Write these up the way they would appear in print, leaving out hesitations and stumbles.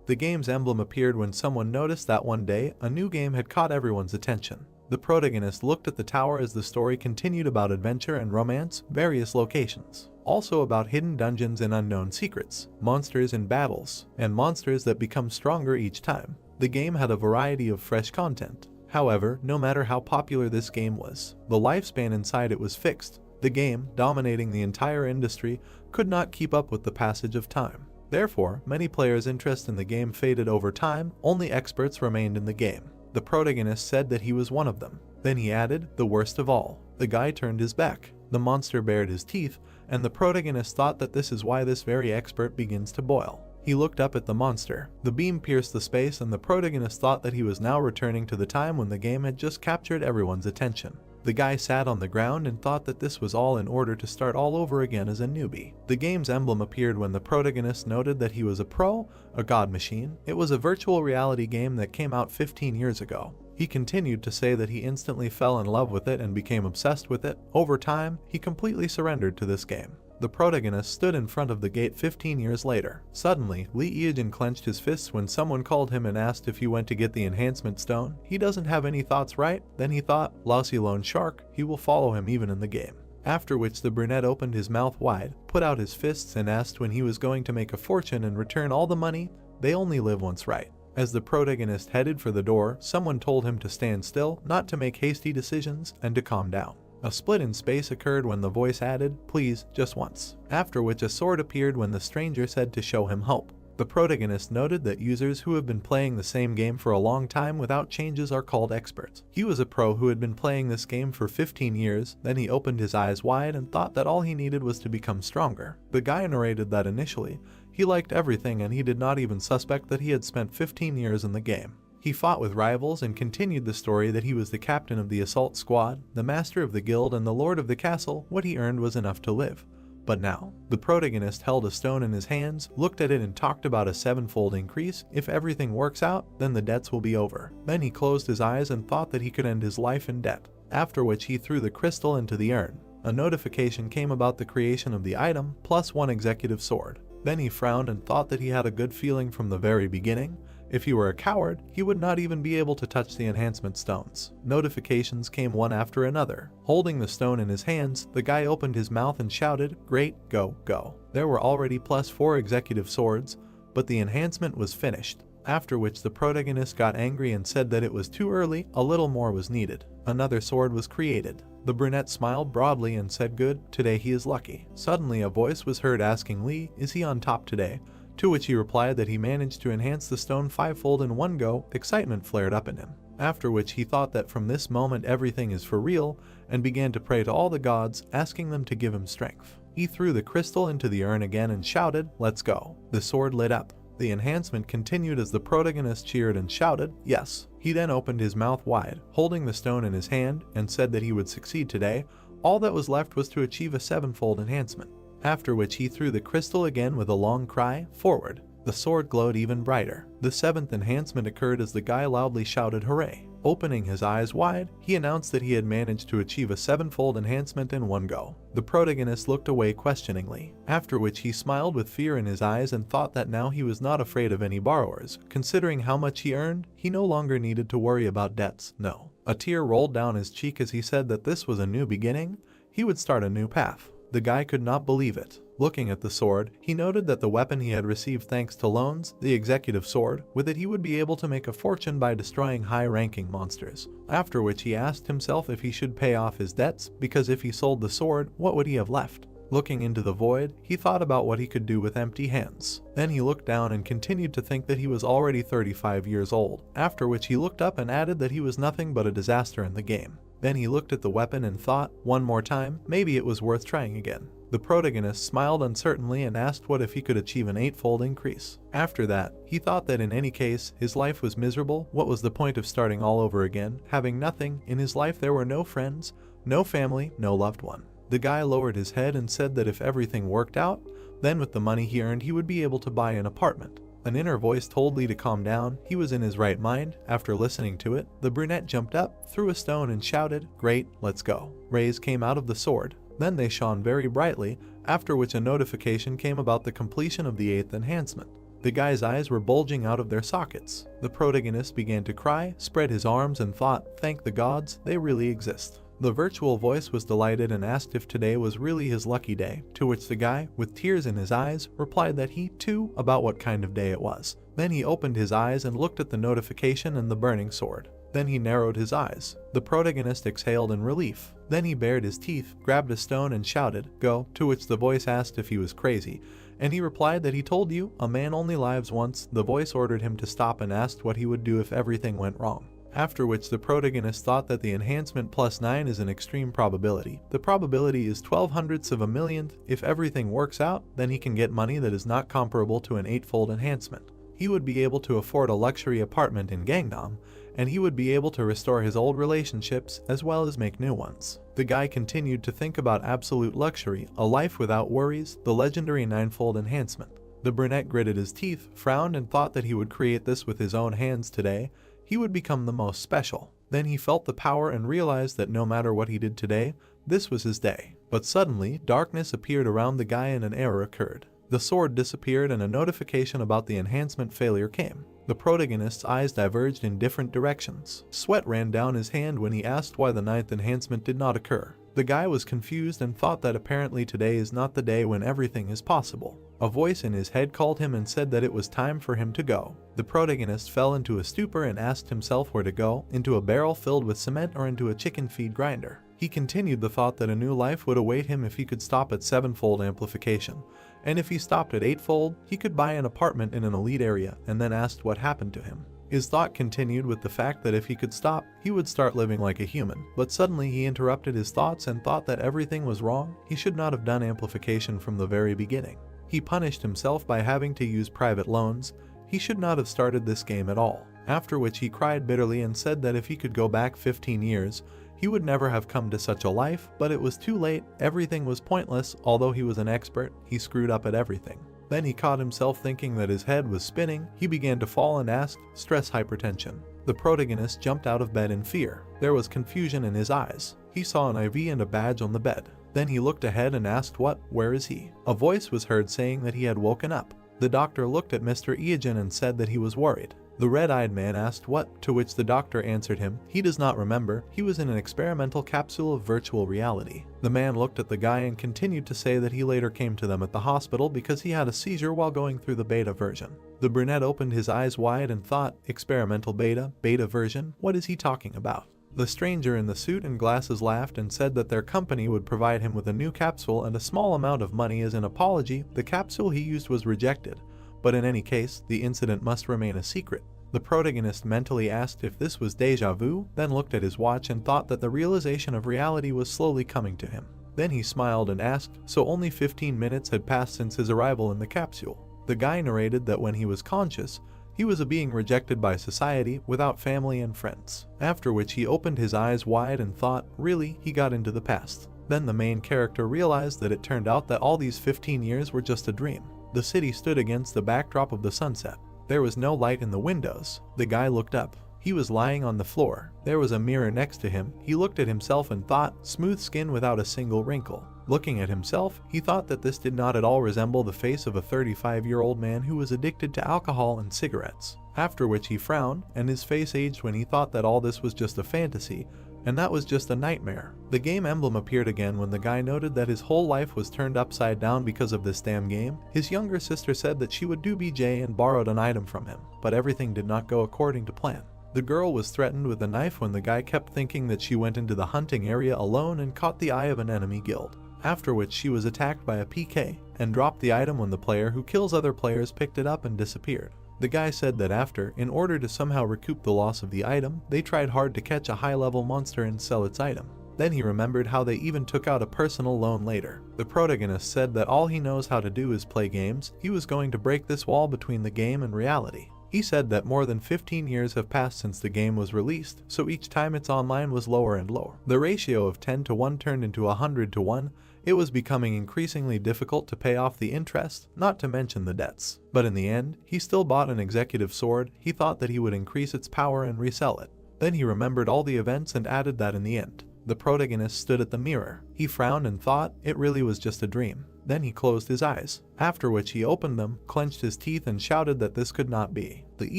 The game's emblem appeared when someone noticed that one day, a new game had caught everyone's attention. The protagonist looked at the tower as the story continued about adventure and romance, various locations. Also about hidden dungeons and unknown secrets, monsters and battles, and monsters that become stronger each time. The game had a variety of fresh content. However, no matter how popular this game was, the lifespan inside it was fixed. The game, dominating the entire industry, could not keep up with the passage of time. Therefore, many players' interest in the game faded over time, only experts remained in the game. The protagonist said that he was one of them. Then he added, the worst of all. The guy turned his back. The monster bared his teeth, and the protagonist thought that this is why this very expert begins to boil. He looked up at the monster. The beam pierced the space and the protagonist thought that he was now returning to the time when the game had just captured everyone's attention. The guy sat on the ground and thought that this was all in order to start all over again as a newbie. The game's emblem appeared when the protagonist noted that he was a pro, a god machine. It was a virtual reality game that came out 15 years ago. He continued to say that he instantly fell in love with it and became obsessed with it. Over time, he completely surrendered to this game. The protagonist stood in front of the gate 15 years later. Suddenly, Lee Eugene clenched his fists when someone called him and asked if he went to get the enhancement stone. He doesn't have any thoughts, right? Then he thought, lousy lone shark, he will follow him even in the game. After which the brunette opened his mouth wide, put out his fists and asked when he was going to make a fortune and return all the money. They only live once, right? As the protagonist headed for the door, someone told him to stand still, not to make hasty decisions, and to calm down. A split in space occurred when the voice added, please, just once. After which a sword appeared when the stranger said to show him hope. The protagonist noted that users who have been playing the same game for a long time without changes are called experts. He was a pro who had been playing this game for 15 years, then he opened his eyes wide and thought that all he needed was to become stronger. The guy narrated that initially, he liked everything and he did not even suspect that he had spent 15 years in the game. He fought with rivals and continued the story that he was the captain of the assault squad, the master of the guild and the lord of the castle. What he earned was enough to live. But now, the protagonist held a stone in his hands, looked at it and talked about a 7-fold increase. If everything works out, then the debts will be over. Then he closed his eyes and thought that he could end his life in debt. After which he threw the crystal into the urn. A notification came about the creation of the item, plus 1 executive sword. Then he frowned and thought that he had a good feeling from the very beginning. If he were a coward, he would not even be able to touch the enhancement stones. Notifications came one after another. Holding the stone in his hands, the guy opened his mouth and shouted, great, go, go. There were already plus 4 executive swords, but the enhancement was finished. After which the protagonist got angry and said that it was too early, a little more was needed. Another sword was created. The brunette smiled broadly and said good, today he is lucky. Suddenly a voice was heard asking Lee, is he on top today? To which he replied that he managed to enhance the stone 5-fold in one go. Excitement flared up in him. After which he thought that from this moment everything is for real and began to pray to all the gods, asking them to give him strength. He threw the crystal into the urn again and shouted, let's go. The sword lit up. The enhancement continued as the protagonist cheered and shouted, yes. He then opened his mouth wide, holding the stone in his hand, and said that he would succeed today. All that was left was to achieve a 7-fold enhancement. After which he threw the crystal again with a long cry, forward. The sword glowed even brighter. The 7th enhancement occurred as the guy loudly shouted hooray. Opening his eyes wide, he announced that he had managed to achieve a 7-fold enhancement in one go. The protagonist looked away questioningly, after which he smiled with fear in his eyes and thought that now he was not afraid of any borrowers. Considering how much he earned, he no longer needed to worry about debts, no. A tear rolled down his cheek as he said that this was a new beginning. He would start a new path. The guy could not believe it. Looking at the sword, he noted that the weapon he had received thanks to loans, the executive sword, with it he would be able to make a fortune by destroying high-ranking monsters. After which he asked himself if he should pay off his debts, because if he sold the sword, what would he have left? Looking into the void, he thought about what he could do with empty hands. Then he looked down and continued to think that he was already 35 years old, after which he looked up and added that he was nothing but a disaster in the game. Then he looked at the weapon and thought, one more time, maybe it was worth trying again. The protagonist smiled uncertainly and asked what if he could achieve an 8-fold increase. After that, he thought that in any case, his life was miserable. What was the point of starting all over again, having nothing? In his life there were no friends, no family, no loved one. The guy lowered his head and said that if everything worked out, then with the money he earned he would be able to buy an apartment. An inner voice told Lee to calm down. He was in his right mind. After listening to it, the brunette jumped up, threw a stone and shouted, great, let's go. Rays came out of the sword. Then they shone very brightly, after which a notification came about the completion of the 8th enhancement. The guy's eyes were bulging out of their sockets. The protagonist began to cry, spread his arms and thought, thank the gods, they really exist. The virtual voice was delighted and asked if today was really his lucky day, to which the guy, with tears in his eyes, replied that he, too, about what kind of day it was. Then he opened his eyes and looked at the notification and the burning sword. Then he narrowed his eyes. The protagonist exhaled in relief. Then he bared his teeth, grabbed a stone and shouted, "Go," to which the voice asked if he was crazy, and he replied that he told you, a man only lives once. The voice ordered him to stop and asked what he would do if everything went wrong. After which the protagonist thought that the enhancement plus 9 is an extreme probability. The probability is 12/100th of a millionth. If everything works out, then he can get money that is not comparable to an 8-fold enhancement. He would be able to afford a luxury apartment in Gangnam, and he would be able to restore his old relationships as well as make new ones. The guy continued to think about absolute luxury, a life without worries, the legendary 9-fold enhancement. The brunette gritted his teeth, frowned and thought that he would create this with his own hands today. He would become the most special. Then he felt the power and realized that no matter what he did today, this was his day. But suddenly, darkness appeared around the guy and an error occurred. The sword disappeared and a notification about the enhancement failure came. The protagonist's eyes diverged in different directions. Sweat ran down his hand when he asked why the 9th enhancement did not occur. The guy was confused and thought that apparently today is not the day when everything is possible. A voice in his head called him and said that it was time for him to go. The protagonist fell into a stupor and asked himself where to go, into a barrel filled with cement or into a chicken feed grinder. He continued the thought that a new life would await him if he could stop at 7-fold amplification, and if he stopped at 8-fold, he could buy an apartment in an elite area, and then asked what happened to him. His thought continued with the fact that if he could stop, he would start living like a human. But suddenly he interrupted his thoughts and thought that everything was wrong. He should not have done amplification from the very beginning. He punished himself by having to use private loans. He should not have started this game at all. After which he cried bitterly and said that if he could go back 15 years, he would never have come to such a life, but it was too late. Everything was pointless. Although he was an expert, he screwed up at everything. Then he caught himself thinking that his head was spinning. He began to fall and asked, "Stress hypertension." The protagonist jumped out of bed in fear. There was confusion in his eyes. He saw an IV and a badge on the bed. Then he looked ahead and asked where is he? A voice was heard saying that he had woken up. The doctor looked at Mr. Eogen and said that he was worried. The red-eyed man asked what, to which the doctor answered him, he does not remember, he was in an experimental capsule of virtual reality. The man looked at the guy and continued to say that he later came to them at the hospital because he had a seizure while going through the beta version. The brunette opened his eyes wide and thought, experimental beta version, what is he talking about? The stranger in the suit and glasses laughed and said that their company would provide him with a new capsule and a small amount of money as an apology. The capsule he used was rejected, but in any case, the incident must remain a secret. The protagonist mentally asked if this was deja vu, then looked at his watch and thought that the realization of reality was slowly coming to him. Then he smiled and asked, so only 15 minutes had passed since his arrival in the capsule. The guy narrated that when he was conscious, he was a being rejected by society, without family and friends. After which he opened his eyes wide and thought, really, he got into the past. Then the main character realized that it turned out that all these 15 years were just a dream. The city stood against the backdrop of the sunset. There was no light in the windows. The guy looked up. He was lying on the floor. There was a mirror next to him. He looked at himself and thought, smooth skin without a single wrinkle. Looking at himself, he thought that this did not at all resemble the face of a 35-year-old man who was addicted to alcohol and cigarettes. After which he frowned, and his face aged when he thought that all this was just a fantasy, and that was just a nightmare. The game emblem appeared again when the guy noted that his whole life was turned upside down because of this damn game. His younger sister said that she would do BJ and borrowed an item from him, but everything did not go according to plan. The girl was threatened with a knife when the guy kept thinking that she went into the hunting area alone and caught the eye of an enemy guild. After which she was attacked by a PK and dropped the item when the player who kills other players picked it up and disappeared. The guy said that after, in order to somehow recoup the loss of the item, they tried hard to catch a high-level monster and sell its item. Then he remembered how they even took out a personal loan later. The protagonist said that all he knows how to do is play games. He was going to break this wall between the game and reality. He said that more than 15 years have passed since the game was released, so each time it's online was lower and lower. The ratio of 10 to 1 turned into 100 to 1. It was becoming increasingly difficult to pay off the interest, not to mention the debts. But in the end, he still bought an executive sword. He thought that he would increase its power and resell it. Then he remembered all the events and added that in the end. The protagonist stood at the mirror. He frowned and thought, it really was just a dream. Then he closed his eyes, after which he opened them, clenched his teeth and shouted that this could not be. The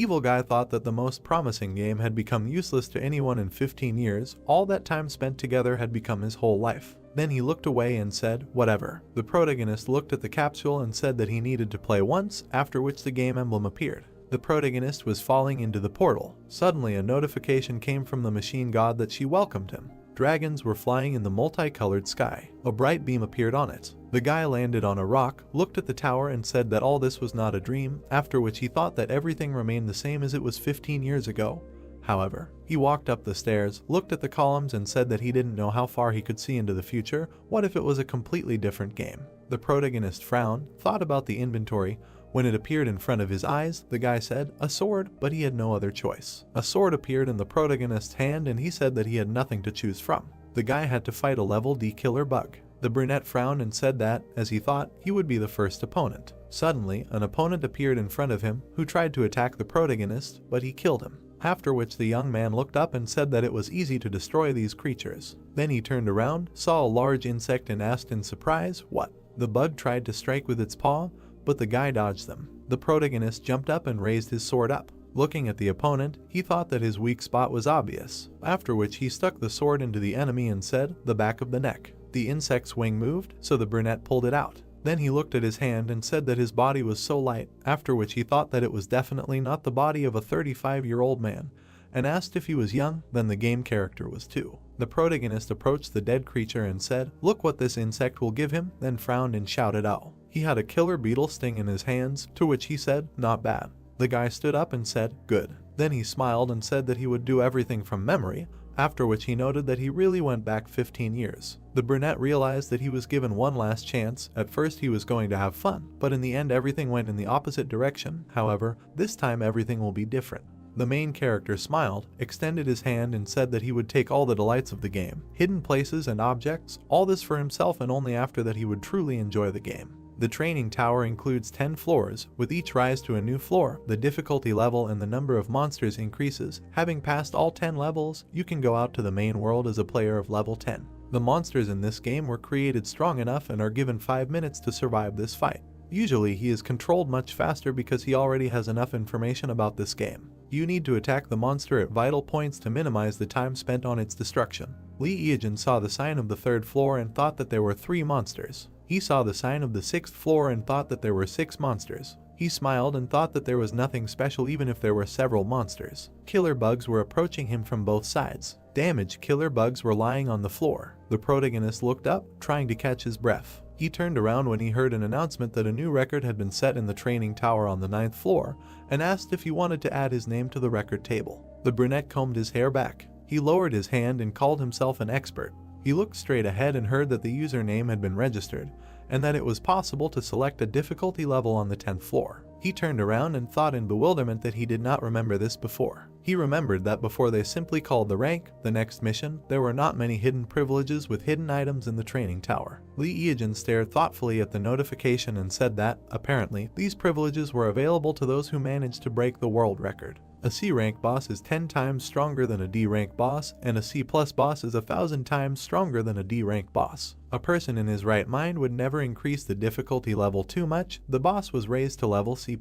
evil guy thought that the most promising game had become useless to anyone in 15 years, all that time spent together had become his whole life. Then he looked away and said, whatever. The protagonist looked at the capsule and said that he needed to play once, after which the game emblem appeared. The protagonist was falling into the portal. Suddenly a notification came from the machine god that she welcomed him. Dragons were flying in the multicolored sky. A bright beam appeared on it. The guy landed on a rock, looked at the tower and said that all this was not a dream, after which he thought that everything remained the same as it was 15 years ago. However, he walked up the stairs, looked at the columns and said that he didn't know how far he could see into the future. What if it was a completely different game? The protagonist frowned, thought about the inventory. When it appeared in front of his eyes, the guy said, a sword, but he had no other choice. A sword appeared in the protagonist's hand and he said that he had nothing to choose from. The guy had to fight a level D killer bug. The brunette frowned and said that, as he thought, he would be the first opponent. Suddenly, an opponent appeared in front of him, who tried to attack the protagonist, but he killed him. After which the young man looked up and said that it was easy to destroy these creatures. Then he turned around, saw a large insect and asked in surprise, what? The bug tried to strike with its paw, but the guy dodged them. The protagonist jumped up and raised his sword up. Looking at the opponent, he thought that his weak spot was obvious, after which he stuck the sword into the enemy and said, the back of the neck. The insect's wing moved, so the brunette pulled it out. Then he looked at his hand and said that his body was so light, after which he thought that it was definitely not the body of a 35-year-old man, and asked if he was young. Then the game character was too. The protagonist approached the dead creature and said, look what this insect will give him, then frowned and shouted out. He had a killer beetle sting in his hands, to which he said, not bad. The guy stood up and said, good. Then he smiled and said that he would do everything from memory, after which he noted that he really went back 15 years. The brunette realized that he was given one last chance. At first he was going to have fun, but in the end everything went in the opposite direction. However, this time everything will be different. The main character smiled, extended his hand and said that he would take all the delights of the game, hidden places and objects, all this for himself, and only after that he would truly enjoy the game. The training tower includes 10 floors, with each rise to a new floor. The difficulty level and the number of monsters increases. Having passed all 10 levels, you can go out to the main world as a player of level 10. The monsters in this game were created strong enough and are given 5 minutes to survive this fight. Usually he is controlled much faster because he already has enough information about this game. You need to attack the monster at vital points to minimize the time spent on its destruction. Lee Eejin saw the sign of the 3rd floor and thought that there were 3 monsters. He saw the sign of the 6th floor and thought that there were 6 monsters. He smiled and thought that there was nothing special even if there were several monsters. Killer bugs were approaching him from both sides. Damaged killer bugs were lying on the floor. The protagonist looked up, trying to catch his breath. He turned around when he heard an announcement that a new record had been set in the training tower on the 9th floor, and asked if he wanted to add his name to the record table. The brunette combed his hair back. He lowered his hand and called himself an expert. He looked straight ahead and heard that the username had been registered, and that it was possible to select a difficulty level on the 10th floor. He turned around and thought in bewilderment that he did not remember this before. He remembered that before they simply called the rank, the next mission, there were not many hidden privileges with hidden items in the training tower. Lee Eejin stared thoughtfully at the notification and said that, apparently, these privileges were available to those who managed to break the world record. A C rank boss is 10 times stronger than a D rank boss, and a C+ boss is 1,000 times stronger than a D rank boss. A person in his right mind would never increase the difficulty level too much. The boss was raised to level C+.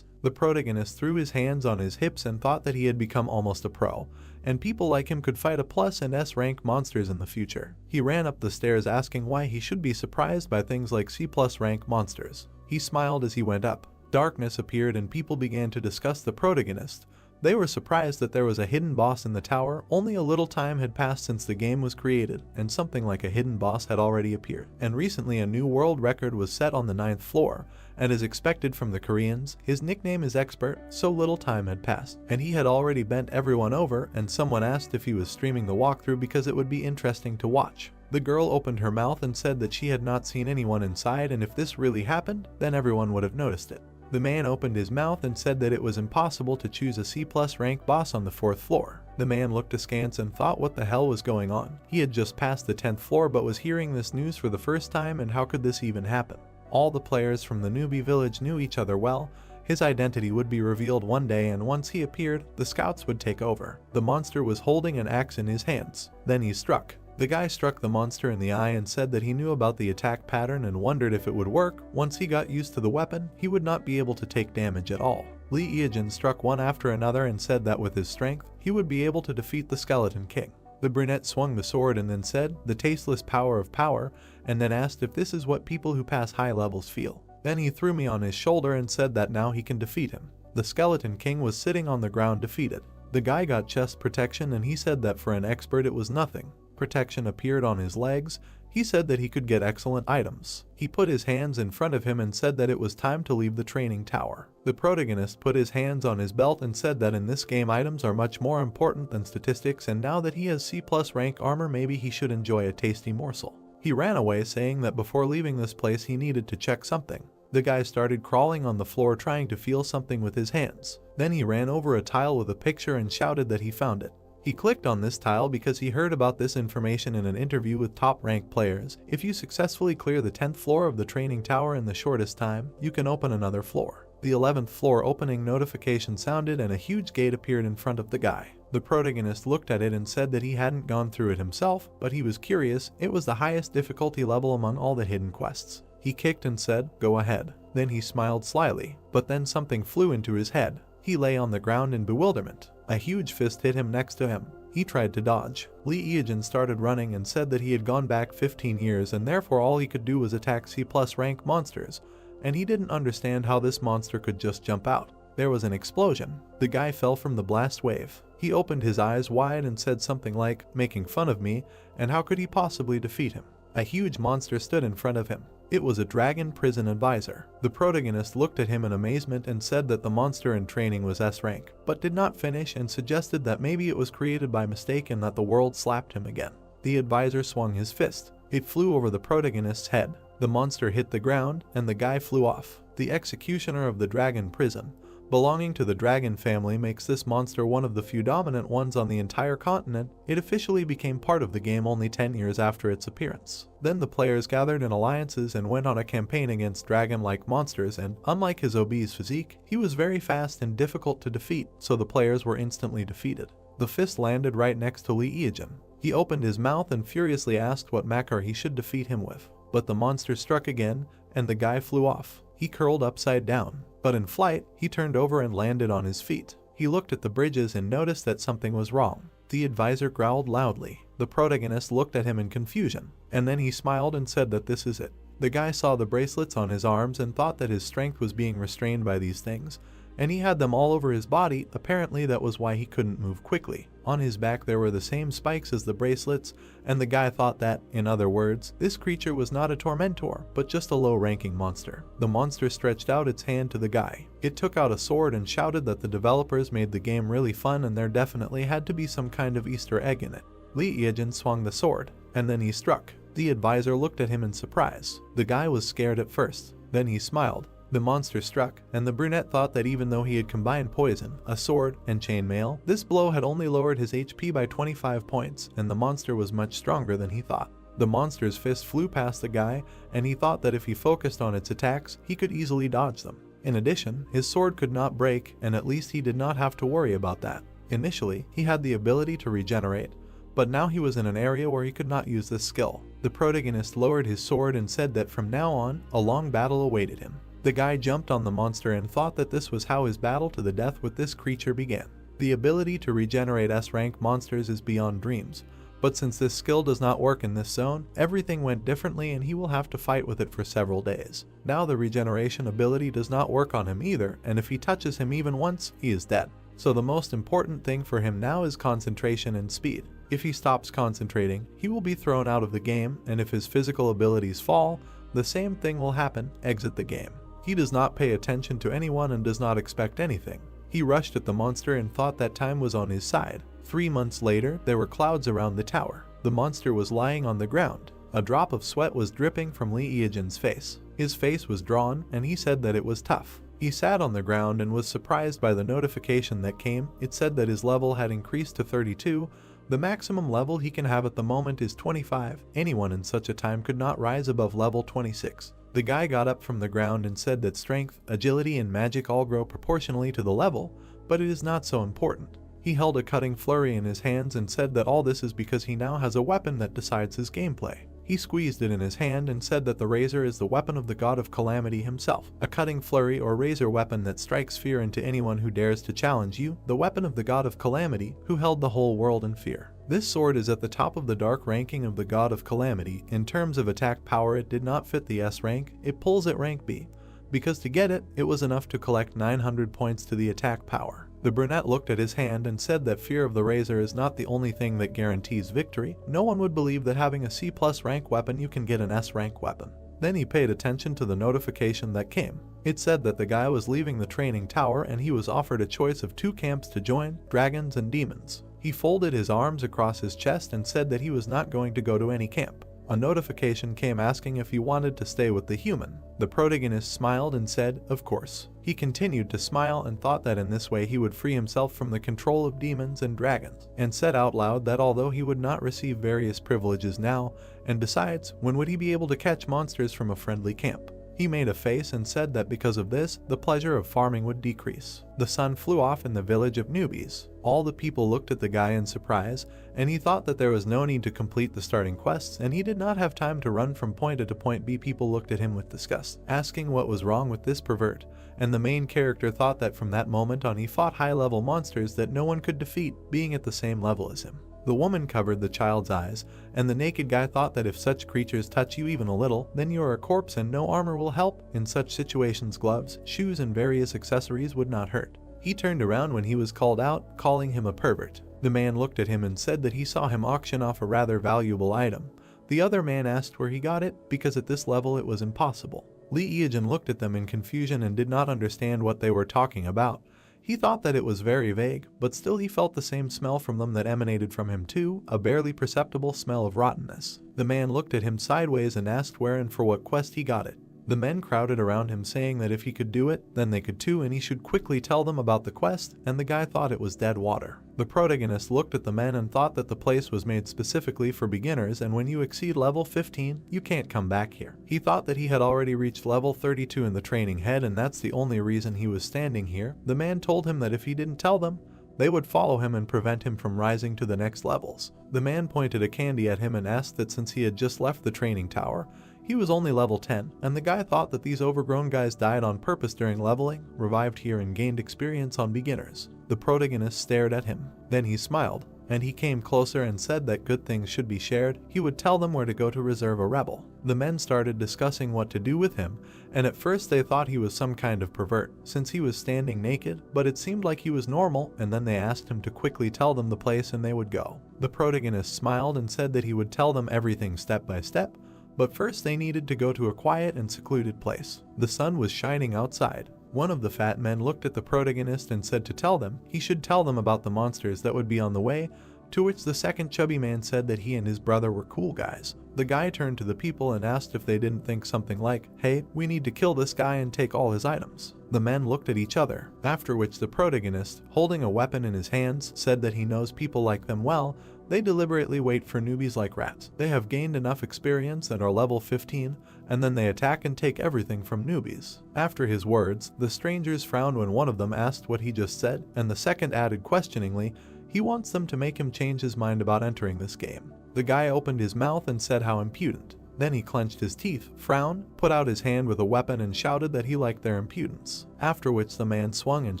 The protagonist threw his hands on his hips and thought that he had become almost a pro, and people like him could fight a plus and S rank monsters in the future. He ran up the stairs asking why he should be surprised by things like C+ rank monsters. He smiled as he went up. Darkness appeared and people began to discuss the protagonist. They were surprised that there was a hidden boss in the tower. Only a little time had passed since the game was created, and something like a hidden boss had already appeared. And recently a new world record was set on the 9th floor, and as expected from the Koreans, his nickname is Expert. So little time had passed, and he had already bent everyone over, and someone asked if he was streaming the walkthrough because it would be interesting to watch. The girl opened her mouth and said that she had not seen anyone inside, and if this really happened, then everyone would have noticed it. The man opened his mouth and said that it was impossible to choose a C+ rank boss on the 4th floor. The man looked askance and thought what the hell was going on. He had just passed the 10th floor but was hearing this news for the first time, and how could this even happen? All the players from the newbie village knew each other well. His identity would be revealed one day, and once he appeared, the scouts would take over. The monster was holding an axe in his hands. Then he struck. The guy struck the monster in the eye and said that he knew about the attack pattern and wondered if it would work. Once he got used to the weapon, he would not be able to take damage at all. Lee Eejin struck one after another and said that with his strength, he would be able to defeat the Skeleton King. The brunette swung the sword and then said, "The tasteless power of power," and then asked if this is what people who pass high levels feel. Then he threw me on his shoulder and said that now he can defeat him. The Skeleton King was sitting on the ground defeated. The guy got chest protection and he said that for an expert it was nothing. Protection appeared on his legs. He said that he could get excellent items. He put his hands in front of him and said that it was time to leave the training tower. The protagonist put his hands on his belt and said that in this game items are much more important than statistics, and now that he has C+ rank armor, maybe he should enjoy a tasty morsel. He ran away saying that before leaving this place he needed to check something. The guy started crawling on the floor trying to feel something with his hands. Then he ran over a tile with a picture and shouted that he found it. He clicked on this tile because he heard about this information in an interview with top-ranked players. If you successfully clear the 10th floor of the training tower in the shortest time, you can open another floor. The 11th floor opening notification sounded and a huge gate appeared in front of the guy. The protagonist looked at it and said that he hadn't gone through it himself, but he was curious. It was the highest difficulty level among all the hidden quests. He kicked and said, "Go ahead." Then he smiled slyly, but then something flew into his head. He lay on the ground in bewilderment. A huge fist hit him next to him. He tried to dodge. Lee Eejin started running and said that he had gone back 15 years and therefore all he could do was attack C+ rank monsters, and he didn't understand how this monster could just jump out. There was an explosion. The guy fell from the blast wave. He opened his eyes wide and said something like, "Making fun of me, and how could he possibly defeat him?" A huge monster stood in front of him. It was a dragon prison advisor. The protagonist looked at him in amazement and said that the monster in training was S rank, but did not finish and suggested that maybe it was created by mistake and that the world slapped him again. The advisor swung his fist. It flew over the protagonist's head. The monster hit the ground and the guy flew off. The executioner of the dragon prison, belonging to the dragon family, makes this monster one of the few dominant ones on the entire continent. It officially became part of the game only 10 years after its appearance. Then the players gathered in alliances and went on a campaign against dragon-like monsters, and unlike his obese physique, he was very fast and difficult to defeat, so the players were instantly defeated. The fist landed right next to Lee Eejin. He opened his mouth and furiously asked what machar he should defeat him with. But the monster struck again, and the guy flew off. He curled upside down. But in flight, he turned over and landed on his feet. He looked at the bridges and noticed that something was wrong. The advisor growled loudly. The protagonist looked at him in confusion, and then he smiled and said that this is it. The guy saw the bracelets on his arms and thought that his strength was being restrained by these things, and he had them all over his body. Apparently that was why he couldn't move quickly. On his back there were the same spikes as the bracelets, and the guy thought that, in other words, this creature was not a tormentor, but just a low-ranking monster. The monster stretched out its hand to the guy. It took out a sword and shouted that the developers made the game really fun and there definitely had to be some kind of Easter egg in it. Lee Eejin swung the sword, and then he struck. The advisor looked at him in surprise. The guy was scared at first. Then he smiled. The monster struck, and the brunette thought that even though he had combined poison, a sword, and chainmail, this blow had only lowered his HP by 25 points, and the monster was much stronger than he thought. The monster's fist flew past the guy, and he thought that if he focused on its attacks, he could easily dodge them. In addition, his sword could not break, and at least he did not have to worry about that. Initially, he had the ability to regenerate, but now he was in an area where he could not use this skill. The protagonist lowered his sword and said that from now on, a long battle awaited him. The guy jumped on the monster and thought that this was how his battle to the death with this creature began. The ability to regenerate S-rank monsters is beyond dreams, but since this skill does not work in this zone, everything went differently and he will have to fight with it for several days. Now the regeneration ability does not work on him either, and if he touches him even once, he is dead. So the most important thing for him now is concentration and speed. If he stops concentrating, he will be thrown out of the game, and if his physical abilities fall, the same thing will happen, exit the game. He does not pay attention to anyone and does not expect anything. He rushed at the monster and thought that time was on his side. 3 months later, there were clouds around the tower. The monster was lying on the ground. A drop of sweat was dripping from Lee Eejin's face. His face was drawn, and he said that it was tough. He sat on the ground and was surprised by the notification that came. It said that his level had increased to 32. The maximum level he can have at the moment is 25. Anyone in such a time could not rise above level 26. The guy got up from the ground and said that strength, agility, and magic all grow proportionally to the level, but it is not so important. He held a cutting flurry in his hands and said that all this is because he now has a weapon that decides his gameplay. He squeezed it in his hand and said that the razor is the weapon of the god of calamity himself, a cutting flurry or razor weapon that strikes fear into anyone who dares to challenge you, the weapon of the god of calamity who held the whole world in fear. This sword is at the top of the dark ranking of the god of calamity. In terms of attack power, it did not fit the S rank, it pulls at rank B, because to get it, it was enough to collect 900 points to the attack power. The brunette looked at his hand and said that fear of the razor is not the only thing that guarantees victory. No one would believe that having a C+ rank weapon you can get an S rank weapon. Then he paid attention to the notification that came. It said that the guy was leaving the training tower and he was offered a choice of 2 camps to join, dragons and demons. He folded his arms across his chest and said that he was not going to go to any camp. A notification came asking if he wanted to stay with the human. The protagonist smiled and said, of course. He continued to smile and thought that in this way he would free himself from the control of demons and dragons, and said out loud that although he would not receive various privileges now, and besides, when would he be able to catch monsters from a friendly camp? He made a face and said that because of this, the pleasure of farming would decrease. The sun flew off in the village of newbies. All the people looked at the guy in surprise, and he thought that there was no need to complete the starting quests, and he did not have time to run from point A to point B. People looked at him with disgust, asking what was wrong with this pervert, and the main character thought that from that moment on he fought high-level monsters that no one could defeat, being at the same level as him. The woman covered the child's eyes, and the naked guy thought that if such creatures touch you even a little, then you are a corpse and no armor will help. In such situations, gloves, shoes, and various accessories would not hurt. He turned around when he was called out, calling him a pervert. The man looked at him and said that he saw him auction off a rather valuable item. The other man asked where he got it, because at this level it was impossible. Lee Eagen looked at them in confusion and did not understand what they were talking about. He thought that it was very vague, but still he felt the same smell from them that emanated from him too, a barely perceptible smell of rottenness. The man looked at him sideways and asked where and for what quest he got it. The men crowded around him saying that if he could do it, then they could too, and he should quickly tell them about the quest, and the guy thought it was dead water. The protagonist looked at the men and thought that the place was made specifically for beginners, and when you exceed level 15, you can't come back here. He thought that he had already reached level 32 in the training head, and that's the only reason he was standing here. The man told him that if he didn't tell them, they would follow him and prevent him from rising to the next levels. The man pointed a candy at him and asked that since he had just left the training tower, he was only level 10, and the guy thought that these overgrown guys died on purpose during leveling, revived here and gained experience on beginners. The protagonist stared at him. Then he smiled, and he came closer and said that good things should be shared. He would tell them where to go to reserve a rebel. The men started discussing what to do with him, and at first they thought he was some kind of pervert, since he was standing naked, but it seemed like he was normal, and then they asked him to quickly tell them the place and they would go. The protagonist smiled and said that he would tell them everything step by step, but first they needed to go to a quiet and secluded place. The sun was shining outside. One of the fat men looked at the protagonist and said to tell them he should tell them about the monsters that would be on the way, to which the second chubby man said that he and his brother were cool guys. The guy turned to the people and asked if they didn't think something like, "Hey, we need to kill this guy and take all his items." The men looked at each other, after which the protagonist, holding a weapon in his hands, said that he knows people like them well. They deliberately wait for newbies like rats. They have gained enough experience and are level 15, and then they attack and take everything from newbies. After his words, the strangers frowned when one of them asked what he just said, and the second added questioningly, he wants them to make him change his mind about entering this game. The guy opened his mouth and said how impudent. Then he clenched his teeth, frowned, put out his hand with a weapon and shouted that he liked their impudence. After which the man swung and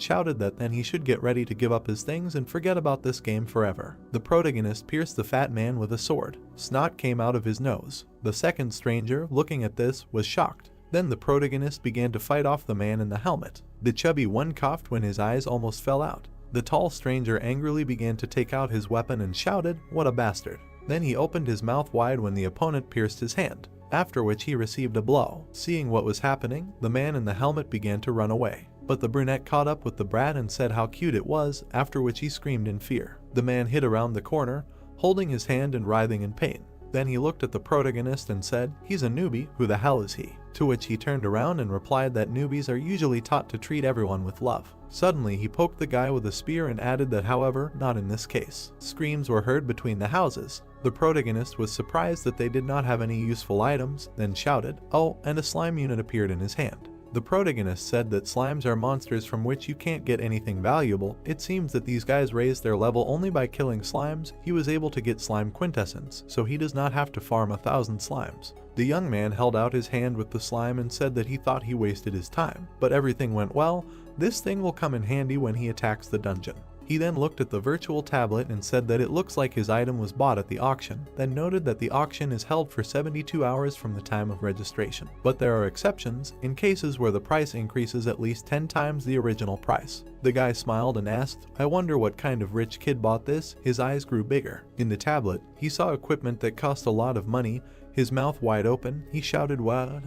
shouted that then he should get ready to give up his things and forget about this game forever. The protagonist pierced the fat man with a sword. Snot came out of his nose. The second stranger, looking at this, was shocked. Then the protagonist began to fight off the man in the helmet. The chubby one coughed when his eyes almost fell out. The tall stranger angrily began to take out his weapon and shouted, "What a bastard." Then he opened his mouth wide when the opponent pierced his hand, after which he received a blow. Seeing what was happening, the man in the helmet began to run away. But the brunette caught up with the brat and said how cute it was, after which he screamed in fear. The man hid around the corner, holding his hand and writhing in pain. Then he looked at the protagonist and said, "He's a newbie, who the hell is he?" To which he turned around and replied that newbies are usually taught to treat everyone with love. Suddenly he poked the guy with a spear and added that however, not in this case. Screams were heard between the houses. The protagonist was surprised that they did not have any useful items, then shouted, "Oh," and a slime unit appeared in his hand. The protagonist said that slimes are monsters from which you can't get anything valuable. It seems that these guys raised their level only by killing slimes. He was able to get slime quintessence, so he does not have to farm 1,000 slimes. The young man held out his hand with the slime and said that he thought he wasted his time, but everything went well. This thing will come in handy when he attacks the dungeon. He then looked at the virtual tablet and said that it looks like his item was bought at the auction, then noted that the auction is held for 72 hours from the time of registration. But there are exceptions, in cases where the price increases at least 10 times the original price. The guy smiled and asked, "I wonder what kind of rich kid bought this?" His eyes grew bigger. In the tablet, he saw equipment that cost a lot of money. His mouth wide open, he shouted, "What?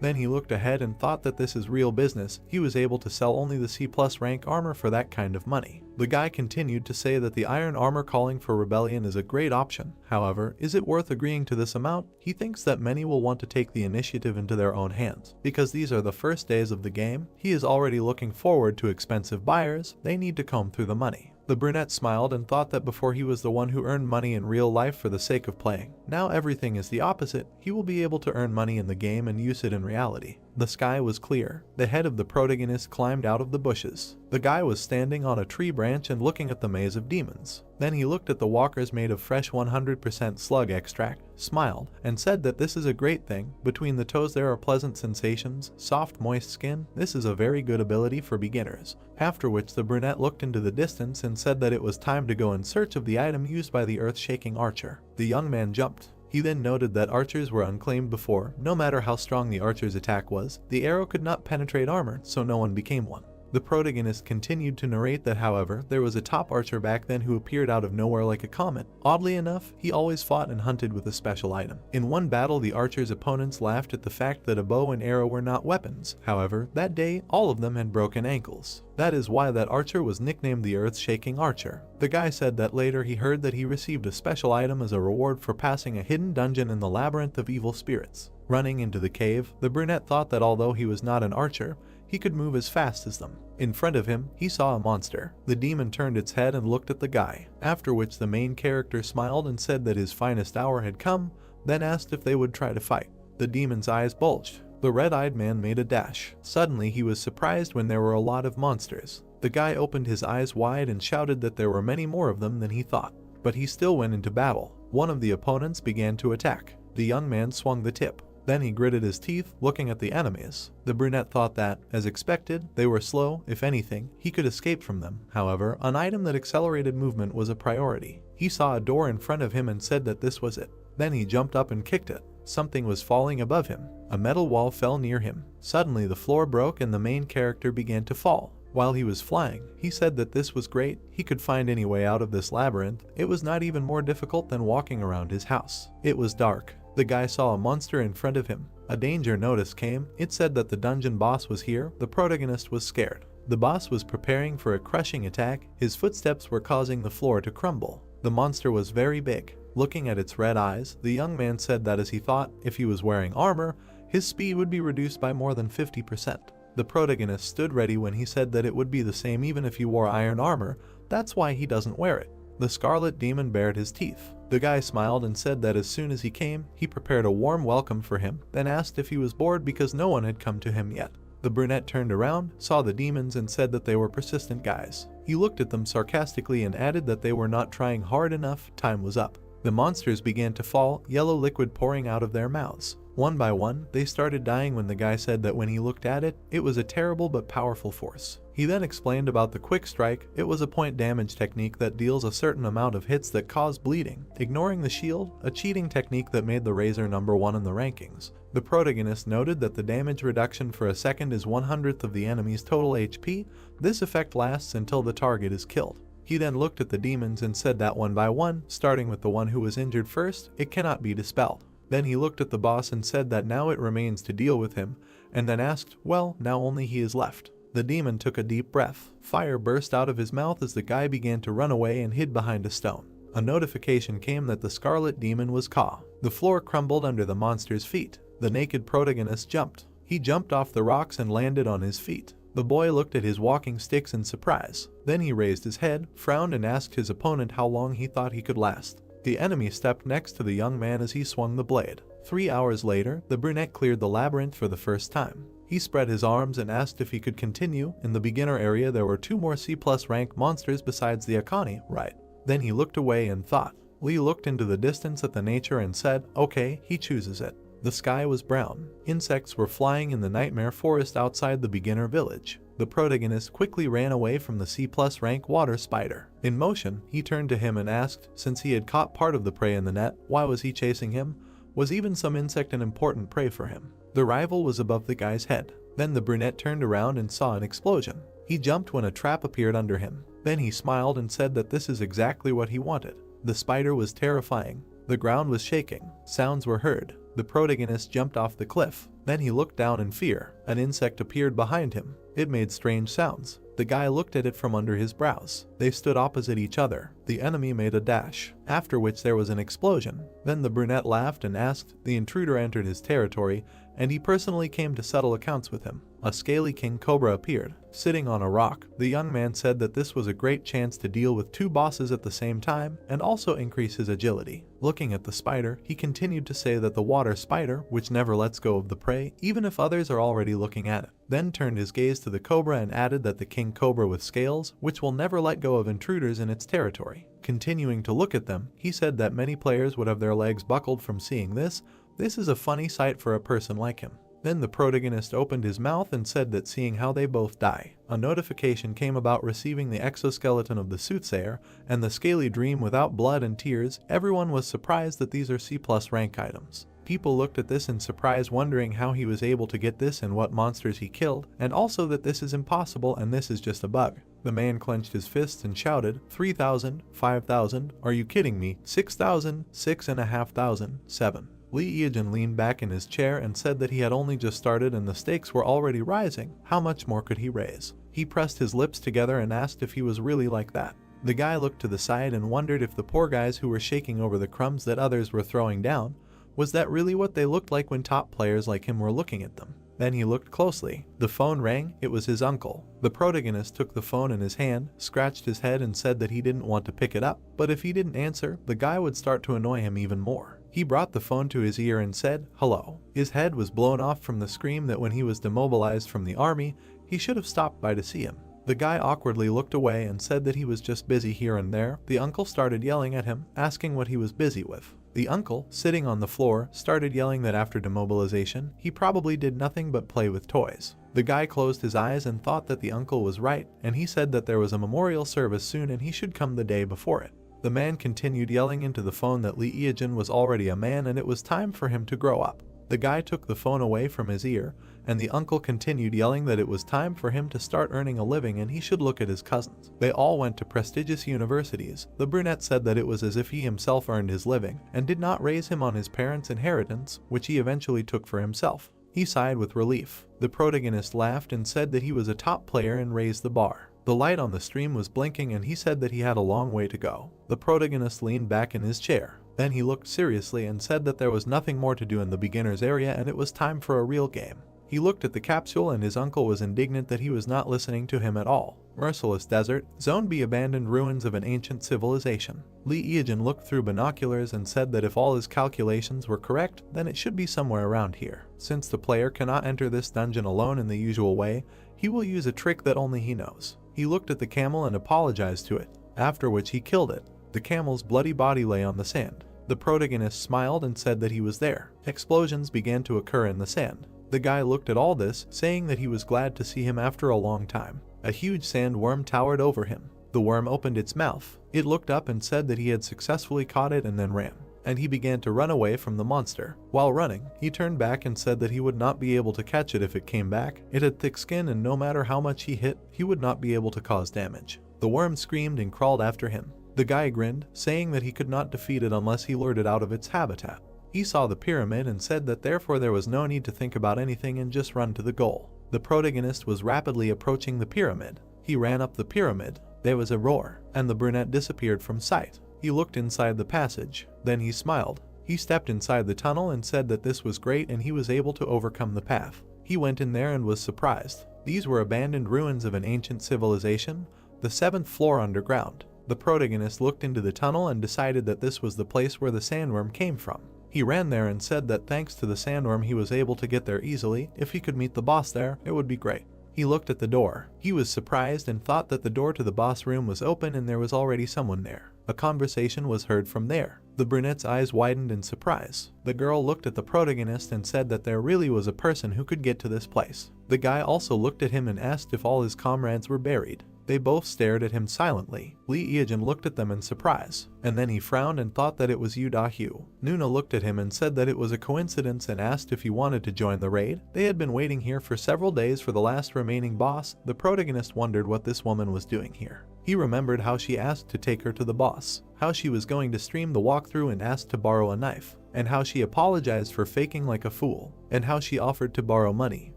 Then he looked ahead and thought that this is real business. He was able to sell only the C+ rank armor for that kind of money. The guy continued to say that the iron armor calling for rebellion is a great option. However, is it worth agreeing to this amount? He thinks that many will want to take the initiative into their own hands. Because these are the first days of the game, he is already looking forward to expensive buyers. They need to comb through the money. The brunette smiled and thought that before he was the one who earned money in real life for the sake of playing. Now everything is the opposite. He will be able to earn money in the game and use it in reality. The sky was clear. The head of the protagonist climbed out of the bushes. The guy was standing on a tree branch and looking at the maze of demons. Then he looked at the walkers made of fresh 100% slug extract, smiled, and said that this is a great thing. Between the toes there are pleasant sensations, soft moist skin. This is a very good ability for beginners. After which the brunette looked into the distance and said that it was time to go in search of the item used by the earth-shaking archer. The young man jumped. He then noted that archers were unclaimed before. No matter how strong the archer's attack was, the arrow could not penetrate armor, so no one became one. The protagonist continued to narrate that, however, there was a top archer back then who appeared out of nowhere like a comet. Oddly enough, he always fought and hunted with a special item. In one battle, the archer's opponents laughed at the fact that a bow and arrow were not weapons. However, that day, all of them had broken ankles. That is why that archer was nicknamed the Earth-Shaking Archer. The guy said that later he heard that he received a special item as a reward for passing a hidden dungeon in the labyrinth of evil spirits. Running into the cave, the brunette thought that although he was not an archer, he could move as fast as them. In front of him, he saw a monster. The demon turned its head and looked at the guy, after which the main character smiled and said that his finest hour had come, then asked if they would try to fight. The demon's eyes bulged. The red-eyed man made a dash. Suddenly, he was surprised when there were a lot of monsters. The guy opened his eyes wide and shouted that there were many more of them than he thought. But he still went into battle. One of the opponents began to attack. The young man swung the tip. Then he gritted his teeth, looking at the enemies. The brunette thought that, as expected, they were slow. If anything, he could escape from them. However, an item that accelerated movement was a priority. He saw a door in front of him and said that this was it. Then he jumped up and kicked it. Something was falling above him. A metal wall fell near him. Suddenly the floor broke and the main character began to fall. While he was flying, he said that this was great. He could find any way out of this labyrinth. It was not even more difficult than walking around his house. It was dark. The guy saw a monster in front of him. A danger notice came. It said that the dungeon boss was here. The protagonist was scared. The boss was preparing for a crushing attack. His footsteps were causing the floor to crumble. The monster was very big. Looking at its red eyes, the young man said that as he thought, if he was wearing armor, his speed would be reduced by more than 50%. The protagonist stood ready when he said that it would be the same even if he wore iron armor. That's why he doesn't wear it. The scarlet demon bared his teeth. The guy smiled and said that as soon as he came, he prepared a warm welcome for him, then asked if he was bored because no one had come to him yet. The brunette turned around, saw the demons and said that they were persistent guys. He looked at them sarcastically and added that they were not trying hard enough. Time was up. The monsters began to fall, yellow liquid pouring out of their mouths. One by one, they started dying when the guy said that when he looked at it, it was a terrible but powerful force. He then explained about the quick strike. It was a point damage technique that deals a certain amount of hits that cause bleeding, ignoring the shield, a cheating technique that made the Razor #1 in the rankings. The protagonist noted that the damage reduction for a second is 1/100th of the enemy's total HP. This effect lasts until the target is killed. He then looked at the demons and said that one by one, starting with the one who was injured first, it cannot be dispelled. Then he looked at the boss and said that now it remains to deal with him, and then asked, well, now only he is left. The demon took a deep breath. Fire burst out of his mouth as the guy began to run away and hid behind a stone. A notification came that the scarlet demon was caught. The floor crumbled under the monster's feet. The naked protagonist jumped. He jumped off the rocks and landed on his feet. The boy looked at his walking sticks in surprise. Then he raised his head, frowned and asked his opponent how long he thought he could last. The enemy stepped next to the young man as he swung the blade. 3 hours later, the brunette cleared the labyrinth for the first time. He spread his arms and asked if he could continue. In the beginner area there were 2 more C+ rank monsters besides the Akani, right? Then he looked away and thought. Lee looked into the distance at the nature and said, okay, he chooses it. The sky was brown. Insects were flying in the nightmare forest outside the beginner village. The protagonist quickly ran away from the C+ rank water spider. In motion, he turned to him and asked, since he had caught part of the prey in the net, why was he chasing him? Was even some insect an important prey for him? The rival was above the guy's head. Then the brunette turned around and saw an explosion. He jumped when a trap appeared under him. Then he smiled and said that this is exactly what he wanted. The spider was terrifying. The ground was shaking. Sounds were heard. The protagonist jumped off the cliff. Then he looked down in fear. An insect appeared behind him. It made strange sounds. The guy looked at it from under his brows. They stood opposite each other. The enemy made a dash, after which there was an explosion. Then the brunette laughed and asked. The intruder entered his territory, and he personally came to settle accounts with him. A scaly king cobra appeared, sitting on a rock. The young man said that this was a great chance to deal with 2 bosses at the same time and also increase his agility. Looking at the spider, he continued to say that the water spider, which never lets go of the prey, even if others are already looking at it, then turned his gaze to the cobra and added that the king cobra with scales, which will never let go of intruders in its territory. Continuing to look at them, he said that many players would have their legs buckled from seeing this. This is a funny sight for a person like him. Then the protagonist opened his mouth and said that seeing how they both die, a notification came about receiving the exoskeleton of the soothsayer and the scaly dream without blood and tears. Everyone was surprised that these are C+ rank items. People looked at this in surprise, wondering how he was able to get this and what monsters he killed, and also that this is impossible and this is just a bug. The man clenched his fists and shouted, 3,000, 5,000, are you kidding me, 6,000, 6,500, 7. Lee Yejin leaned back in his chair and said that he had only just started and the stakes were already rising. How much more could he raise? He pressed his lips together and asked if he was really like that. The guy looked to the side and wondered if the poor guys who were shaking over the crumbs that others were throwing down, was that really what they looked like when top players like him were looking at them? Then he looked closely. The phone rang. It was his uncle. The protagonist took the phone in his hand, scratched his head and said that he didn't want to pick it up, but if he didn't answer, the guy would start to annoy him even more. He brought the phone to his ear and said, hello. His head was blown off from the scream that when he was demobilized from the army, he should have stopped by to see him. The guy awkwardly looked away and said that he was just busy here and there. The uncle started yelling at him, asking what he was busy with. The uncle, sitting on the floor, started yelling that after demobilization, he probably did nothing but play with toys. The guy closed his eyes and thought that the uncle was right, and he said that there was a memorial service soon and he should come the day before it. The man continued yelling into the phone that Lee Yejin was already a man and it was time for him to grow up. The guy took the phone away from his ear, and the uncle continued yelling that it was time for him to start earning a living and he should look at his cousins. They all went to prestigious universities. The brunette said that it was as if he himself earned his living, and did not raise him on his parents' inheritance, which he eventually took for himself. He sighed with relief. The protagonist laughed and said that he was a top player and raised the bar. The light on the stream was blinking and he said that he had a long way to go. The protagonist leaned back in his chair. Then he looked seriously and said that there was nothing more to do in the beginner's area and it was time for a real game. He looked at the capsule and his uncle was indignant that he was not listening to him at all. Merciless desert, Zone B, abandoned ruins of an ancient civilization. Lee Yejin looked through binoculars and said that if all his calculations were correct, then it should be somewhere around here. Since the player cannot enter this dungeon alone in the usual way, he will use a trick that only he knows. He looked at the camel and apologized to it, after which he killed it. The camel's bloody body lay on the sand. The protagonist smiled and said that he was there. Explosions began to occur in the sand. The guy looked at all this, saying that he was glad to see him after a long time. A huge sandworm towered over him. The worm opened its mouth. It looked up and said that he had successfully caught it and then ran. And he began to run away from the monster. While running, he turned back and said that he would not be able to catch it if it came back. It had thick skin and no matter how much he hit, he would not be able to cause damage. The worm screamed and crawled after him. The guy grinned, saying that he could not defeat it unless he lured it out of its habitat. He saw the pyramid and said that therefore there was no need to think about anything and just run to the goal. The protagonist was rapidly approaching the pyramid. He ran up the pyramid. There was a roar, and the brunette disappeared from sight. He looked inside the passage. Then he smiled. He stepped inside the tunnel and said that this was great and he was able to overcome the path. He went in there and was surprised. These were abandoned ruins of an ancient civilization, the 7th floor underground. The protagonist looked into the tunnel and decided that this was the place where the sandworm came from. He ran there and said that thanks to the sandworm he was able to get there easily. If he could meet the boss there, it would be great. He looked at the door. He was surprised and thought that the door to the boss room was open and there was already someone there. A conversation was heard from there. The brunette's eyes widened in surprise. The girl looked at the protagonist and said that there really was a person who could get to this place. The guy also looked at him and asked if all his comrades were buried. They both stared at him silently. Lee Eajin looked at them in surprise, and then he frowned and thought that it was Yu Da-hyu. Nuna looked at him and said that it was a coincidence and asked if he wanted to join the raid. They had been waiting here for several days for the last remaining boss. The protagonist wondered what this woman was doing here. He remembered how she asked to take her to the boss, how she was going to stream the walkthrough and asked to borrow a knife, and how she apologized for faking like a fool, and how she offered to borrow money.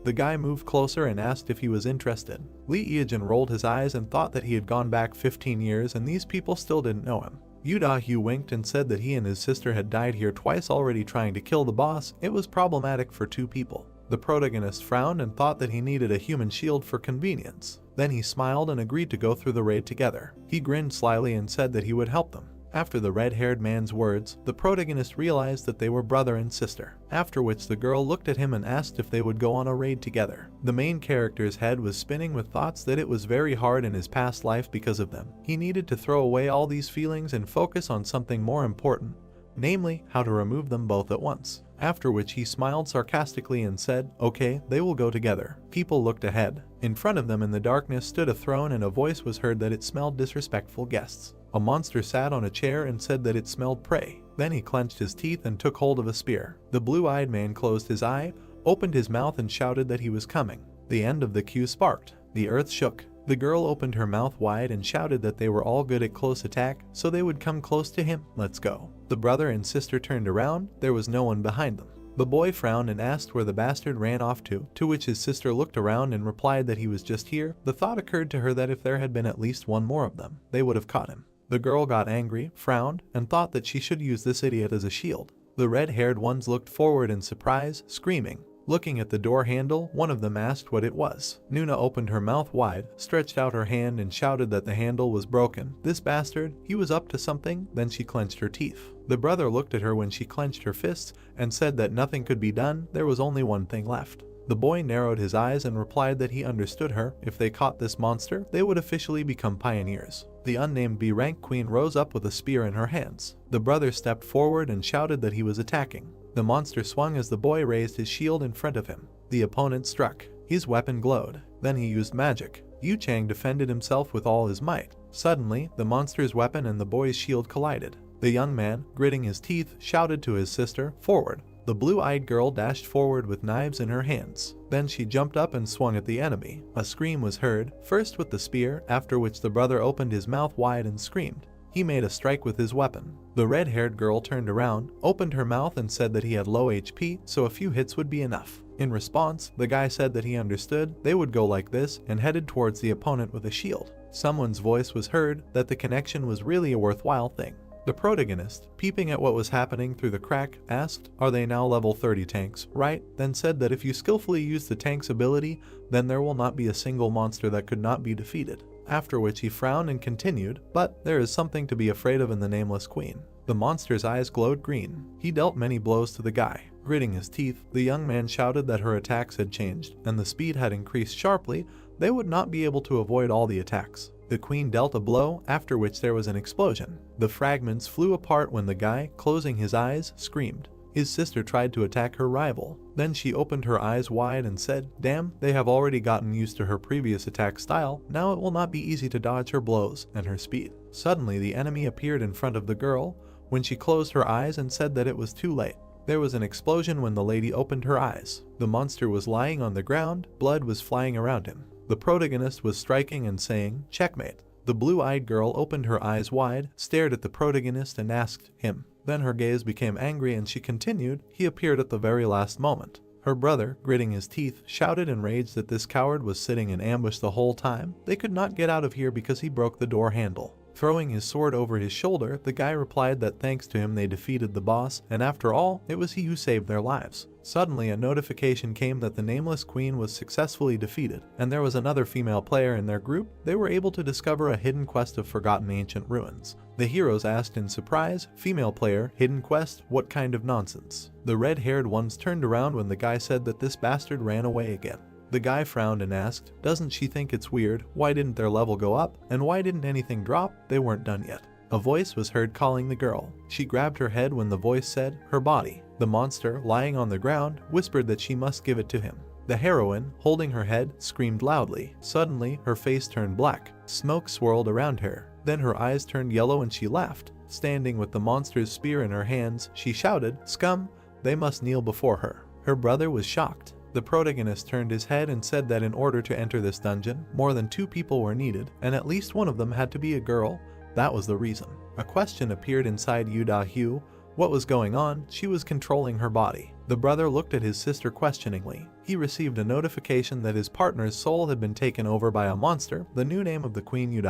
The guy moved closer and asked if he was interested. Lee Eajin rolled his eyes and thought that he had gone back 15 years and these people still didn't know him. Yu Da-hyu winked and said that he and his sister had died here twice already trying to kill the boss. It was problematic for two people. The protagonist frowned and thought that he needed a human shield for convenience. Then he smiled and agreed to go through the raid together. He grinned slyly and said that he would help them. After the red-haired man's words, the protagonist realized that they were brother and sister, after which the girl looked at him and asked if they would go on a raid together. The main character's head was spinning with thoughts that it was very hard in his past life because of them. He needed to throw away all these feelings and focus on something more important, namely, how to remove them both at once. After which he smiled sarcastically and said, "Okay, they will go together." People looked ahead. In front of them in the darkness stood a throne and a voice was heard that it smelled disrespectful guests. A monster sat on a chair and said that it smelled prey. Then he clenched his teeth and took hold of a spear. The blue-eyed man closed his eye, opened his mouth and shouted that he was coming. The end of the queue sparked. The earth shook. The girl opened her mouth wide and shouted that they were all good at close attack, so they would come close to him. Let's go. The brother and sister turned around. There was no one behind them. The boy frowned and asked where the bastard ran off to which his sister looked around and replied that he was just here. The thought occurred to her that if there had been at least one more of them, they would have caught him. The girl got angry, frowned, and thought that she should use this idiot as a shield. The red-haired ones looked forward in surprise, screaming. Looking at the door handle, one of them asked what it was. Nuna opened her mouth wide, stretched out her hand and shouted that the handle was broken. This bastard, he was up to something. Then she clenched her teeth. The brother looked at her when she clenched her fists and said that nothing could be done. There was only one thing left. The boy narrowed his eyes and replied that he understood her. If they caught this monster, they would officially become pioneers. The unnamed B-rank queen rose up with a spear in her hands. The brother stepped forward and shouted that he was attacking. The monster swung as the boy raised his shield in front of him. The opponent struck. His weapon glowed. Then he used magic. Yu Chang defended himself with all his might. Suddenly, the monster's weapon and the boy's shield collided. The young man, gritting his teeth, shouted to his sister, "Forward!" The blue-eyed girl dashed forward with knives in her hands. Then she jumped up and swung at the enemy. A scream was heard, first with the spear, after which the brother opened his mouth wide and screamed. He made a strike with his weapon. The red-haired girl turned around, opened her mouth and said that he had low HP, so a few hits would be enough. In response, the guy said that he understood. They would go like this and headed towards the opponent with a shield. Someone's voice was heard that the connection was really a worthwhile thing. The protagonist, peeping at what was happening through the crack, asked, "Are they now level 30 tanks, right?" Then said that if you skillfully use the tank's ability, then there will not be a single monster that could not be defeated. After which he frowned and continued, "But there is something to be afraid of in the nameless queen." The monster's eyes glowed green. He dealt many blows to the guy. Gritting his teeth, the young man shouted that her attacks had changed, and the speed had increased sharply. They would not be able to avoid all the attacks. The queen dealt a blow, after which there was an explosion. The fragments flew apart when the guy, closing his eyes, screamed. His sister tried to attack her rival. Then she opened her eyes wide and said, "Damn, they have already gotten used to her previous attack style. Now it will not be easy to dodge her blows and her speed." Suddenly the enemy appeared in front of the girl when she closed her eyes and said that it was too late. There was an explosion when the lady opened her eyes. The monster was lying on the ground, blood was flying around him. The protagonist was striking and saying, "Checkmate." The blue-eyed girl opened her eyes wide, stared at the protagonist and asked him. Then her gaze became angry and she continued, "He appeared at the very last moment." Her brother, gritting his teeth, shouted in rage that this coward was sitting in ambush the whole time. They could not get out of here because he broke the door handle. Throwing his sword over his shoulder, the guy replied that thanks to him they defeated the boss, and after all, it was he who saved their lives. Suddenly, a notification came that the nameless queen was successfully defeated, and there was another female player in their group. They were able to discover a hidden quest of forgotten ancient ruins. The heroes asked in surprise, "Female player, hidden quest, what kind of nonsense?" The red-haired ones turned around when the guy said that this bastard ran away again. The guy frowned and asked, "Doesn't she think it's weird? Why didn't their level go up? And why didn't anything drop? They weren't done yet." A voice was heard calling the girl. She grabbed her head when the voice said, "Her body." The monster, lying on the ground, whispered that she must give it to him. The heroine, holding her head, screamed loudly. Suddenly, her face turned black. Smoke swirled around her. Then her eyes turned yellow and she laughed. Standing with the monster's spear in her hands, she shouted, "Scum! They must kneel before her." Her brother was shocked. The protagonist turned his head and said that in order to enter this dungeon, more than 2 people were needed, and at least one of them had to be a girl. That was the reason. A question appeared inside Yu. What was going on? She was controlling her body. The brother looked at his sister questioningly. He received a notification that his partner's soul had been taken over by a monster, the new name of the queen Yu.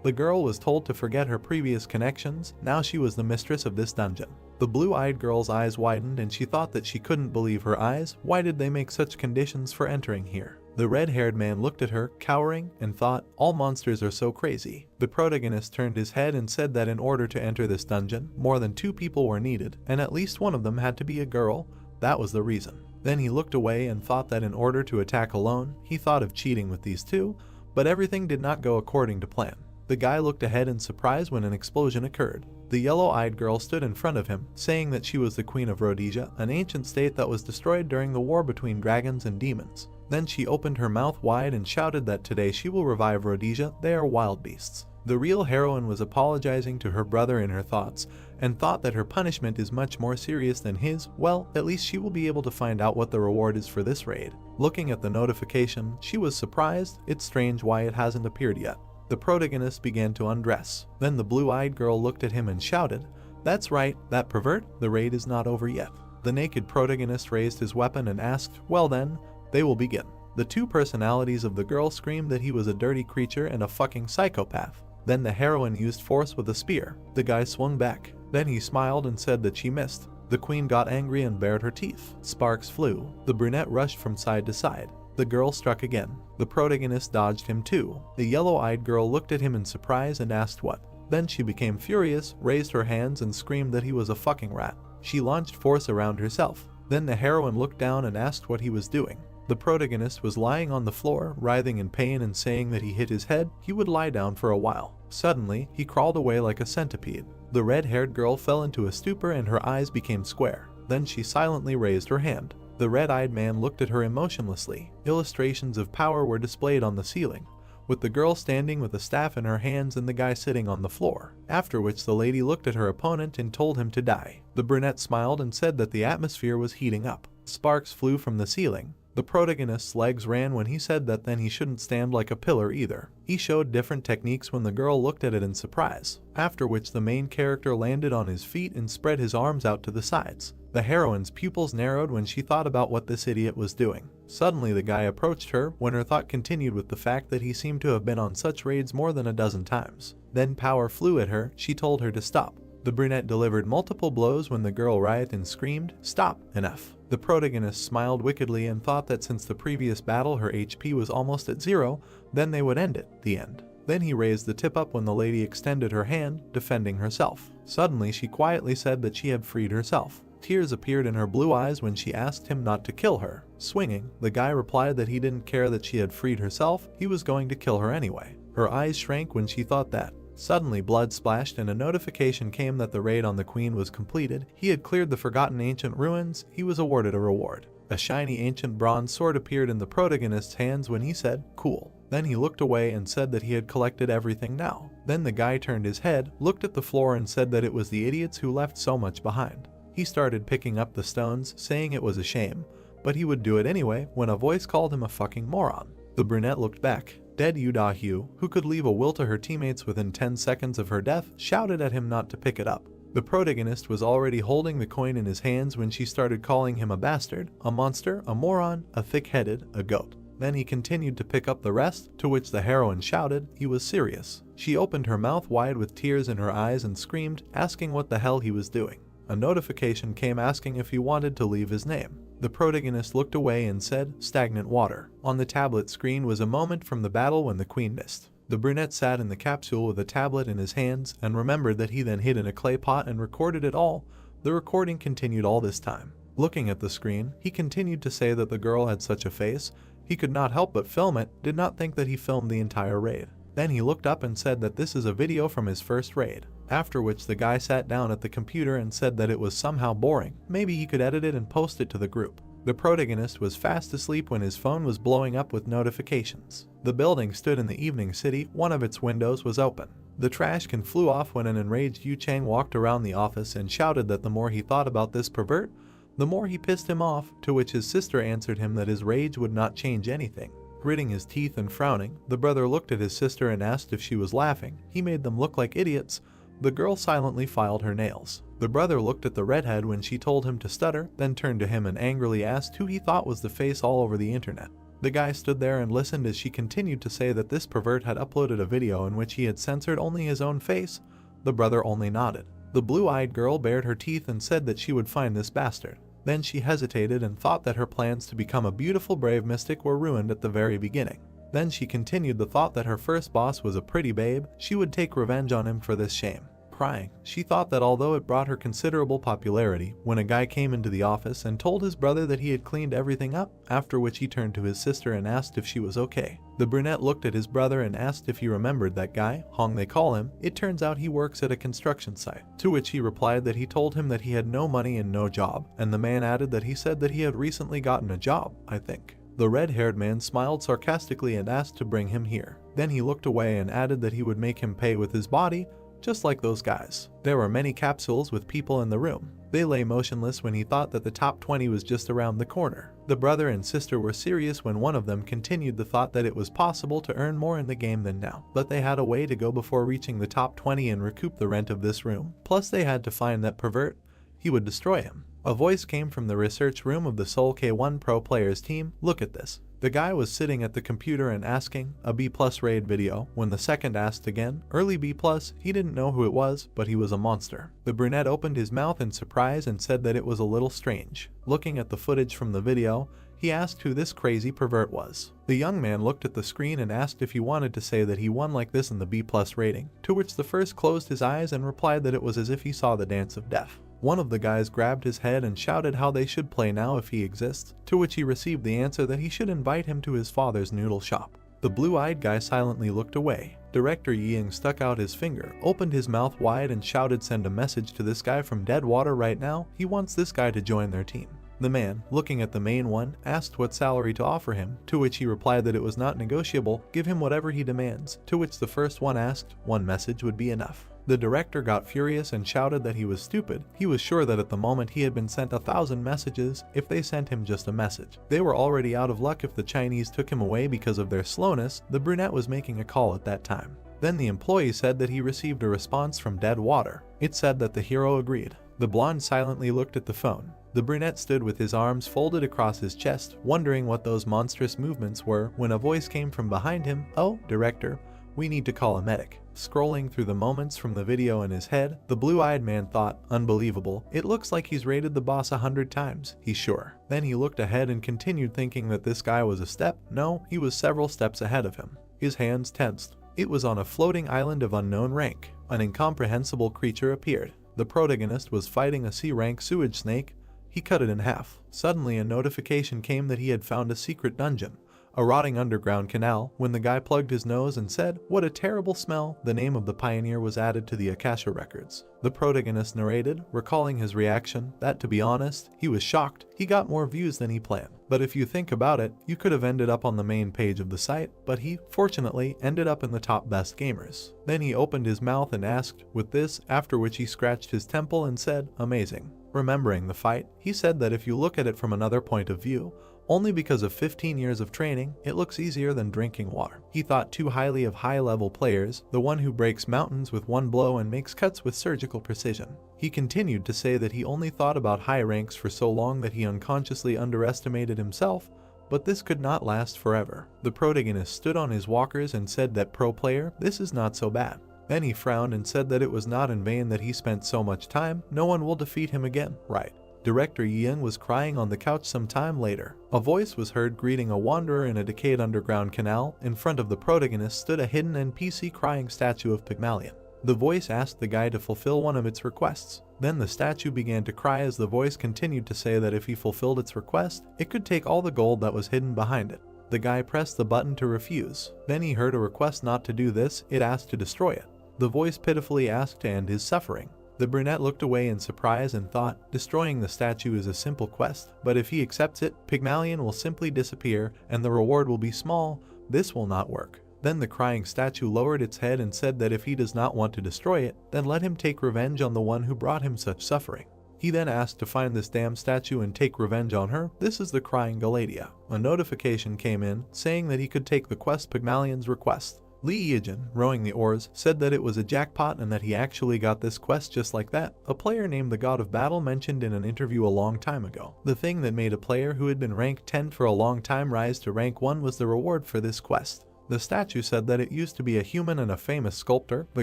The girl was told to forget her previous connections. Now she was the mistress of this dungeon. The blue-eyed girl's eyes widened and she thought that she couldn't believe her eyes. Why did they make such conditions for entering here? The red-haired man looked at her, cowering, and thought, all monsters are so crazy. The protagonist turned his head and said that in order to enter this dungeon, more than 2 people were needed, and at least one of them had to be a girl. That was the reason. Then he looked away and thought that in order to attack alone, he thought of cheating with these 2, but everything did not go according to plan. The guy looked ahead in surprise when an explosion occurred. The yellow-eyed girl stood in front of him, saying that she was the queen of Rhodesia, an ancient state that was destroyed during the war between dragons and demons. Then she opened her mouth wide and shouted that today she will revive Rhodesia. They are wild beasts. The real heroine was apologizing to her brother in her thoughts, and thought that her punishment is much more serious than his. Well, at least she will be able to find out what the reward is for this raid. Looking at the notification, she was surprised. It's strange why it hasn't appeared yet. The protagonist began to undress. Then the blue-eyed girl looked at him and shouted, "That's right, that pervert, the raid is not over yet." The naked protagonist raised his weapon and asked, "Well then, they will begin." The 2 personalities of the girl screamed that he was a dirty creature and a fucking psychopath. Then the heroine used force with a spear. The guy swung back. Then he smiled and said that she missed. The queen got angry and bared her teeth. Sparks flew. The brunette rushed from side to side. The girl struck again. The protagonist dodged him too. The yellow-eyed girl looked at him in surprise and asked what. Then she became furious, raised her hands and screamed that he was a fucking rat. She launched force around herself. Then the heroine looked down and asked what he was doing. The protagonist was lying on the floor, writhing in pain and saying that he hit his head. He would lie down for a while. Suddenly, he crawled away like a centipede. The red-haired girl fell into a stupor and her eyes became square. Then she silently raised her hand. The red-eyed man looked at her emotionlessly. Illustrations of power were displayed on the ceiling, with the girl standing with a staff in her hands and the guy sitting on the floor. After which the lady looked at her opponent and told him to die. The brunette smiled and said that the atmosphere was heating up. Sparks flew from the ceiling. The protagonist's legs ran when he said that then he shouldn't stand like a pillar either. He showed different techniques when the girl looked at it in surprise, after which the main character landed on his feet and spread his arms out to the sides. The heroine's pupils narrowed when she thought about what this idiot was doing. Suddenly the guy approached her when her thought continued with the fact that he seemed to have been on such raids more than a dozen times. Then power flew at her. She told her to stop. The brunette delivered multiple blows when the girl writhed and screamed, "Stop, enough." The protagonist smiled wickedly and thought that since the previous battle her HP was almost at 0, then they would end it, the end. Then he raised the tip up when the lady extended her hand, defending herself. Suddenly she quietly said that she had freed herself. Tears appeared in her blue eyes when she asked him not to kill her. Swinging, the guy replied that he didn't care that she had freed herself, he was going to kill her anyway. Her eyes shrank when she thought that. Suddenly blood splashed and a notification came that the raid on the queen was completed. He had cleared the forgotten ancient ruins. He was awarded a reward. A shiny ancient bronze sword appeared in the protagonist's hands when he said, "Cool." Then he looked away and said that he had collected everything now. Then the guy turned his head, looked at the floor and said that it was the idiots who left so much behind. He started picking up the stones, saying it was a shame, but he would do it anyway when a voice called him a fucking moron. The brunette looked back. Dead Yu, who could leave a will to her teammates within 10 seconds of her death, shouted at him not to pick it up. The protagonist was already holding the coin in his hands when she started calling him a bastard, a monster, a moron, a thick-headed, a goat. Then he continued to pick up the rest, to which the heroine shouted he was serious. She opened her mouth wide with tears in her eyes and screamed, asking what the hell he was doing. A notification came asking if he wanted to leave his name. The protagonist looked away and said, stagnant water. On the tablet screen was a moment from the battle when the queen missed. The brunette sat in the capsule with a tablet in his hands and remembered that he then hid in a clay pot and recorded it all. The recording continued all this time. Looking at the screen, he continued to say that the girl had such a face, he could not help but film it, did not think that he filmed the entire raid. Then he looked up and said that this is a video from his first raid. After which the guy sat down at the computer and said that it was somehow boring, maybe he could edit it and post it to the group. The protagonist was fast asleep when his phone was blowing up with notifications. The building stood in the evening city, one of its windows was open. The trash can flew off when an enraged Yu Chang walked around the office and shouted that the more he thought about this pervert, the more he pissed him off, to which his sister answered him that his rage would not change anything. Gritting his teeth and frowning, the brother looked at his sister and asked if she was laughing. He made them look like idiots. The girl silently filed her nails. The brother looked at the redhead when she told him to stutter, then turned to him and angrily asked who he thought was the face all over the internet. The guy stood there and listened as she continued to say that this pervert had uploaded a video in which he had censored only his own face. The brother only nodded. The blue-eyed girl bared her teeth and said that she would find this bastard. Then she hesitated and thought that her plans to become a beautiful brave mystic were ruined at the very beginning. Then she continued the thought that her first boss was a pretty babe, she would take revenge on him for this shame. Crying, she thought that although it brought her considerable popularity, when a guy came into the office and told his brother that he had cleaned everything up, after which he turned to his sister and asked if she was okay. The brunette looked at his brother and asked if he remembered that guy, Hong they call him. It turns out he works at a construction site. To which he replied that he told him that he had no money and no job, and the man added that he said that he had recently gotten a job, I think. The red-haired man smiled sarcastically and asked to bring him here. Then he looked away and added that he would make him pay with his body, just like those guys. There were many capsules with people in the room. They lay motionless when he thought that the top 20 was just around the corner. The brother and sister were serious when one of them continued the thought that it was possible to earn more in the game than now, but they had a way to go before reaching the top 20 and recoup the rent of this room. Plus they had to find that pervert. He would destroy him. A voice came from the research room of the Seoul K1 Pro players team. Look at this. The guy was sitting at the computer and asking, a B+ raid video. When the second asked again, early B+, he didn't know who it was, but he was a monster. The brunette opened his mouth in surprise and said that it was a little strange. Looking at the footage from the video, he asked who this crazy pervert was. The young man looked at the screen and asked if he wanted to say that he won like this in the B+ rating, to which the first closed his eyes and replied that it was as if he saw the dance of death. One of the guys grabbed his head and shouted how they should play now if he exists, to which he received the answer that he should invite him to his father's noodle shop. The blue-eyed guy silently looked away. Director Ying stuck out his finger, opened his mouth wide and shouted, send a message to this guy from Deadwater right now, he wants this guy to join their team. The man, looking at the main one, asked what salary to offer him, to which he replied that it was not negotiable, give him whatever he demands, to which the first one asked, one message would be enough. The director got furious and shouted that he was stupid. He was sure that at the moment he had been sent 1,000 messages if they sent him just a message. They were already out of luck if the Chinese took him away because of their slowness. The brunette was making a call at that time. Then the employee said that he received a response from Deadwater. It said that the hero agreed. The blonde silently looked at the phone. The brunette stood with his arms folded across his chest, wondering what those monstrous movements were, when a voice came from behind him. Oh, director, we need to call a medic. Scrolling through the moments from the video in his head, the blue-eyed man thought, unbelievable, it looks like he's raided the boss 100 times, he's sure. Then he looked ahead and continued thinking that this guy was a step. No, he was several steps ahead of him. His hands tensed. It was on a floating island of unknown rank. An incomprehensible creature appeared. The protagonist was fighting a C-rank sewage snake. He cut it in half. Suddenly a notification came that he had found a secret dungeon, a rotting underground canal. When the guy plugged his nose and said, what a terrible smell, the name of the pioneer was added to the Akasha records. The protagonist narrated, recalling his reaction, that to be honest, he was shocked. He got more views than he planned. But if you think about it, you could have ended up on the main page of the site, but he, fortunately, ended up in the top best gamers. Then he opened his mouth and asked, with this, after which he scratched his temple and said, amazing. Remembering the fight, he said that if you look at it from another point of view, only because of 15 years of training, it looks easier than drinking water. He thought too highly of high-level players, the one who breaks mountains with one blow and makes cuts with surgical precision. He continued to say that he only thought about high ranks for so long that he unconsciously underestimated himself, But this could not last forever. The protagonist stood on his walkers and said that, "Pro player, this is not so bad." Then he frowned and said that it was not in vain that he spent so much time, no one will defeat him again, right? Director Yoon was crying on the couch some time later. A voice was heard greeting a wanderer in a decayed underground canal. In front of the protagonist stood a hidden NPC crying statue of Pygmalion. The voice asked the guy to fulfill one of its requests. Then the statue began to cry as the voice continued to say that if he fulfilled its request, it could take all the gold that was hidden behind it. The guy pressed the button to refuse. Then he heard a request not to do this. It asked to destroy it. The voice pitifully asked to end his suffering. The brunette looked away in surprise and thought, destroying the statue is a simple quest, but if he accepts it, Pygmalion will simply disappear and the reward will be small. This will not work. Then the crying statue lowered its head and said that if he does not want to destroy it, then let him take revenge on the one who brought him such suffering. He then asked to find this damn statue and take revenge on her. This is the crying Galatea. A notification came in saying that he could take the quest Pygmalion's request. Lee Yejin, rowing the oars, said that it was a jackpot and that he actually got this quest just like that. A player named the God of Battle mentioned in an interview a long time ago. The thing that made a player who had been ranked 10 for a long time rise to rank 1 was the reward for this quest. The statue said that it used to be a human and a famous sculptor. The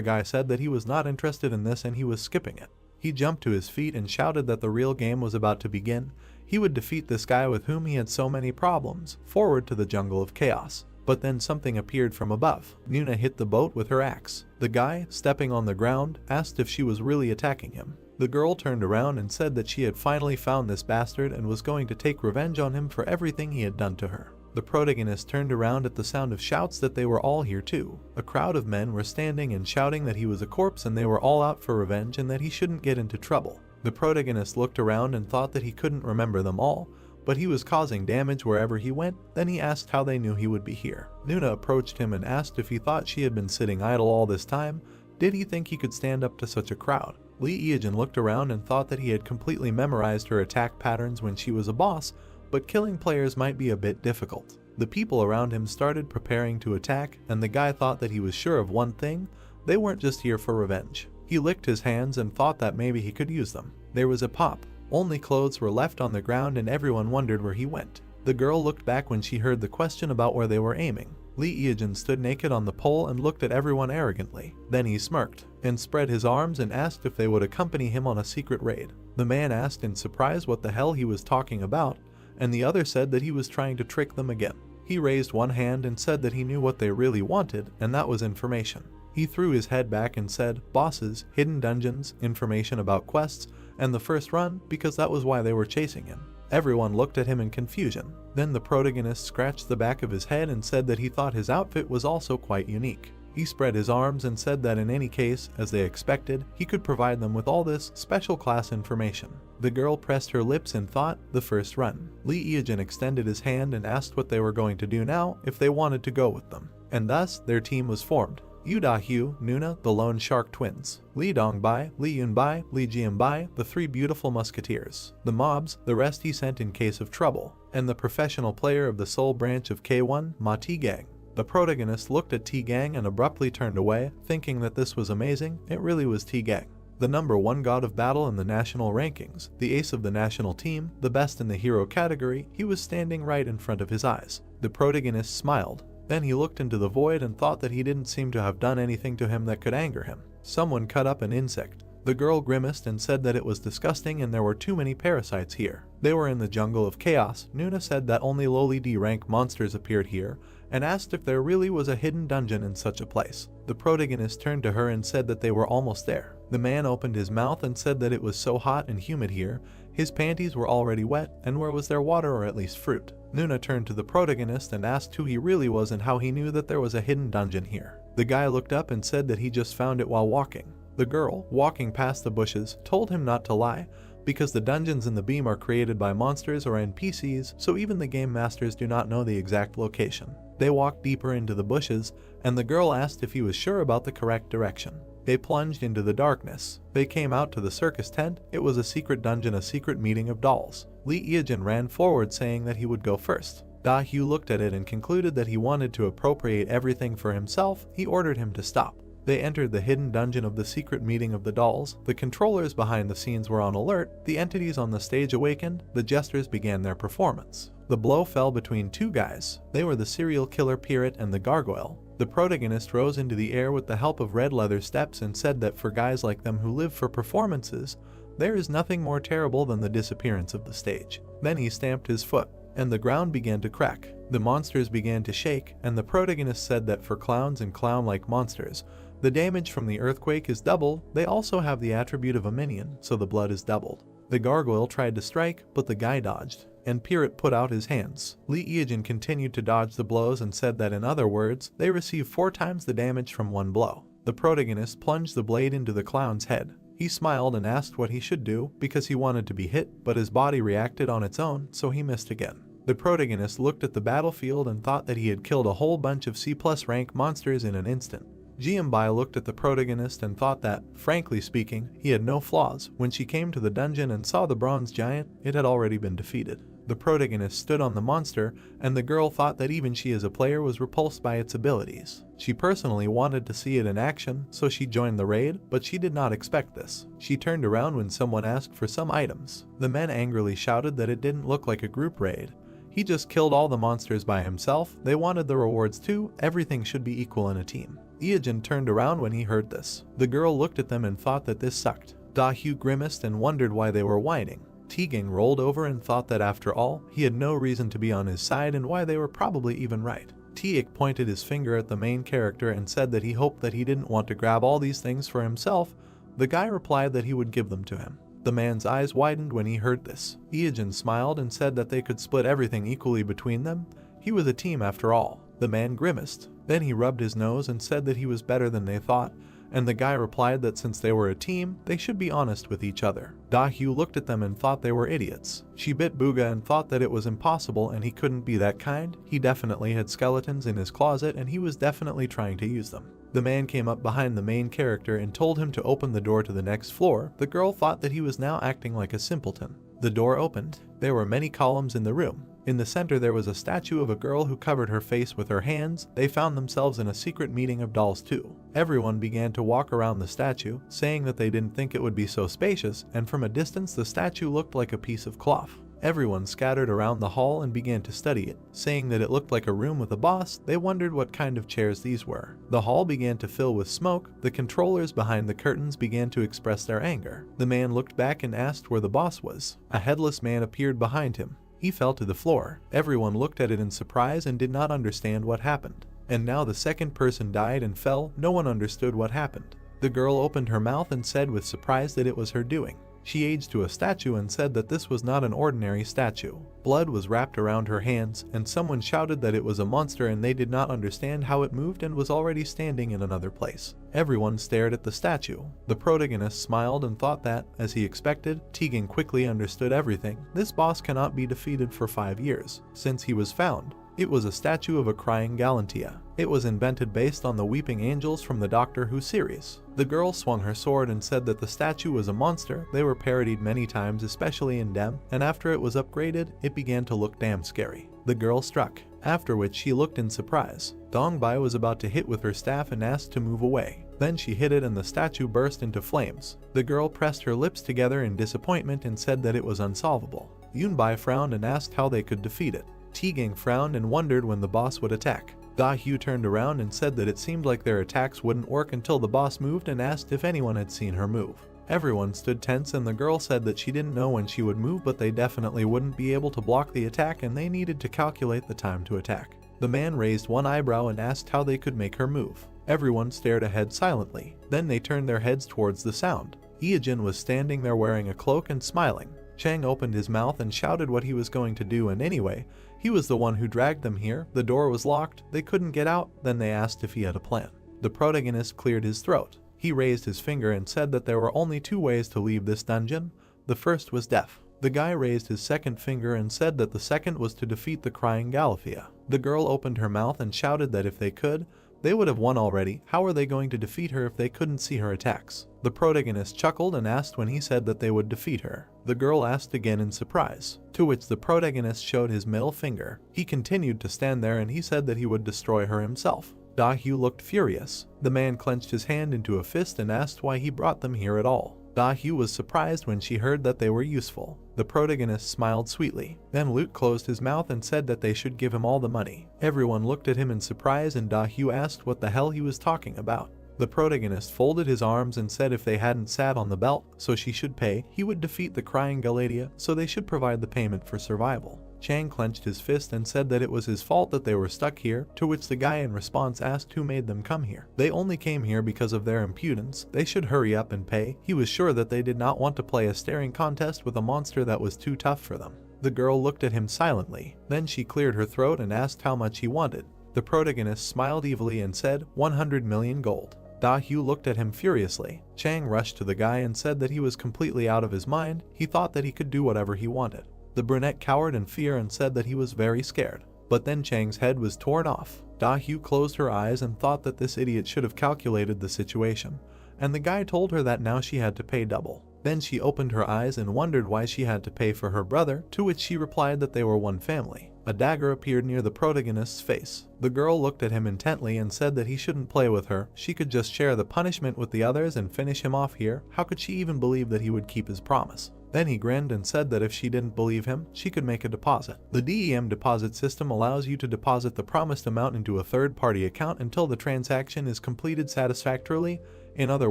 guy said that he was not interested in this and he was skipping it. He jumped to his feet and shouted that the real game was about to begin. He would defeat this guy with whom he had so many problems. Forward to the jungle of chaos. But then something appeared from above. Nuna hit the boat with her axe. The guy, stepping on the ground, asked if she was really attacking him. The girl turned around and said that she had finally found this bastard and was going to take revenge on him for everything he had done to her. The protagonist turned around at the sound of shouts that they were all here too. A crowd of men were standing and shouting that he was a corpse and they were all out for revenge and that he shouldn't get into trouble. The protagonist looked around and thought that he couldn't remember them all, but he was causing damage wherever he went. Then he asked how they knew he would be here. Nuna approached him and asked if he thought she had been sitting idle all this time. Did he think he could stand up to such a crowd? Lee Yejin looked around and thought that he had completely memorized her attack patterns when she was a boss, but killing players might be a bit difficult. The people around him started preparing to attack, and the guy thought that he was sure of one thing: they weren't just here for revenge. He licked his hands and thought that maybe he could use them. There was a pop. Only clothes were left on the ground and everyone wondered where he went. The girl looked back when she heard the question about where they were aiming. Lee Yejin stood naked on the pole and looked at everyone arrogantly. Then he smirked and spread his arms and asked if they would accompany him on a secret raid. The man asked in surprise what the hell he was talking about, and the other said that he was trying to trick them again. He raised one hand and said that he knew what they really wanted, and that was information. He threw his head back and said, bosses, hidden dungeons, information about quests, and the first run, because that was why they were chasing him. Everyone looked at him in confusion. Then the protagonist scratched the back of his head and said that he thought his outfit was also quite unique. He spread his arms and said that in any case, as they expected, he could provide them with all this special class information. The girl pressed her lips and thought, the first run. Lee Yejin extended his hand and asked what they were going to do now if they wanted to go with them. And thus, their team was formed. Yu Da-hyu, Nuna, the Lone Shark Twins, Lee Dong-bai, Lee Yun-bai, Lee Jian-bai, the three beautiful musketeers, the mobs, the rest he sent in case of trouble, and the professional player of the sole branch of K1, Ma T-Gang. The protagonist looked at T-Gang and abruptly turned away, thinking that this was amazing. It really was T-Gang. The #1 god of battle in the national rankings, the ace of the national team, the best in the hero category, he was standing right in front of his eyes. The protagonist smiled. Then he looked into the void and thought that he didn't seem to have done anything to him that could anger him. Someone cut up an insect. The girl grimaced and said that it was disgusting and there were too many parasites here. They were in the jungle of chaos. Nuna said that only lowly D-rank monsters appeared here and asked if there really was a hidden dungeon in such a place. The protagonist turned to her and said that they were almost there. The man opened his mouth and said that it was so hot and humid here, his panties were already wet, and where was there water or at least fruit? Nuna turned to the protagonist and asked who he really was and how he knew that there was a hidden dungeon here. The guy looked up and said that he just found it while walking. The girl, walking past the bushes, told him not to lie, because the dungeons in the beam are created by monsters or NPCs, so even the game masters do not know the exact location. They walked deeper into the bushes, and the girl asked if he was sure about the correct direction. They plunged into the darkness. They came out to the circus tent. It was a secret dungeon, a secret meeting of dolls. Lee Yejin ran forward saying that he would go first. Da-hyu looked at it and concluded that he wanted to appropriate everything for himself. He ordered him to stop. They entered the hidden dungeon of the secret meeting of the dolls. The controllers behind the scenes were on alert, the entities on the stage awakened, the jesters began their performance. The blow fell between two guys. They were the serial killer pirate and the gargoyle. The protagonist rose into the air with the help of red leather steps and said that for guys like them who live for performances, there is nothing more terrible than the disappearance of the stage. Then he stamped his foot, and the ground began to crack. The monsters began to shake, and the protagonist said that for clowns and clown-like monsters, the damage from the earthquake is double. They also have the attribute of a minion, so the blood is doubled. The gargoyle tried to strike, but the guy dodged, and Pirate put out his hands. Lee Eojin continued to dodge the blows and said that in other words, they receive 4 times the damage from one blow. The protagonist plunged the blade into the clown's head. He smiled and asked what he should do because he wanted to be hit, but his body reacted on its own, so he missed again. The protagonist looked at the battlefield and thought that he had killed a whole bunch of C+ rank monsters in an instant. Jianbai looked at the protagonist and thought that, frankly speaking, he had no flaws. When she came to the dungeon and saw the bronze giant, it had already been defeated. The protagonist stood on the monster, and the girl thought that even she as a player was repulsed by its abilities. She personally wanted to see it in action, so she joined the raid, but she did not expect this. She turned around when someone asked for some items. The men angrily shouted that it didn't look like a group raid. He just killed all the monsters by himself. They wanted the rewards too. Everything should be equal in a team. Eojin turned around when he heard this. The girl looked at them and thought that this sucked. Dahyu grimaced and wondered why they were whining. Tegang rolled over and thought that after all, he had no reason to be on his side and why they were probably even right. Tiik pointed his finger at the main character and said that he hoped that he didn't want to grab all these things for himself. The guy replied that he would give them to him. The man's eyes widened when he heard this. Eojin smiled and said that they could split everything equally between them. He was a team after all. The man grimaced. Then he rubbed his nose and said that he was better than they thought, and the guy replied that since they were a team, they should be honest with each other. Dahyu looked at them and thought they were idiots. She bit Booga and thought that it was impossible and he couldn't be that kind. He definitely had skeletons in his closet and he was definitely trying to use them. The man came up behind the main character and told him to open the door to the next floor. The girl thought that he was now acting like a simpleton. The door opened. There were many columns in the room. In the center there was a statue of a girl who covered her face with her hands. They found themselves in a secret meeting of dolls too. Everyone began to walk around the statue, saying that they didn't think it would be so spacious, and from a distance the statue looked like a piece of cloth. Everyone scattered around the hall and began to study it, saying that it looked like a room with a boss. They wondered what kind of chairs these were. The hall began to fill with smoke. The controllers behind the curtains began to express their anger. The man looked back and asked where the boss was. A headless man appeared behind him. He fell to the floor. Everyone looked at it in surprise and did not understand what happened. And now the second person died and fell. No one understood what happened. The girl opened her mouth and said with surprise that it was her doing. She aged to a statue and said that this was not an ordinary statue. Blood was wrapped around her hands, and someone shouted that it was a monster and they did not understand how it moved and was already standing in another place. Everyone stared at the statue. The protagonist smiled and thought that, as he expected, Tegan quickly understood everything. This boss cannot be defeated for 5 years, since he was found. It was a statue of a crying Galantia. It was invented based on the Weeping Angels from the Doctor Who series. The girl swung her sword and said that the statue was a monster. They were parodied many times, especially in Dem, and after it was upgraded, it began to look damn scary. The girl struck, after which she looked in surprise. Dongbai was about to hit with her staff and asked to move away. Then she hit it and the statue burst into flames. The girl pressed her lips together in disappointment and said that it was unsolvable. Yunbai frowned and asked how they could defeat it. Tegang frowned and wondered when the boss would attack. Dahyu turned around and said that it seemed like their attacks wouldn't work until the boss moved and asked if anyone had seen her move. Everyone stood tense and the girl said that she didn't know when she would move, but they definitely wouldn't be able to block the attack and they needed to calculate the time to attack. The man raised one eyebrow and asked how they could make her move. Everyone stared ahead silently. Then they turned their heads towards the sound. Eojin was standing there wearing a cloak and smiling. Chang opened his mouth and shouted what he was going to do, and anyway, he was the one who dragged them here. The door was locked, they couldn't get out. Then they asked if he had a plan. The protagonist cleared his throat. He raised his finger and said that there were only 2 ways to leave this dungeon. The first was death. The guy raised his second finger and said that the second was to defeat the crying Galathea. The girl opened her mouth and shouted that if they could, they would have won already. How are they going to defeat her if they couldn't see her attacks? The protagonist chuckled and asked when he said that they would defeat her. The girl asked again in surprise, to which the protagonist showed his middle finger. He continued to stand there and he said that he would destroy her himself. Da-hyu looked furious. The man clenched his hand into a fist and asked why he brought them here at all. Da-hyu was surprised when she heard that they were useful. The protagonist smiled sweetly. Then Lute closed his mouth and said that they should give him all the money. Everyone looked at him in surprise and Da-hyu asked what the hell he was talking about. The protagonist folded his arms and said if they hadn't sat on the belt, so she should pay, he would defeat the crying Galatea, so they should provide the payment for survival. Chang clenched his fist and said that it was his fault that they were stuck here, to which the guy in response asked who made them come here. They only came here because of their impudence, they should hurry up and pay. He was sure that they did not want to play a staring contest with a monster that was too tough for them. The girl looked at him silently, then she cleared her throat and asked how much he wanted. The protagonist smiled evilly and said, 100 million gold. Da-hyu looked at him furiously. Chang rushed to the guy and said that he was completely out of his mind, he thought that he could do whatever he wanted. The brunette cowered in fear and said that he was very scared. But then Chang's head was torn off. Da-hyu closed her eyes and thought that this idiot should have calculated the situation, and the guy told her that now she had to pay double. Then she opened her eyes and wondered why she had to pay for her brother, to which she replied that they were one family. A dagger appeared near the protagonist's face. The girl looked at him intently and said that he shouldn't play with her, she could just share the punishment with the others and finish him off here. How could she even believe that he would keep his promise? Then he grinned and said that if she didn't believe him, she could make a deposit. The DEM deposit system allows you to deposit the promised amount into a third-party account until the transaction is completed satisfactorily. In other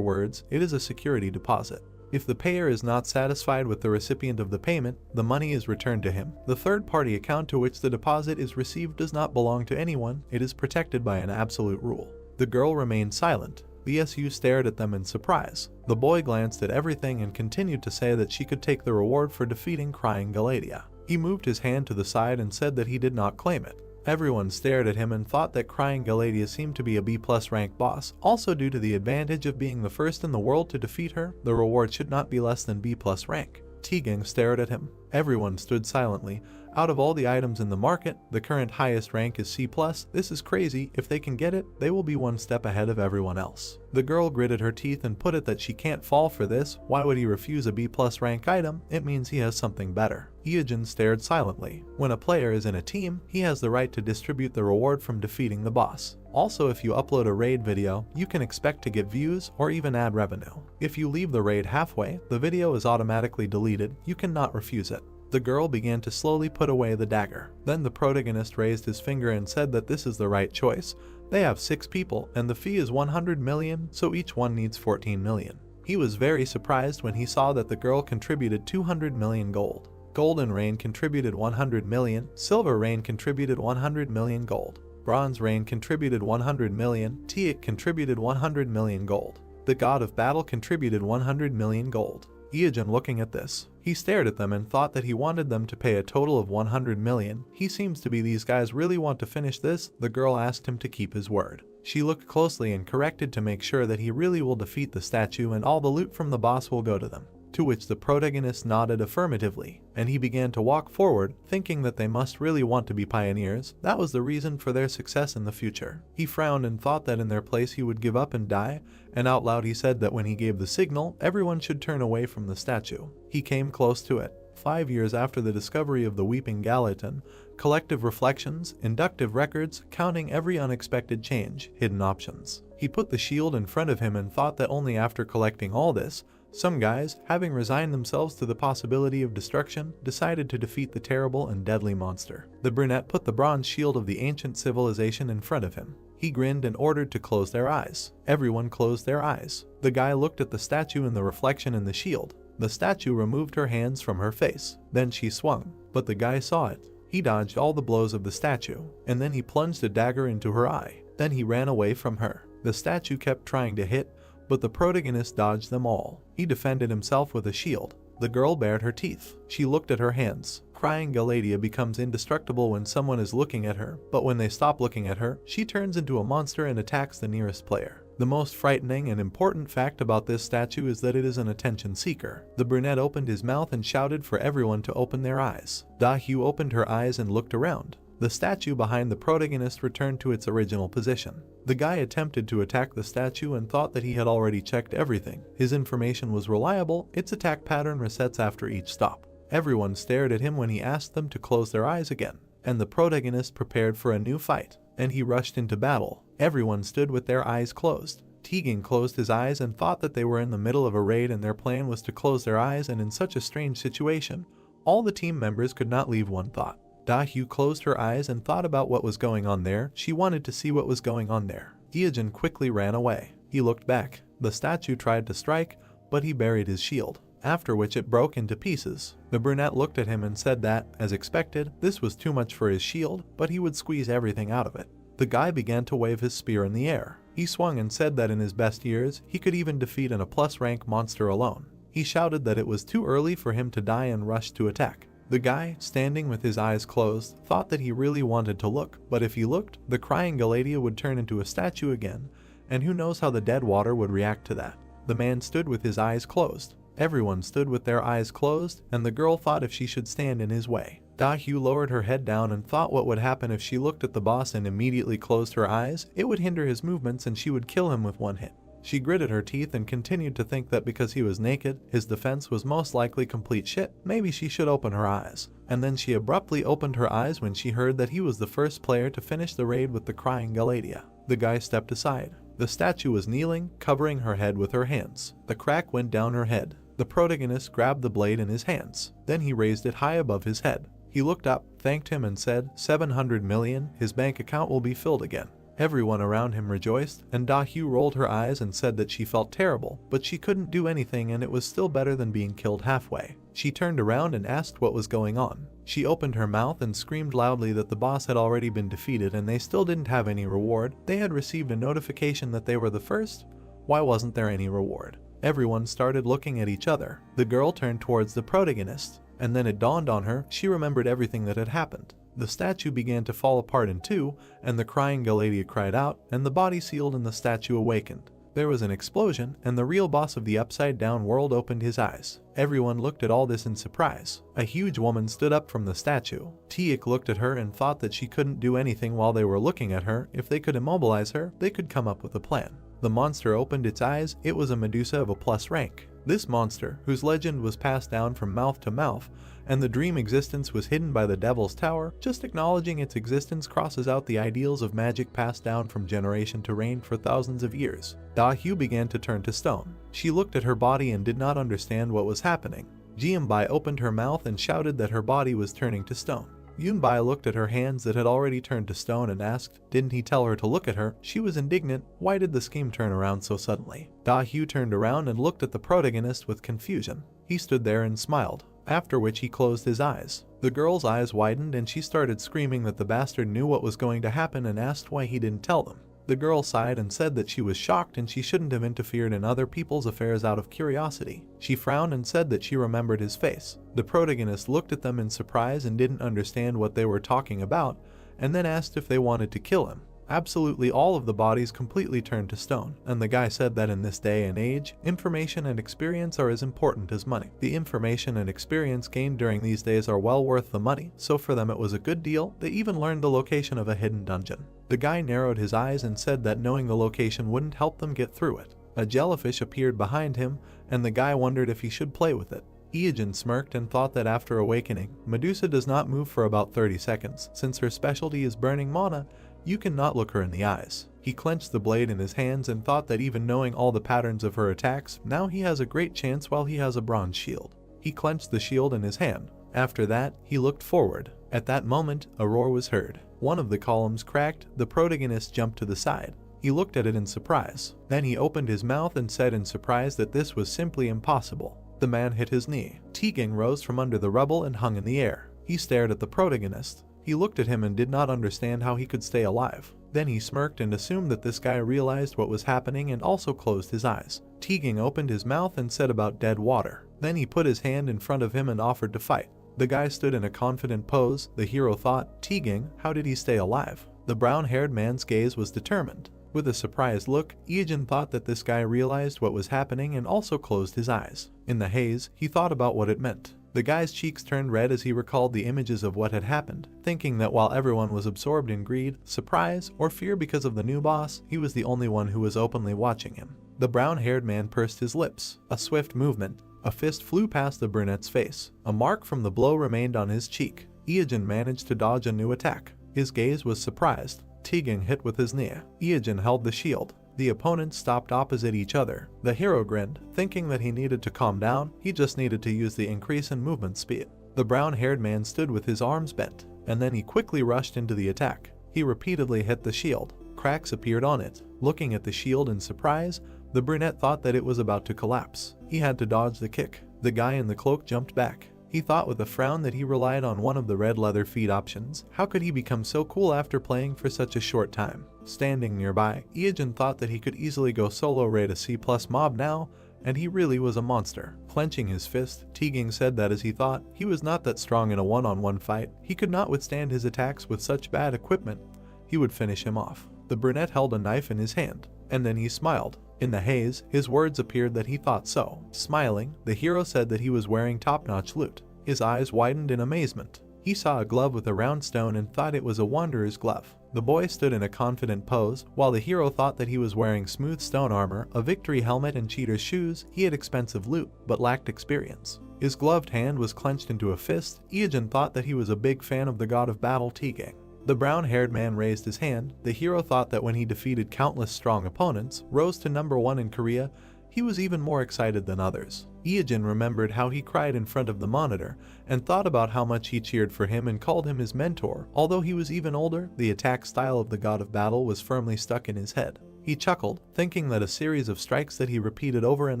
words, it is a security deposit. If the payer is not satisfied with the recipient of the payment, the money is returned to him. The third-party account to which the deposit is received does not belong to anyone, it is protected by an absolute rule. The girl remained silent. The SU stared at them in surprise. The boy glanced at everything and continued to say that she could take the reward for defeating crying Galatea. He moved his hand to the side and said that he did not claim it. Everyone stared at him and thought that crying Galatea seemed to be a B+ rank boss. Also due to the advantage of being the first in the world to defeat her, the reward should not be less than B+ rank. Tegang stared at him. Everyone stood silently. Out of all the items in the market, the current highest rank is C+. This is crazy. If they can get it, they will be one step ahead of everyone else. The girl gritted her teeth and put it that she can't fall for this. Why would he refuse a B+ rank item? It means he has something better. Iyajin stared silently. When a player is in a team, he has the right to distribute the reward from defeating the boss. Also, if you upload a raid video, you can expect to get views or even ad revenue. If you leave the raid halfway, the video is automatically deleted. You cannot refuse it. The girl began to slowly put away the dagger. Then the protagonist raised his finger and said that this is the right choice. They have 6 people and the fee is 100 million, so each one needs 14 million. He was very surprised when he saw that the girl contributed 200 million gold. Golden Rain contributed 100 million, Silver Rain contributed 100 million gold. Bronze Rain contributed 100 million, Teak contributed 100 million gold. The God of Battle contributed 100 million gold. Iyajin looking at this, he stared at them and thought that he wanted them to pay a total of 100 million. He seems to be these guys really want to finish this. The girl asked him to keep his word. She looked closely and corrected to make sure that he really will defeat the statue and all the loot from the boss will go to them. To which the protagonist nodded affirmatively, and he began to walk forward, thinking that they must really want to be pioneers. That was the reason for their success in the future. He frowned and thought that in their place he would give up and die, and out loud he said that when he gave the signal, everyone should turn away from the statue. He came close to it. 5 years after the discovery of the Weeping Galaton, collective reflections, inductive records, counting every unexpected change, hidden options. He put the shield in front of him and thought that only after collecting all this, some guys, having resigned themselves to the possibility of destruction, decided to defeat the terrible and deadly monster. The brunette put the bronze shield of the ancient civilization in front of him. He grinned and ordered to close their eyes. Everyone closed their eyes. The guy looked at the statue and the reflection in the shield. The statue removed her hands from her face. Then she swung, but the guy saw it. He dodged all the blows of the statue, and then he plunged a dagger into her eye. Then he ran away from her. The statue kept trying to hit, but the protagonist dodged them all. He defended himself with a shield. The girl bared her teeth. She looked at her hands. Crying Galatea becomes indestructible when someone is looking at her, but when they stop looking at her, she turns into a monster and attacks the nearest player. The most frightening and important fact about this statue is that it is an attention seeker. The brunette opened his mouth and shouted for everyone to open their eyes. Da-hyu opened her eyes and looked around. The statue behind the protagonist returned to its original position. The guy attempted to attack the statue and thought that he had already checked everything. His information was reliable, its attack pattern resets after each stop. Everyone stared at him when he asked them to close their eyes again, and the protagonist prepared for a new fight, and he rushed into battle. Everyone stood with their eyes closed. Tegan closed his eyes and thought that they were in the middle of a raid and their plan was to close their eyes, and in such a strange situation, all the team members could not leave one thought. Da-hyu closed her eyes and thought about what was going on there. She wanted to see what was going on there. Hyejin quickly ran away. He looked back. The statue tried to strike, but he buried his shield, after which it broke into pieces. The brunette looked at him and said that, as expected, this was too much for his shield, but he would squeeze everything out of it. The guy began to wave his spear in the air. He swung and said that in his best years, he could even defeat a plus rank monster alone. He shouted that it was too early for him to die and rushed to attack. The guy, standing with his eyes closed, thought that he really wanted to look, but if he looked, the crying Galadia would turn into a statue again, and who knows how the dead water would react to that. The man stood with his eyes closed. Everyone stood with their eyes closed, and the girl thought if she should stand in his way. Da-hyu lowered her head down and thought what would happen if she looked at the boss and immediately closed her eyes. It would hinder his movements and she would kill him with one hit. She gritted her teeth and continued to think that because he was naked, his defense was most likely complete shit. Maybe she should open her eyes. And then she abruptly opened her eyes when she heard that he was the first player to finish the raid with the crying Galadia. The guy stepped aside. The statue was kneeling, covering her head with her hands. The crack went down her head. The protagonist grabbed the blade in his hands. Then he raised it high above his head. He looked up, thanked him and said, 700 million, his bank account will be filled again. Everyone around him rejoiced, and Da-hyu rolled her eyes and said that she felt terrible, but she couldn't do anything and it was still better than being killed halfway. She turned around and asked what was going on. She opened her mouth and screamed loudly that the boss had already been defeated and they still didn't have any reward. They had received a notification that they were the first. Why wasn't there any reward? Everyone started looking at each other. The girl turned towards the protagonist, and then it dawned on her, she remembered everything that had happened. The statue began to fall apart in two, and the crying Galadia cried out, and the body sealed and the statue awakened. There was an explosion, and the real boss of the upside-down world opened his eyes. Everyone looked at all this in surprise. A huge woman stood up from the statue. Tiek looked at her and thought that she couldn't do anything while they were looking at her. If they could immobilize her, they could come up with a plan. The monster opened its eyes. It was a Medusa of a plus rank. This monster, whose legend was passed down from mouth to mouth, and the dream existence was hidden by the Devil's Tower, just acknowledging its existence crosses out the ideals of magic passed down from generation to reign for thousands of years. Da-hyu began to turn to stone. She looked at her body and did not understand what was happening. Jianbai opened her mouth and shouted that her body was turning to stone. Yunbai looked at her hands that had already turned to stone and asked, didn't he tell her to look at her? She was indignant. Why did the scheme turn around so suddenly? Da-hyu turned around and looked at the protagonist with confusion. He stood there and smiled, after which he closed his eyes. The girl's eyes widened and she started screaming that the bastard knew what was going to happen and asked why he didn't tell them. The girl sighed and said that she was shocked and she shouldn't have interfered in other people's affairs out of curiosity. She frowned and said that she remembered his face. The protagonist looked at them in surprise and didn't understand what they were talking about, and then asked if they wanted to kill him. Absolutely all of the bodies completely turned to stone, and the guy said that in this day and age, information and experience are as important as money. The information and experience gained during these days are well worth the money, so for them it was a good deal. They even learned the location of a hidden dungeon. The guy narrowed his eyes and said that knowing the location wouldn't help them get through it. A jellyfish appeared behind him, and the guy wondered if he should play with it. Hyejin smirked and thought that after awakening, Medusa does not move for about 30 seconds. Since her specialty is burning mana, you cannot look her in the eyes. He clenched the blade in his hands and thought that even knowing all the patterns of her attacks, now he has a great chance while he has a bronze shield. He clenched the shield in his hand. After that, he looked forward. At that moment, a roar was heard. One of the columns cracked. The protagonist jumped to the side. He looked at it in surprise. Then he opened his mouth and said in surprise that this was simply impossible. The man hit his knee. Tegan rose from under the rubble and hung in the air. He stared at the protagonist. He looked at him and did not understand how he could stay alive. Then he smirked and assumed that this guy realized what was happening and also closed his eyes. Tegan opened his mouth and said about dead water. Then he put his hand in front of him and offered to fight. The guy stood in a confident pose. The hero thought, Tegan, how did he stay alive? The brown-haired man's gaze was determined. With a surprised look, Hyejin thought that this guy realized what was happening and also closed his eyes. In the haze, he thought about what it meant. The guy's cheeks turned red as he recalled the images of what had happened, thinking that while everyone was absorbed in greed, surprise, or fear because of the new boss, he was the only one who was openly watching him. The brown-haired man pursed his lips. A swift movement. A fist flew past the brunette's face. A mark from the blow remained on his cheek. Hyejin managed to dodge a new attack. His gaze was surprised. Tegan hit with his knee. Iijin held the shield. The opponents stopped opposite each other. The hero grinned, thinking that he needed to calm down. He just needed to use the increase in movement speed. The brown-haired man stood with his arms bent, and then he quickly rushed into the attack. He repeatedly hit the shield. Cracks appeared on it. Looking at the shield in surprise, the brunette thought that it was about to collapse. He had to dodge the kick. The guy in the cloak jumped back. He thought with a frown that he relied on one of the red leather feet options. How could he become so cool after playing for such a short time? Standing nearby, Iijin thought that he could easily go solo raid a C+ mob now, and he really was a monster. Clenching his fist, Tegan said that as he thought, he was not that strong in a one-on-one fight. He could not withstand his attacks with such bad equipment. He would finish him off. The brunette held a knife in his hand, and then he smiled. In the haze, his words appeared that he thought so. Smiling, the hero said that he was wearing top-notch loot. His eyes widened in amazement. He saw a glove with a round stone and thought it was a wanderer's glove. The boy stood in a confident pose, while the hero thought that he was wearing smooth stone armor, a victory helmet and cheater's shoes. He had expensive loot, but lacked experience. His gloved hand was clenched into a fist. Iijin thought that he was a big fan of the god of battle Tegan. The brown-haired man raised his hand. The hero thought that when he defeated countless strong opponents, rose to number 1 in Korea, he was even more excited than others. Iijin remembered how he cried in front of the monitor, and thought about how much he cheered for him and called him his mentor. Although he was even older, the attack style of the god of battle was firmly stuck in his head. He chuckled, thinking that a series of strikes that he repeated over and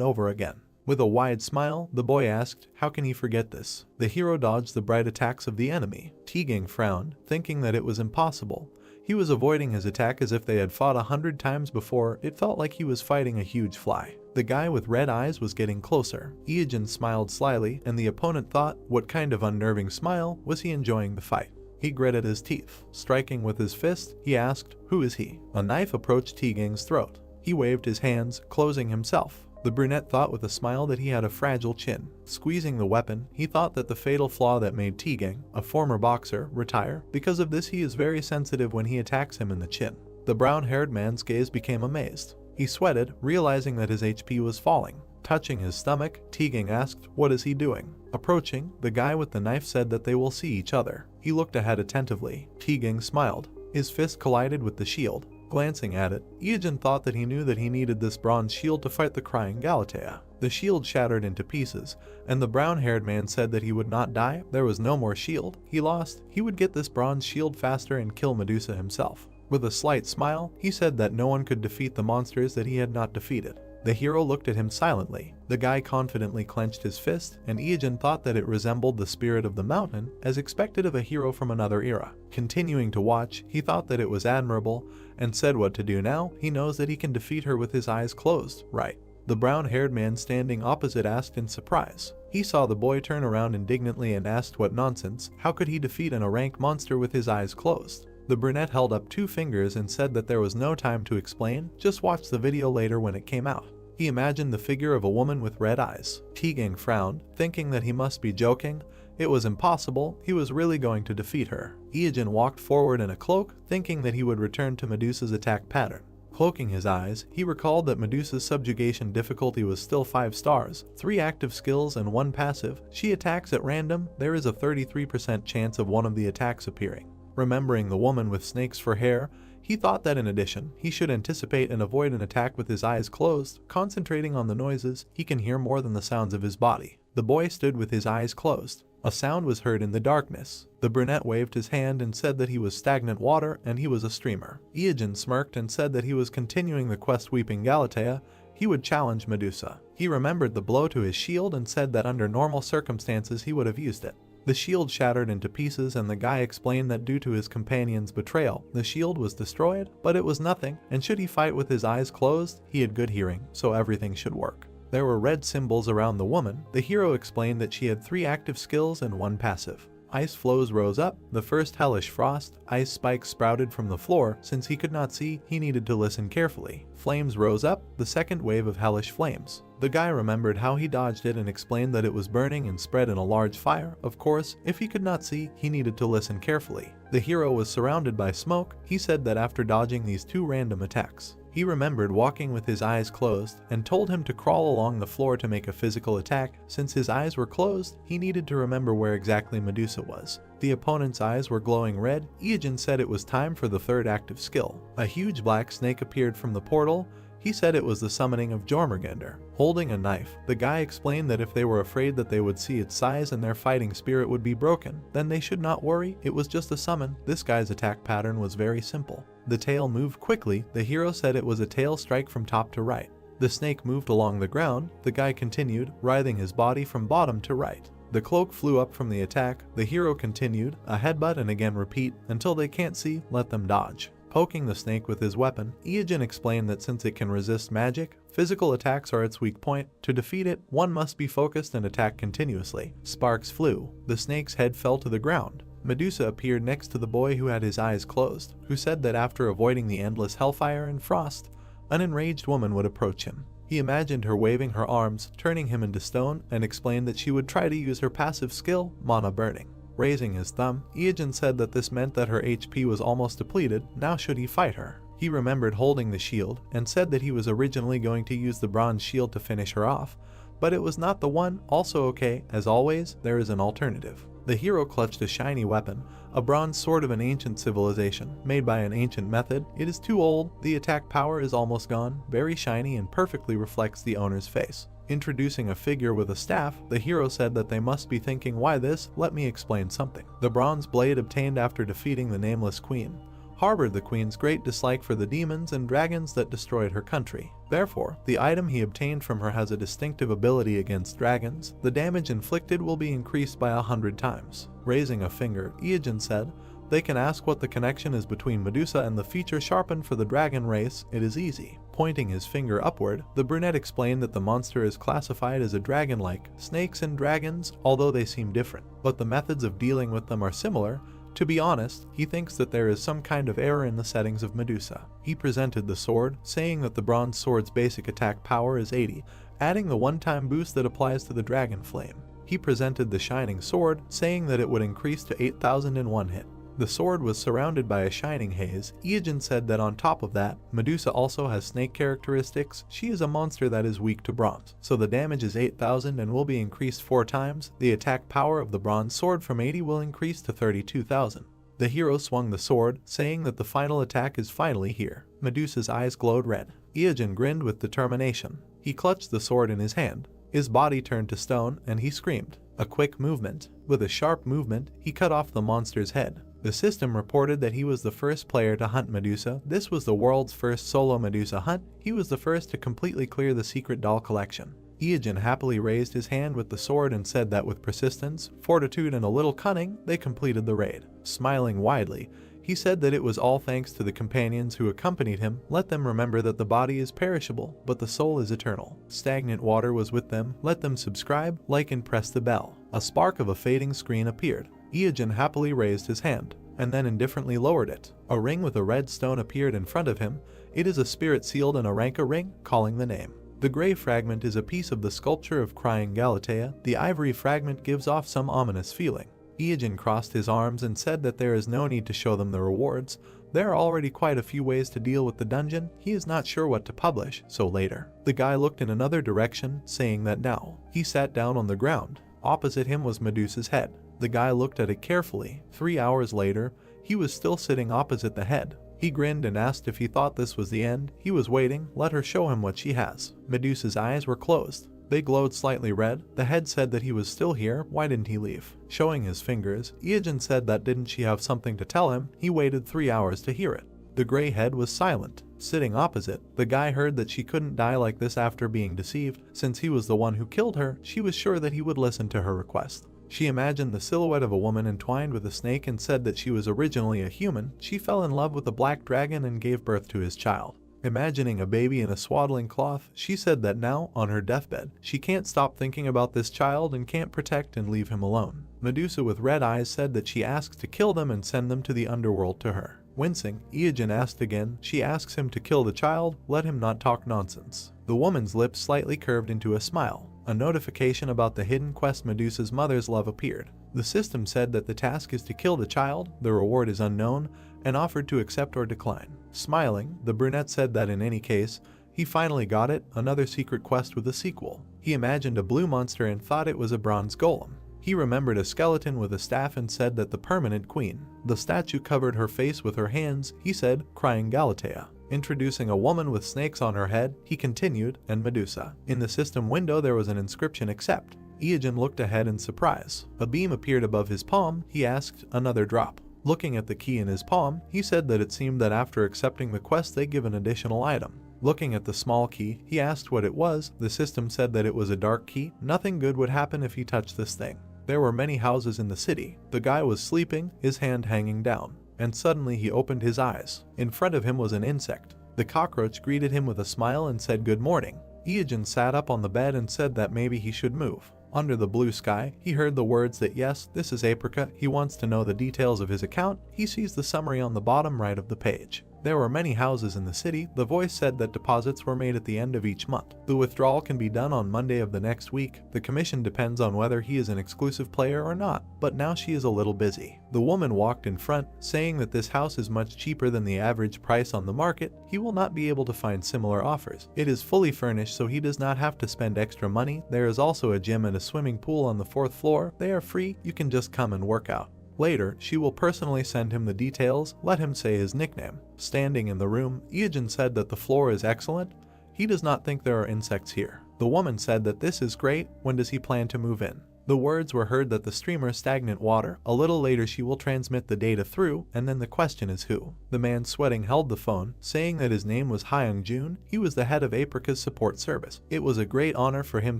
over again. With a wide smile, the boy asked, how can he forget this? The hero dodged the bright attacks of the enemy. Tegan frowned, thinking that it was impossible. He was avoiding his attack as if they had fought 100 times before. It felt like he was fighting a huge fly. The guy with red eyes was getting closer. Iijin smiled slyly, and the opponent thought, what kind of unnerving smile? Was he enjoying the fight? He gritted his teeth. Striking with his fist, he asked, who is he? A knife approached Tegan's throat. He waved his hands, closing himself. The brunette thought with a smile that he had a fragile chin. Squeezing the weapon, he thought that the fatal flaw that made Tegan, a former boxer, retire. Because of this, he is very sensitive when he attacks him in the chin. The brown-haired man's gaze became amazed. He sweated, realizing that his HP was falling. Touching his stomach, Tegan asked, what is he doing? Approaching, the guy with the knife said that they will see each other. He looked ahead attentively. Tegan smiled. His fist collided with the shield. Glancing at it, Iijin thought that he knew that he needed this bronze shield to fight the crying Galatea. The shield shattered into pieces, and the brown-haired man said that he would not die. There was no more shield. He lost. He would get this bronze shield faster and kill Medusa himself. With a slight smile, he said that no one could defeat the monsters that he had not defeated. The hero looked at him silently. The guy confidently clenched his fist, and Iijin thought that it resembled the spirit of the mountain, as expected of a hero from another era. Continuing to watch, he thought that it was admirable, and said what to do now. He knows that he can defeat her with his eyes closed, right? The brown-haired man standing opposite asked in surprise. He saw the boy turn around indignantly and asked what nonsense. How could he defeat a rank monster with his eyes closed? The brunette held up 2 fingers and said that there was no time to explain, just watch the video later when it came out. He imagined the figure of a woman with red eyes. Tegan frowned, thinking that he must be joking. It was impossible. He was really going to defeat her. Iijin walked forward in a cloak, thinking that he would return to Medusa's attack pattern. Cloaking his eyes, he recalled that Medusa's subjugation difficulty was still 5 stars, 3 active skills and 1 passive. She attacks at random. There is a 33% chance of one of the attacks appearing. Remembering the woman with snakes for hair, he thought that in addition, he should anticipate and avoid an attack with his eyes closed. Concentrating on the noises, he can hear more than the sounds of his body. The boy stood with his eyes closed. A sound was heard in the darkness. The brunette waved his hand and said that he was stagnant water and he was a streamer. Iijin smirked and said that he was continuing the quest weeping Galatea. He would challenge Medusa. He remembered the blow to his shield and said that under normal circumstances he would have used it. The shield shattered into pieces, and the guy explained that due to his companion's betrayal, the shield was destroyed, but it was nothing, and should he fight with his eyes closed, he had good hearing, so everything should work. There were red symbols around the woman. The hero explained that she had 3 active skills and 1 passive. Ice flows rose up. The first hellish frost. Ice spikes sprouted from the floor. Since he could not see, he needed to listen carefully. Flames rose up. The second wave of hellish flames. The guy remembered how he dodged it and explained that it was burning and spread in a large fire. Of course, if he could not see, he needed to listen carefully. The hero was surrounded by smoke. He said that after dodging these 2 random attacks, He remembered walking with his eyes closed and told him to crawl along the floor to make a physical attack. Since his eyes were closed, he needed to remember where exactly Medusa was. The opponent's eyes were glowing red. Iajin said it was time for the third active skill. A huge black snake appeared from the portal. He said it was the summoning of Jormungandr. Holding a knife, the guy explained that if they were afraid that they would see its size and their fighting spirit would be broken, then they should not worry, it was just a summon. This guy's attack pattern was very simple. The tail moved quickly. The hero said it was a tail strike from top to right. The snake moved along the ground. The guy continued, writhing his body from bottom to right. The cloak flew up from the attack. The hero continued, a headbutt and again repeat, until they can't see, let them dodge. Poking the snake with his weapon, Iajin explained that since it can resist magic, physical attacks are its weak point. To defeat it, one must be focused and attack continuously. Sparks flew. The snake's head fell to the ground. Medusa appeared next to the boy who had his eyes closed, who said that after avoiding the endless hellfire and frost, an enraged woman would approach him. He imagined her waving her arms, turning him into stone, and explained that she would try to use her passive skill, Mana Burning. Raising his thumb, Iajin said that this meant that her HP was almost depleted. Now should he fight her? He remembered holding the shield and said that he was originally going to use the bronze shield to finish her off, but it was not the one. Also okay, as always, there is an alternative. The hero clutched a shiny weapon, a bronze sword of an ancient civilization, made by an ancient method. It is too old, the attack power is almost gone, very shiny and perfectly reflects the owner's face. Introducing a figure with a staff, the hero said that they must be thinking, why this? Let me explain something. The bronze blade obtained after defeating the nameless queen harbored the queen's great dislike for the demons and dragons that destroyed her country. Therefore, the item he obtained from her has a distinctive ability against dragons. The damage inflicted will be increased by 100 times. Raising a finger, Iajin said, they can ask what the connection is between Medusa and the feature sharpened for the dragon race. It is easy. Pointing his finger upward, the brunette explained that the monster is classified as a dragon-like. Snakes and dragons, although they seem different, but the methods of dealing with them are similar. To be honest, he thinks that there is some kind of error in the settings of Medusa. He presented the sword, saying that the bronze sword's basic attack power is 80, adding the one-time boost that applies to the dragon flame. He presented the shining sword, saying that it would increase to 8,000 in one hit. The sword was surrounded by a shining haze. Iajin said that on top of that, Medusa also has snake characteristics. She is a monster that is weak to bronze, so the damage is 8,000 and will be increased 4 times. The attack power of the bronze sword from 80 will increase to 32,000. The hero swung the sword, saying that the final attack is finally here. Medusa's eyes glowed red. Iajin grinned with determination. He clutched the sword in his hand. His body turned to stone, and he screamed. A quick movement. With a sharp movement, he cut off the monster's head. The system reported that he was the first player to hunt Medusa. This was the world's first solo Medusa hunt. He was the first to completely clear the secret doll collection. Iajin happily raised his hand with the sword and said that with persistence, fortitude, and a little cunning, they completed the raid. Smiling widely, he said that it was all thanks to the companions who accompanied him. Let them remember that the body is perishable, but the soul is eternal. Stagnant water was with them. Let them subscribe, like, and press the bell. A spark of a fading screen appeared. Iajin happily raised his hand, and then indifferently lowered it. A ring with a red stone appeared in front of him. It is a spirit sealed in a Ranka ring, calling the name. The gray fragment is a piece of the sculpture of crying Galatea. The ivory fragment gives off some ominous feeling. Iajin crossed his arms and said that there is no need to show them the rewards. There are already quite a few ways to deal with the dungeon. He is not sure what to publish, so later. The guy looked in another direction, saying that now. He sat down on the ground. Opposite him was Medusa's head. The guy looked at it carefully. 3 hours later, he was still sitting opposite the head. He grinned and asked if he thought this was the end. He was waiting. Let her show him what she has. Medusa's eyes were closed. They glowed slightly red. The head said that he was still here. Why didn't he leave? Showing his fingers, Iajin said that didn't she have something to tell him? He waited 3 hours to hear it. The gray head was silent. Sitting opposite, the guy heard that she couldn't die like this after being deceived. Since he was the one who killed her, she was sure that he would listen to her request. She imagined the silhouette of a woman entwined with a snake and said that she was originally a human. She fell in love with a black dragon and gave birth to his child. Imagining a baby in a swaddling cloth, she said that now, on her deathbed, she can't stop thinking about this child and can't protect and leave him alone. Medusa with red eyes said that she asks to kill them and send them to the underworld to her. Wincing, Iajin asked again. She asks him to kill the child. Let him not talk nonsense. The woman's lips slightly curved into a smile. A notification about the hidden quest Medusa's mother's love appeared. The system said that the task is to kill the child, the reward is unknown, and offered to accept or decline. Smiling, the brunette said that in any case, he finally got it, another secret quest with a sequel. He imagined a blue monster and thought it was a bronze golem. He remembered a skeleton with a staff and said that the permanent queen. The statue covered her face with her hands, he said, crying Galatea. Introducing a woman with snakes on her head, he continued, and Medusa. In the system window there was an inscription accept. Iogen looked ahead in surprise. A beam appeared above his palm, he asked, another drop. Looking at the key in his palm, he said that it seemed that after accepting the quest they give an additional item. Looking at the small key, he asked what it was. The system said that it was a dark key. Nothing good would happen if he touched this thing. There were many houses in the city. The guy was sleeping, his hand hanging down. And suddenly he opened his eyes. In front of him was an insect. The cockroach greeted him with a smile and said good morning. Iogen sat up on the bed and said that maybe he should move. Under the blue sky, he heard the words that yes, this is Apricot. He wants to know the details of his account. He sees the summary on the bottom right of the page. There were many houses in the city. The voice said that deposits were made at the end of each month. The withdrawal can be done on Monday of the next week. The commission depends on whether he is an exclusive player or not, but now she is a little busy. The woman walked in front, saying that this house is much cheaper than the average price on the market. He will not be able to find similar offers. It is fully furnished so he does not have to spend extra money. There is also a gym and a swimming pool on the 4th floor. They are free, you can just come and work out. Later, she will personally send him the details, let him say his nickname. Standing in the room, Iogen said that the floor is excellent. He does not think there are insects here. The woman said that this is great. When does he plan to move in? The words were heard that the streamer stagnant water. A little later she will transmit the data through, and then the question is who. The man sweating held the phone, saying that his name was Hyung Jun. He was the head of Apricot's support service. It was a great honor for him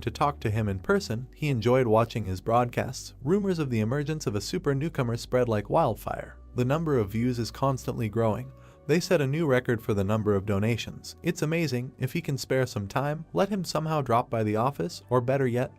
to talk to him in person. He enjoyed watching his broadcasts. Rumors of the emergence of a super newcomer spread like wildfire. The number of views is constantly growing. They set a new record for the number of donations. It's amazing. If he can spare some time, let him somehow drop by the office, or better yet,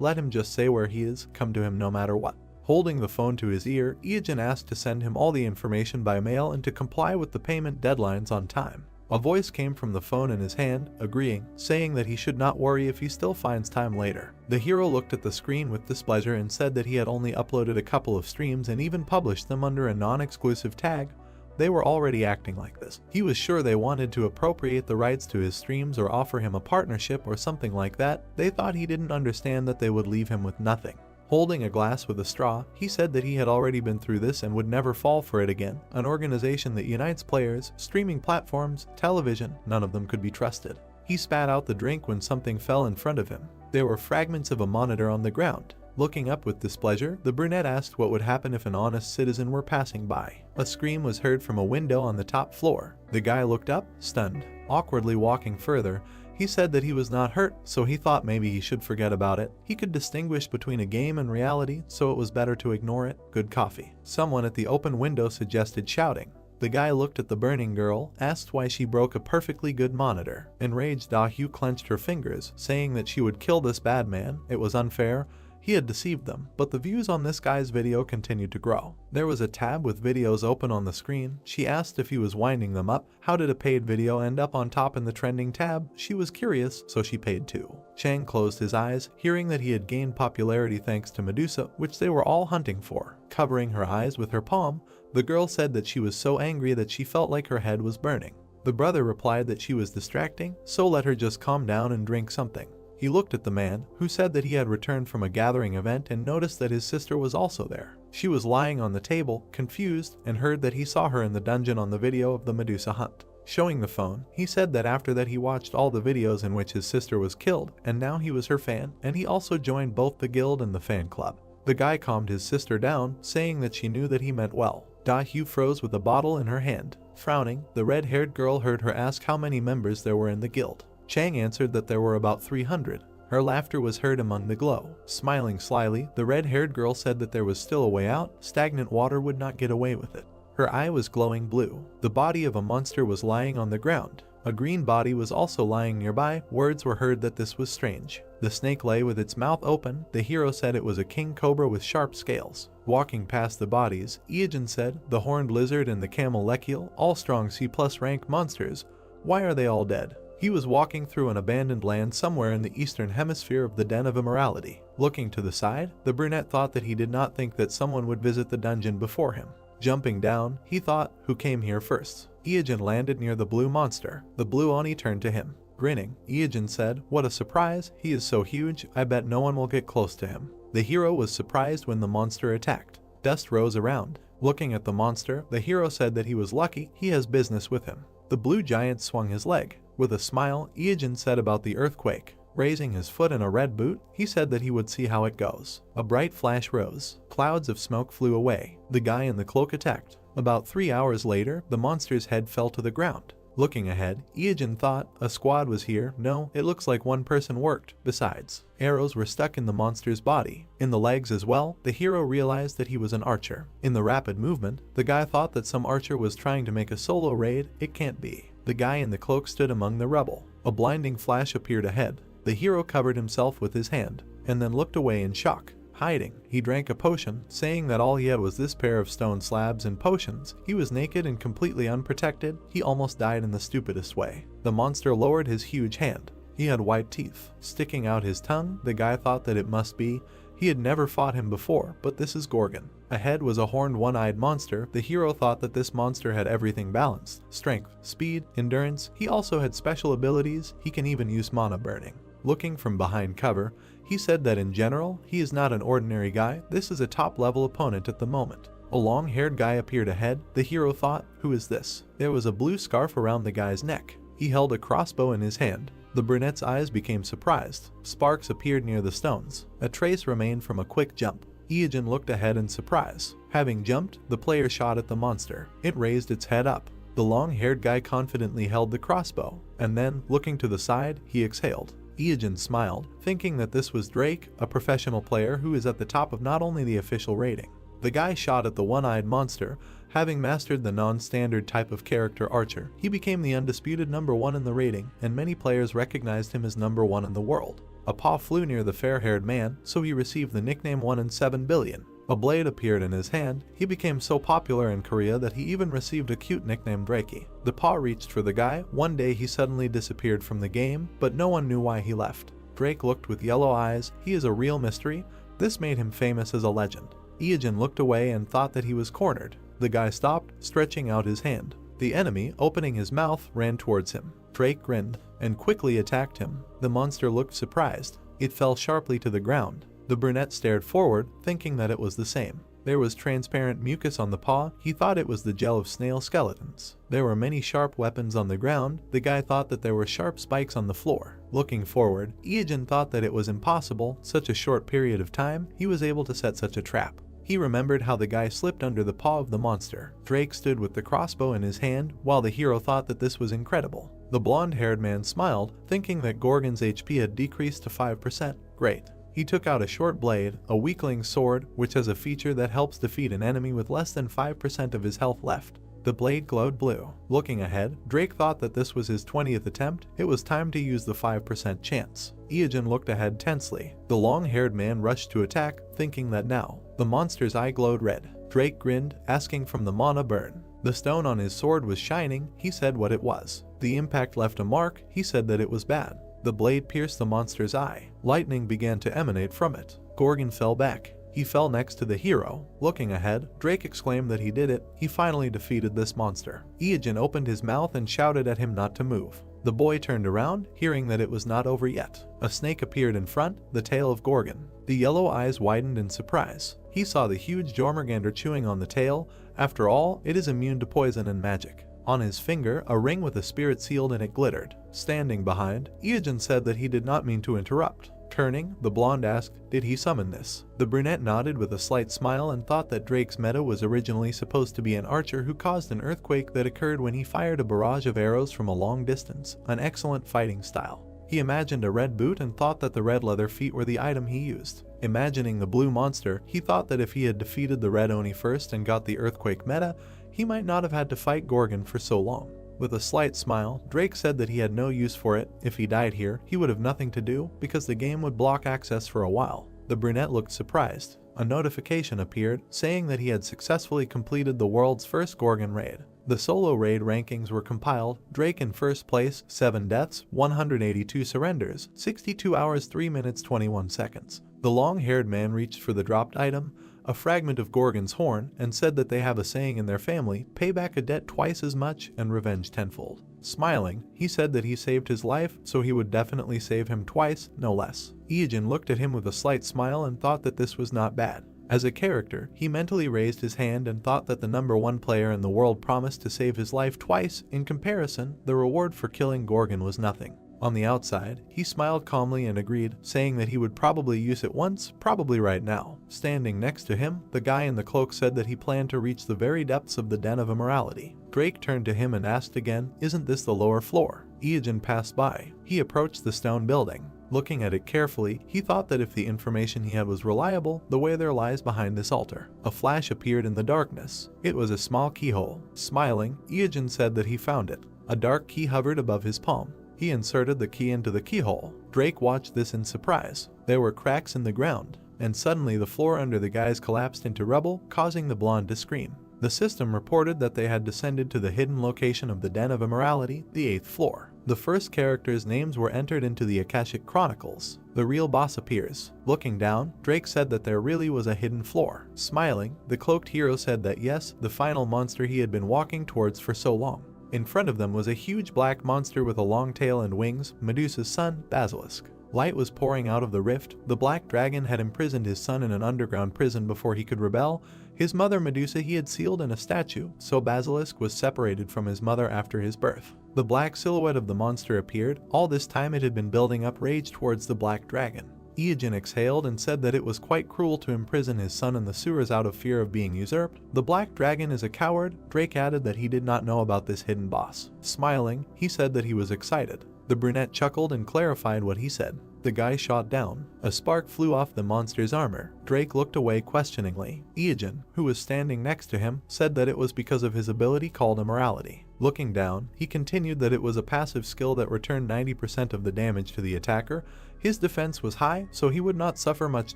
let him just say where he is, come to him no matter what. Holding the phone to his ear, Iogen asked to send him all the information by mail and to comply with the payment deadlines on time. A voice came from the phone in his hand, agreeing, saying that he should not worry if he still finds time later. The hero looked at the screen with displeasure and said that he had only uploaded a couple of streams and even published them under a non-exclusive tag. They were already acting like this. He was sure they wanted to appropriate the rights to his streams or offer him a partnership or something like that. They thought he didn't understand that they would leave him with nothing. Holding a glass with a straw, he said that he had already been through this and would never fall for it again. An organization that unites players, streaming platforms, television, none of them could be trusted. He spat out the drink when something fell in front of him. There were fragments of a monitor on the ground. Looking up with displeasure, the brunette asked what would happen if an honest citizen were passing by. A scream was heard from a window on the top floor. The guy looked up, stunned. Awkwardly walking further, he said that he was not hurt, so he thought maybe he should forget about it. He could distinguish between a game and reality, so it was better to ignore it. Good coffee. Someone at the open window suggested shouting. The guy looked at the burning girl, asked why she broke a perfectly good monitor. Enraged, Dahu clenched her fingers, saying that she would kill this bad man. It was unfair. He had deceived them, but the views on this guy's video continued to grow. There was a tab with videos open on the screen. She asked if he was winding them up. How did a paid video end up on top in the trending tab? She was curious, so she paid too. Chang closed his eyes, hearing that he had gained popularity thanks to Medusa, which they were all hunting for. Covering her eyes with her palm, the girl said that she was so angry that she felt like her head was burning. The brother replied that she was distracting, so let her just calm down and drink something. He looked at the man, who said that he had returned from a gathering event and noticed that his sister was also there. She was lying on the table, confused, and heard that he saw her in the dungeon on the video of the Medusa hunt. Showing the phone, he said that after that he watched all the videos in which his sister was killed, and now he was her fan, and he also joined both the guild and the fan club. The guy calmed his sister down, saying that she knew that he meant well. Dahu froze with a bottle in her hand. Frowning, the red-haired girl heard her ask how many members there were in the guild. Chang answered that there were about 300. Her laughter was heard among the glow. Smiling slyly, the red-haired girl said that there was still a way out. Stagnant water would not get away with it. Her eye was glowing blue. The body of a monster was lying on the ground. A green body was also lying nearby. Words were heard that this was strange. The snake lay with its mouth open. The hero said it was a king cobra with sharp scales. Walking past the bodies, Iogen said, the horned lizard and the camel lechiel, all strong C+ rank monsters. Why are they all dead? He was walking through an abandoned land somewhere in the eastern hemisphere of the Den of Immorality. Looking to the side, the brunette thought that he did not think that someone would visit the dungeon before him. Jumping down, he thought, who came here first? Iijin landed near the blue monster. The blue Oni turned to him. Grinning, Iijin said, "What a surprise, he is so huge, I bet no one will get close to him." The hero was surprised when the monster attacked. Dust rose around. Looking at the monster, the hero said that he was lucky he has business with him. The blue giant swung his leg. With a smile, Iijin said about the earthquake. Raising his foot in a red boot, he said that he would see how it goes. A bright flash rose. Clouds of smoke flew away. The guy in the cloak attacked. About 3 hours later, the monster's head fell to the ground. Looking ahead, Iijin thought a squad was here. No, it looks like one person worked. Besides, arrows were stuck in the monster's body. In the legs as well, the hero realized that he was an archer. In the rapid movement, the guy thought that some archer was trying to make a solo raid. It can't be. The guy in the cloak stood among the rubble. A blinding flash appeared ahead. The hero covered himself with his hand, and then looked away in shock. Hiding, he drank a potion, saying that all he had was this pair of stone slabs and potions. He was naked and completely unprotected. He almost died in the stupidest way. The monster lowered his huge hand. He had white teeth. Sticking out his tongue, the guy thought that it must be. He had never fought him before, but this is Gorgon. Ahead was a horned one-eyed monster. The hero thought that this monster had everything balanced. Strength, speed, endurance. He also had special abilities. He can even use mana burning. Looking from behind cover, he said that in general, he is not an ordinary guy. This is a top-level opponent at the moment. A long-haired guy appeared ahead. The hero thought, who is this? There was a blue scarf around the guy's neck. He held a crossbow in his hand. The brunette's eyes became surprised. Sparks appeared near the stones. A trace remained from a quick jump. Iijin looked ahead in surprise. Having jumped, the player shot at the monster. It raised its head up. The long-haired guy confidently held the crossbow, and then, looking to the side, he exhaled. Iijin smiled, thinking that this was Drake, a professional player who is at the top of not only the official rating. The guy shot at the one-eyed monster. Having mastered the non-standard type of character archer, he became the undisputed #1 in the rating, and many players recognized him as #1 in the world. A paw flew near the fair-haired man, so he received the nickname 1 in 7 billion. A blade appeared in his hand. He became so popular in Korea that he even received a cute nickname Drakey. The paw reached for the guy. One day he suddenly disappeared from the game, but no one knew why he left. Drake looked with yellow eyes. He is a real mystery. This made him famous as a legend. Iijin looked away and thought that he was cornered. The guy stopped, stretching out his hand. The enemy, opening his mouth, ran towards him. Drake grinned and quickly attacked him. The monster looked surprised. It fell sharply to the ground. The brunette stared forward, thinking that it was the same. There was transparent mucus on the paw. He thought it was the gel of snail skeletons. There were many sharp weapons on the ground. The guy thought that there were sharp spikes on the floor. Looking forward, Iijin thought that it was impossible. Such a short period of time, he was able to set such a trap. He remembered how the guy slipped under the paw of the monster. Drake stood with the crossbow in his hand, while the hero thought that this was incredible. The blonde-haired man smiled, thinking that Gorgon's HP had decreased to 5%. Great. He took out a short blade, a weakling sword, which has a feature that helps defeat an enemy with less than 5% of his health left. The blade glowed blue. Looking ahead, Drake thought that this was his 20th attempt. It was time to use the 5% chance. Iijin looked ahead tensely. The long-haired man rushed to attack, thinking that now. The monster's eye glowed red. Drake grinned, asking from the mana burn. The stone on his sword was shining. He said what it was. The impact left a mark. He said that it was bad. The blade pierced the monster's eye. Lightning began to emanate from it. Gorgon fell back. He fell next to the hero. Looking ahead, Drake exclaimed that he did it. He finally defeated this monster. Iijin opened his mouth and shouted at him not to move. The boy turned around, hearing that it was not over yet. A snake appeared in front, the tail of Gorgon. The yellow eyes widened in surprise. He saw the huge Jormungandr chewing on the tail. After all, it is immune to poison and magic. On his finger, a ring with a spirit sealed in it glittered. Standing behind, Iijin said that he did not mean to interrupt. Turning, the blonde asked, did he summon this? The brunette nodded with a slight smile and thought that Drake's meta was originally supposed to be an archer who caused an earthquake that occurred when he fired a barrage of arrows from a long distance, an excellent fighting style. He imagined a red boot and thought that the red leather feet were the item he used. Imagining the blue monster, he thought that if he had defeated the red Oni first and got the earthquake meta, he might not have had to fight Gorgon for so long. With a slight smile, Drake said that he had no use for it. If he died here, he would have nothing to do because the game would block access for a while. The brunette looked surprised. A notification appeared saying that he had successfully completed the world's first Gorgon raid. The solo raid rankings were compiled. Drake in first place, 7 deaths, 182 surrenders, 62 hours 3 minutes 21 seconds. The long-haired man reached for the dropped item. a fragment of Gorgon's horn, and said that they have a saying in their family, pay back a debt twice as much and revenge tenfold. Smiling, he said that he saved his life, so he would definitely save him twice, no less. Iijin looked at him with a slight smile and thought that this was not bad. As a character, he mentally raised his hand and thought that the #1 player in the world promised to save his life twice. In comparison, the reward for killing Gorgon was nothing. On the outside, he smiled calmly and agreed, saying that he would probably use it once, probably right now. Standing next to him, the guy in the cloak said that he planned to reach the very depths of the den of immorality. Drake turned to him and asked again, isn't this the lower floor? Iijin passed by. He approached the stone building. Looking at it carefully, he thought that if the information he had was reliable, the way there lies behind this altar. A flash appeared in the darkness. It was a small keyhole. Smiling, Iijin said that he found it. A dark key hovered above his palm. He inserted the key into the keyhole. Drake watched this in surprise. There were cracks in the ground, and suddenly the floor under the guys collapsed into rubble, causing the blonde to scream. The system reported that they had descended to the hidden location of the Den of Immorality, the 8th floor. The first characters' names were entered into the Akashic Chronicles. The real boss appears. Looking down, Drake said that there really was a hidden floor. Smiling, the cloaked hero said that yes, the final monster he had been walking towards for so long. In front of them was a huge black monster with a long tail and wings, Medusa's son, Basilisk. Light was pouring out of the rift. The black dragon had imprisoned his son in an underground prison before he could rebel. His mother Medusa he had sealed in a statue, so Basilisk was separated from his mother after his birth. The black silhouette of the monster appeared. All this time it had been building up rage towards the black dragon. Iijin exhaled and said that it was quite cruel to imprison his son in the sewers out of fear of being usurped. The black dragon is a coward. Drake added that he did not know about this hidden boss. Smiling, he said that he was excited. The brunette chuckled and clarified what he said. The guy shot down. A spark flew off the monster's armor. Drake looked away questioningly. Iijin, who was standing next to him, said that it was because of his ability called Immorality. Looking down, he continued that it was a passive skill that returned 90% of the damage to the attacker. His defense was high, so he would not suffer much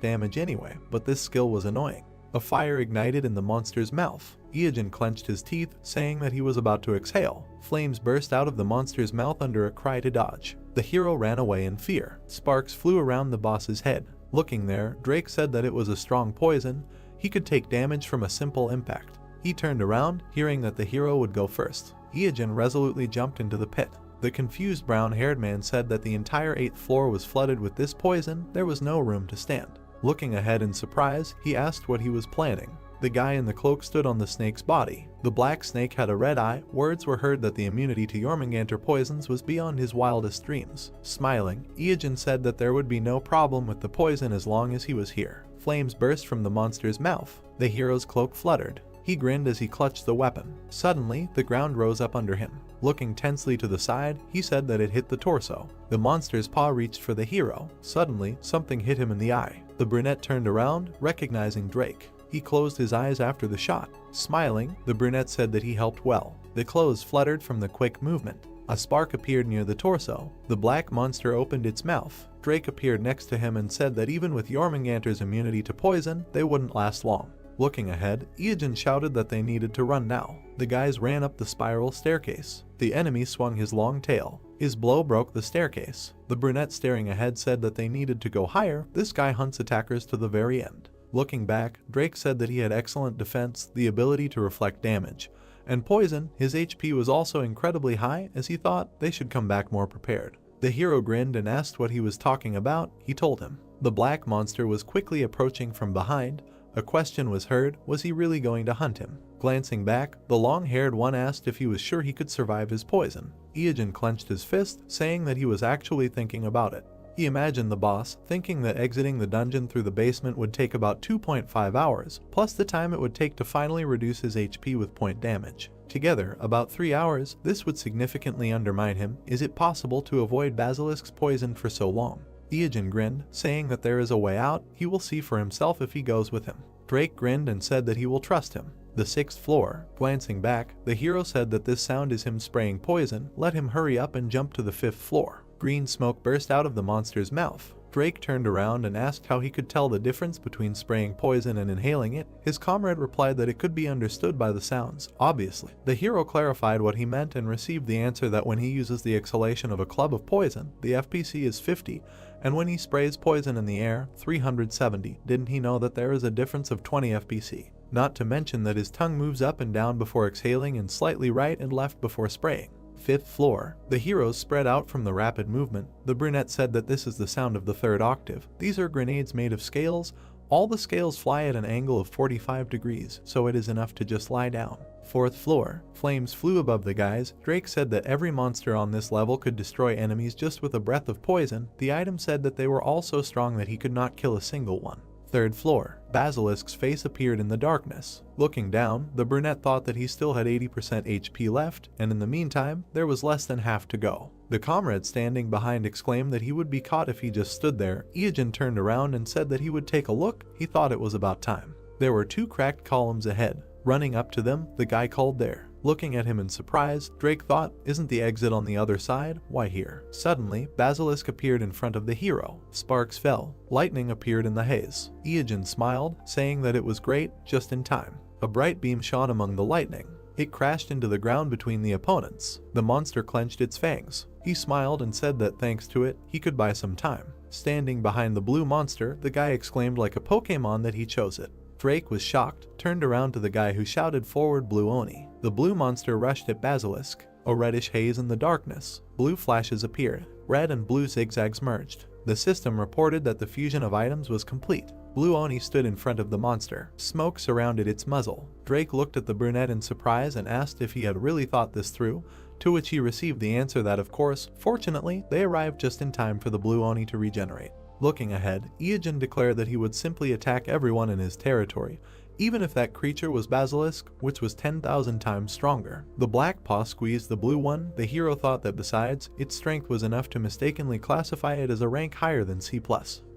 damage anyway, but this skill was annoying. A fire ignited in the monster's mouth. Iijin clenched his teeth, saying that he was about to exhale. Flames burst out of the monster's mouth under a cry to dodge. The hero ran away in fear. Sparks flew around the boss's head. Looking there, Drake said that it was a strong poison. He could take damage from a simple impact. He turned around, hearing that the hero would go first. Iijin resolutely jumped into the pit. The confused brown-haired man said that the entire 8th floor was flooded with this poison. There was no room to stand. Looking ahead in surprise, he asked what he was planning. The guy in the cloak stood on the snake's body. The black snake had a red eye. Words were heard that the immunity to Jormungandr poisons was beyond his wildest dreams. Smiling, Iijin said that there would be no problem with the poison as long as he was here. Flames burst from the monster's mouth. The hero's cloak fluttered. He grinned as he clutched the weapon. Suddenly, the ground rose up under him. Looking tensely to the side, he said that it hit the torso. The monster's paw reached for the hero. Suddenly, something hit him in the eye. The brunette turned around, recognizing Drake. He closed his eyes after the shot. Smiling, the brunette said that he helped well. The clothes fluttered from the quick movement. A spark appeared near the torso. The black monster opened its mouth. Drake appeared next to him and said that even with Jormungandr's immunity to poison, they wouldn't last long. Looking ahead, Iijin shouted that they needed to run now. The guys ran up the spiral staircase. The enemy swung his long tail. His blow broke the staircase. The brunette staring ahead said that they needed to go higher. This guy hunts attackers to the very end. Looking back, Drake said that he had excellent defense, the ability to reflect damage, and poison. His HP was also incredibly high, as he thought they should come back more prepared. The hero grinned and asked what he was talking about. He told him. The black monster was quickly approaching from behind. A question was heard, was he really going to hunt him? Glancing back, the long-haired one asked if he was sure he could survive his poison. Iijin clenched his fist, saying that he was actually thinking about it. He imagined the boss, thinking that exiting the dungeon through the basement would take about 2.5 hours, plus the time it would take to finally reduce his HP with point damage. Together, about 3 hours. This would significantly undermine him. Is it possible to avoid Basilisk's poison for so long? Iijin grinned, saying that there is a way out. He will see for himself if he goes with him. Drake grinned and said that he will trust him. The 6th floor. Glancing back, the hero said that this sound is him spraying poison. Let him hurry up and jump to the 5th floor. Green smoke burst out of the monster's mouth. Drake turned around and asked how he could tell the difference between spraying poison and inhaling it. His comrade replied that it could be understood by the sounds, obviously. The hero clarified what he meant and received the answer that when he uses the exhalation of a club of poison, the FPC is 50, and when he sprays poison in the air, 370. Didn't he know that there is a difference of 20 FPC? Not to mention that his tongue moves up and down before exhaling and slightly right and left before spraying. 5th floor. The heroes spread out from the rapid movement. The brunette said that this is the sound of the 3rd octave. These are grenades made of scales. All the scales fly at an angle of 45 degrees, so it is enough to just lie down. 4th floor. Flames flew above the guys. Drake said that every monster on this level could destroy enemies just with a breath of poison. The item said that they were all so strong that he could not kill a single one. 3rd floor. Basilisk's face appeared in the darkness. Looking down, the brunette thought that he still had 80% HP left, and in the meantime, there was less than half to go. The comrade standing behind exclaimed that he would be caught if he just stood there. Iajin turned around and said that he would take a look. He thought it was about time. There were 2 cracked columns ahead. Running up to them, the guy called there. Looking at him in surprise, Drake thought, isn't the exit on the other side? Why here? Suddenly, Basilisk appeared in front of the hero. Sparks fell. Lightning appeared in the haze. Iajin smiled, saying that it was great, just in time. A bright beam shone among the lightning. It crashed into the ground between the opponents. The monster clenched its fangs. He smiled and said that thanks to it, he could buy some time. Standing behind the blue monster, the guy exclaimed like a Pokemon that he chose it. Drake was shocked, turned around to the guy who shouted forward Blue Oni. The blue monster rushed at Basilisk. A reddish haze in the darkness. Blue flashes appeared. Red and blue zigzags merged. The system reported that the fusion of items was complete. Blue Oni stood in front of the monster. Smoke surrounded its muzzle. Drake looked at the brunette in surprise and asked if he had really thought this through, to which he received the answer that of course, fortunately, they arrived just in time for the Blue Oni to regenerate. Looking ahead, Iajin declared that he would simply attack everyone in his territory, even if that creature was Basilisk, which was 10,000 times stronger. The black paw squeezed the blue one. The hero thought that besides, its strength was enough to mistakenly classify it as a rank higher than C+.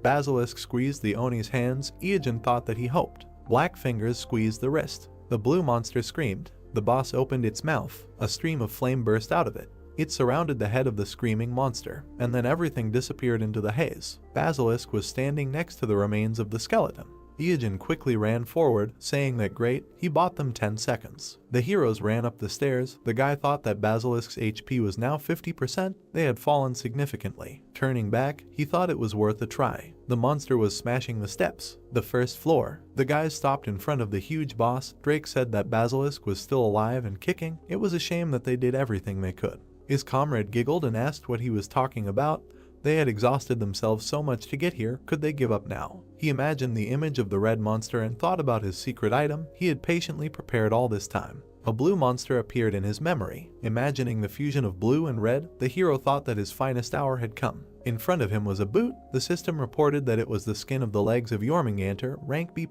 Basilisk squeezed the Oni's hands. Iajin thought that he hoped. Black fingers squeezed the wrist. The blue monster screamed. The boss opened its mouth. A stream of flame burst out of it. It surrounded the head of the screaming monster, and then everything disappeared into the haze. Basilisk was standing next to the remains of the skeleton. Iajin quickly ran forward, saying that great, he bought them 10 seconds. The heroes ran up the stairs. The guy thought that Basilisk's HP was now 50%. They had fallen significantly. Turning back, he thought it was worth a try. The monster was smashing the steps. The 1st floor. The guys stopped in front of the huge boss. Drake said that Basilisk was still alive and kicking. It was a shame that they did everything they could. His comrade giggled and asked what he was talking about. They had exhausted themselves so much to get here, could they give up now? He imagined the image of the red monster and thought about his secret item he had patiently prepared all this time. A blue monster appeared in his memory. Imagining the fusion of blue and red, the hero thought that his finest hour had come. In front of him was a boot. The system reported that it was the skin of the legs of Jormungandr, rank B+,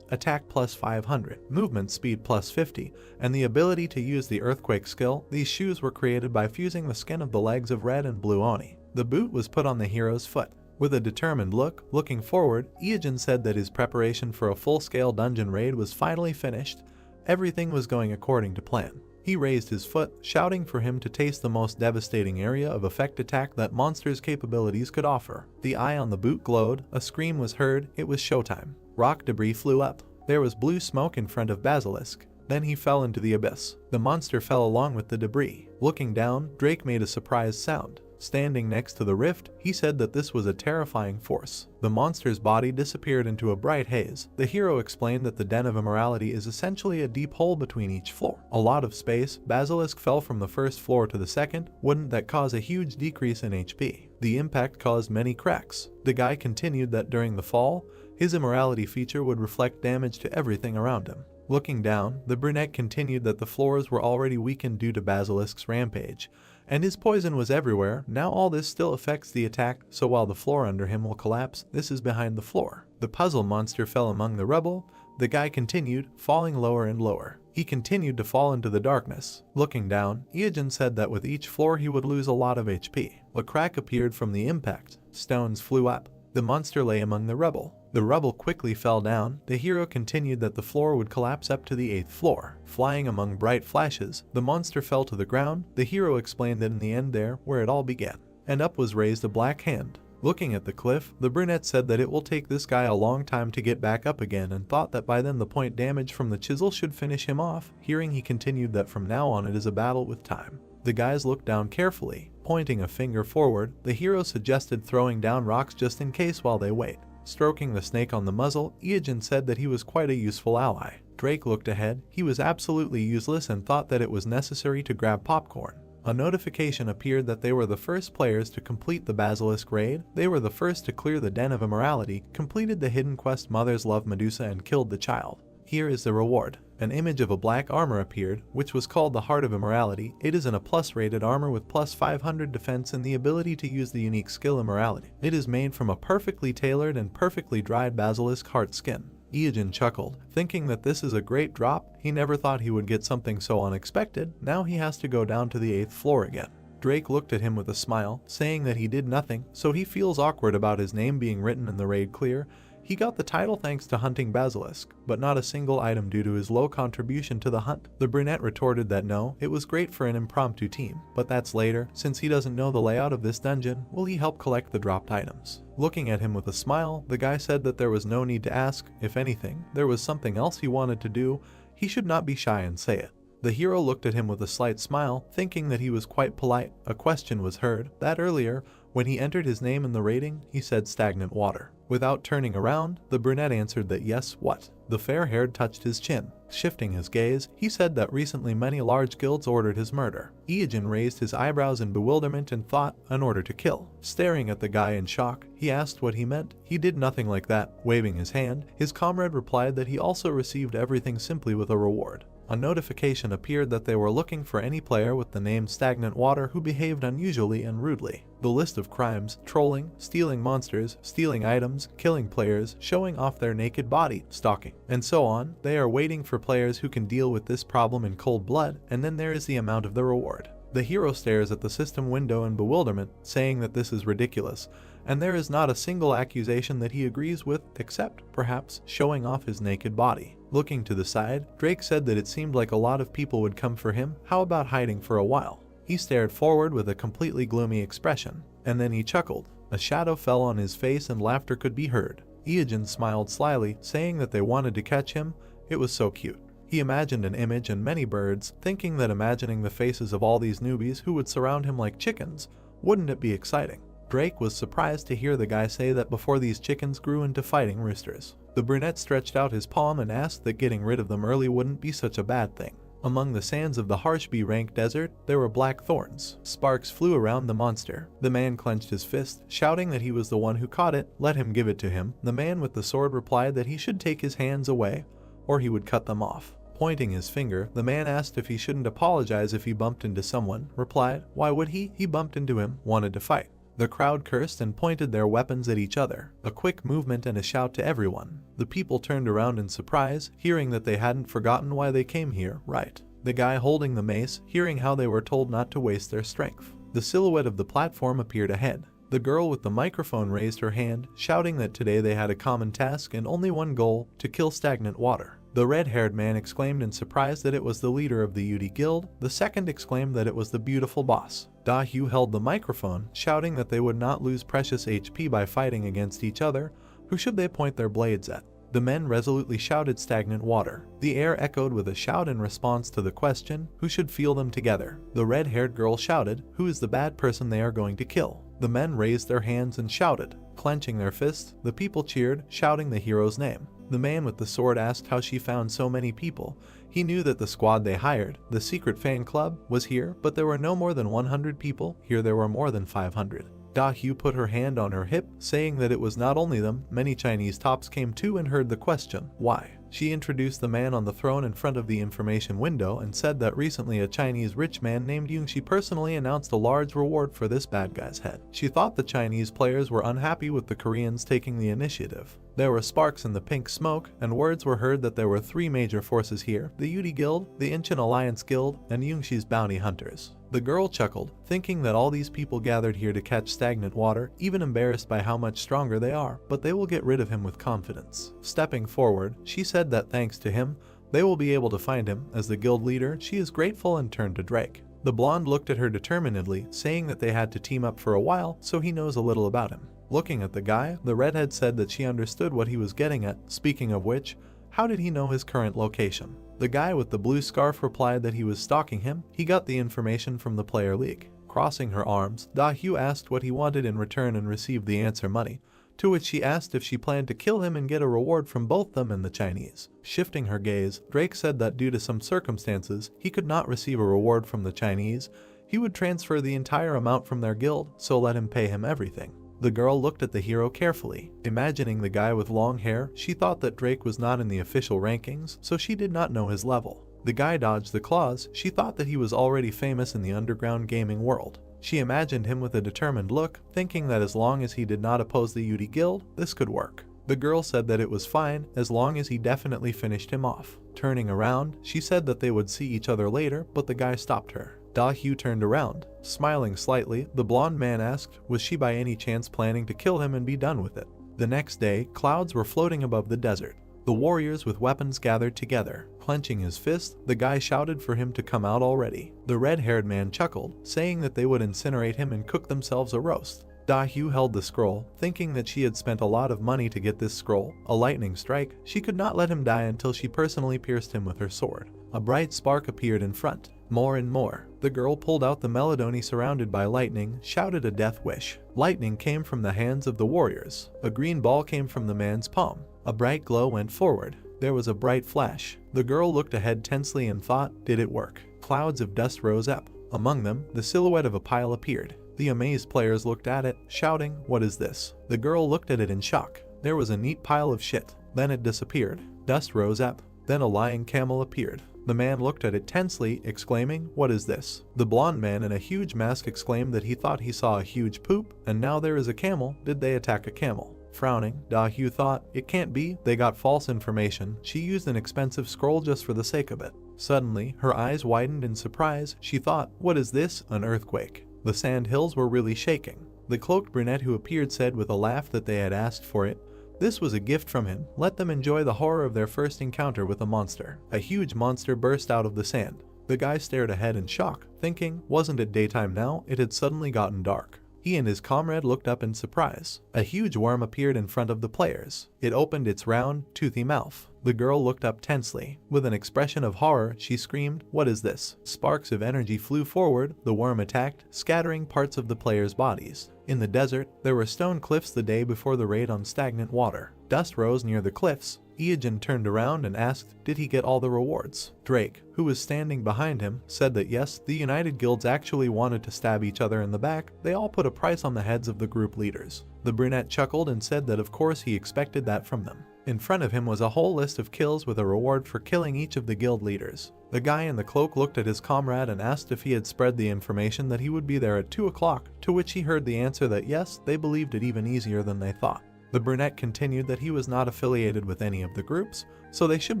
attack plus 500, movement speed plus 50, and the ability to use the earthquake skill. These shoes were created by fusing the skin of the legs of red and blue Oni. The boot was put on the hero's foot. With a determined look, looking forward, Iajin said that his preparation for a full-scale dungeon raid was finally finished. Everything was going according to plan. He raised his foot, shouting for him to taste the most devastating area of effect attack that monster's capabilities could offer. The eye on the boot glowed. A scream was heard. It was showtime. Rock debris flew up. There was blue smoke in front of Basilisk. Then he fell into the abyss. The monster fell along with the debris. Looking down, Drake made a surprised sound. Standing next to the rift, he said that this was a terrifying force. The monster's body disappeared into a bright haze. The hero explained that the Den of Immorality is essentially a deep hole between each floor. A lot of space. Basilisk fell from the 1st floor to the 2nd. Wouldn't that cause a huge decrease in HP? The impact caused many cracks. The guy continued that during the fall, his immorality feature would reflect damage to everything around him. Looking down, the brunette continued that the floors were already weakened due to Basilisk's rampage, and his poison was everywhere. Now all this still affects the attack, so while the floor under him will collapse, this is behind the floor. The puzzle monster fell among the rubble. The guy continued, falling lower and lower. He continued to fall into the darkness. Looking down, Iajin said that with each floor he would lose a lot of HP. A crack appeared from the impact. Stones flew up. The monster lay among the rubble. The rubble quickly fell down. The hero continued that the floor would collapse up to the 8th floor. Flying among bright flashes, the monster fell to the ground. The hero explained that in the end there, where it all began. And up was raised a black hand. Looking at the cliff, the brunette said that it will take this guy a long time to get back up again and thought that by then the point damage from the chisel should finish him off. Hearing he continued that from now on it is a battle with time. The guys looked down carefully. Pointing a finger forward, the hero suggested throwing down rocks just in case while they wait. Stroking the snake on the muzzle, Iajin said that he was quite a useful ally. Drake looked ahead. He was absolutely useless and thought that it was necessary to grab popcorn. A notification appeared that they were the first players to complete the Basilisk raid. They were the first to clear the Den of Immorality, completed the hidden quest Mother's Love Medusa, and killed the child. Here is the reward. An image of a black armor appeared, which was called the Heart of Immorality. It is in a plus-rated armor with plus 500 defense and the ability to use the unique skill Immorality. It is made from a perfectly tailored and perfectly dried basilisk heart skin. Iajin chuckled, thinking that this is a great drop. He never thought he would get something so unexpected. Now he has to go down to the 8th floor again. Drake looked at him with a smile, saying that he did nothing, so he feels awkward about his name being written in the raid clear. He got the title thanks to hunting basilisk, but not a single item due to his low contribution to the hunt. The brunette retorted that no, it was great for an impromptu team, but that's later. Since he doesn't know the layout of this dungeon, will he help collect the dropped items? Looking at him with a smile, the guy said that there was no need to ask. If anything, there was something else he wanted to do. He should not be shy and say it. The hero looked at him with a slight smile, thinking that he was quite polite. A question was heard, that earlier, when he entered his name in the rating, he said stagnant water. Without turning around, the brunette answered that yes, what? The fair-haired touched his chin. Shifting his gaze, he said that recently many large guilds ordered his murder. Iajin raised his eyebrows in bewilderment and thought, an order to kill. Staring at the guy in shock, he asked what he meant. He did nothing like that. Waving his hand, his comrade replied that he also received everything simply with a reward. A notification appeared that they were looking for any player with the name Stagnant Water who behaved unusually and rudely. The list of crimes: trolling, stealing monsters, stealing items, killing players, showing off their naked body, stalking, and so on. They are waiting for players who can deal with this problem in cold blood, and then there is the amount of the reward. The hero stares at the system window in bewilderment, saying that this is ridiculous, and there is not a single accusation that he agrees with, except, perhaps, showing off his naked body. Looking to the side, Drake said that it seemed like a lot of people would come for him. How about hiding for a while? He stared forward with a completely gloomy expression, and then he chuckled. A shadow fell on his face and laughter could be heard. Iajin smiled slyly, saying that they wanted to catch him. It was so cute. He imagined an image and many birds, thinking that imagining the faces of all these newbies who would surround him like chickens, wouldn't it be exciting? Drake was surprised to hear the guy say that before these chickens grew into fighting roosters. The brunette stretched out his palm and asked that getting rid of them early wouldn't be such a bad thing. Among the sands of the harsh B-rank desert, there were black thorns. Sparks flew around the monster. The man clenched his fist, shouting that he was the one who caught it. Let him give it to him. The man with the sword replied that he should take his hands away, or he would cut them off. Pointing his finger, the man asked if he shouldn't apologize if he bumped into someone. Replied, why would he? He bumped into him, wanted to fight. The crowd cursed and pointed their weapons at each other. A quick movement and a shout to everyone. The people turned around in surprise, hearing that they hadn't forgotten why they came here, right? The guy holding the mace, hearing how they were told not to waste their strength. The silhouette of the platform appeared ahead. The girl with the microphone raised her hand, shouting that today they had a common task and only one goal: to kill stagnant water. The red-haired man exclaimed in surprise that it was the leader of the UD Guild. The second exclaimed that it was the beautiful boss. Dahu held the microphone, shouting that they would not lose precious HP by fighting against each other. Who should they point their blades at? The men resolutely shouted stagnant water. The air echoed with a shout in response to the question, who should feel them together? The red-haired girl shouted, who is the bad person they are going to kill? The men raised their hands and shouted. Clenching their fists, the people cheered, shouting the hero's name. The man with the sword asked how she found so many people. He knew that the squad they hired, the secret fan club, was here, but there were no more than 100 people. Here there were more than 500. Dahu put her hand on her hip, saying that it was not only them. Many Chinese tops came too and heard the question, why? She introduced the man on the throne in front of the information window and said that recently a Chinese rich man named Yungxi personally announced a large reward for this bad guy's head. She thought the Chinese players were unhappy with the Koreans taking the initiative. There were sparks in the pink smoke, and words were heard that there were 3 major forces here: the UD Guild, the Incheon Alliance Guild, and Yungxi's bounty hunters. The girl chuckled, thinking that all these people gathered here to catch stagnant water, even embarrassed by how much stronger they are, but they will get rid of him with confidence. Stepping forward, she said that thanks to him, they will be able to find him. As the guild leader, she is grateful and turned to Drake. The blonde looked at her determinedly, saying that they had to team up for a while, so he knows a little about him. Looking at the guy, the redhead said that she understood what he was getting at. Speaking of which, how did he know his current location? The guy with the blue scarf replied that he was stalking him. He got the information from the player league. Crossing her arms, Da-hyu asked what he wanted in return and received the answer money, to which she asked if she planned to kill him and get a reward from both them and the Chinese. Shifting her gaze, Drake said that due to some circumstances, he could not receive a reward from the Chinese. He would transfer the entire amount from their guild, so let him pay him everything. The girl looked at the hero carefully. Imagining the guy with long hair, she thought that Drake was not in the official rankings, so she did not know his level. The guy dodged the claws. She thought that he was already famous in the underground gaming world. She imagined him with a determined look, thinking that as long as he did not oppose the Yudi Guild, this could work. The girl said that it was fine, as long as he definitely finished him off. Turning around, she said that they would see each other later, but the guy stopped her. Da-hyu turned around. Smiling slightly, the blonde man asked, was she by any chance planning to kill him and be done with it? The next day, clouds were floating above the desert. The warriors with weapons gathered together. Clenching his fist, the guy shouted for him to come out already. The red-haired man chuckled, saying that they would incinerate him and cook themselves a roast. Da-hyu held the scroll, thinking that she had spent a lot of money to get this scroll. A lightning strike, she could not let him die until she personally pierced him with her sword. A bright spark appeared in front. More and more. The girl pulled out the melody surrounded by lightning, shouted a death wish. Lightning came from the hands of the warriors. A green ball came from the man's palm. A bright glow went forward. There was a bright flash. The girl looked ahead tensely and thought, did it work? Clouds of dust rose up. Among them, the silhouette of a pile appeared. The amazed players looked at it, shouting, what is this? The girl looked at it in shock. There was a neat pile of shit. Then it disappeared. Dust rose up. Then a lying camel appeared. The man looked at it tensely, exclaiming, what is this? The blonde man in a huge mask exclaimed that he thought he saw a huge poop, and now there is a camel. Did they attack a camel? Frowning, Da-hyu thought, it can't be, they got false information. She used an expensive scroll just for the sake of it. Suddenly, her eyes widened in surprise. She thought, what is this? An earthquake. The sand hills were really shaking. The cloaked brunette who appeared said with a laugh that they had asked for it. This was a gift from him. Let them enjoy the horror of their first encounter with a monster. A huge monster burst out of the sand. The guy stared ahead in shock, thinking, wasn't it daytime now? It had suddenly gotten dark. He and his comrade looked up in surprise. A huge worm appeared in front of the players. It opened its round, toothy mouth. The girl looked up tensely. With an expression of horror, she screamed, what is this? Sparks of energy flew forward. The worm attacked, scattering parts of the players' bodies. In the desert, there were stone cliffs the day before the raid on stagnant water. Dust rose near the cliffs. Iyajin turned around and asked, did he get all the rewards? Drake, who was standing behind him, said that yes, the United Guilds actually wanted to stab each other in the back. They all put a price on the heads of the group leaders. The brunette chuckled and said that of course he expected that from them. In front of him was a whole list of kills with a reward for killing each of the guild leaders. The guy in the cloak looked at his comrade and asked if he had spread the information that he would be there at 2 o'clock, to which he heard the answer that yes, they believed it even easier than they thought. The brunette continued that he was not affiliated with any of the groups, so they should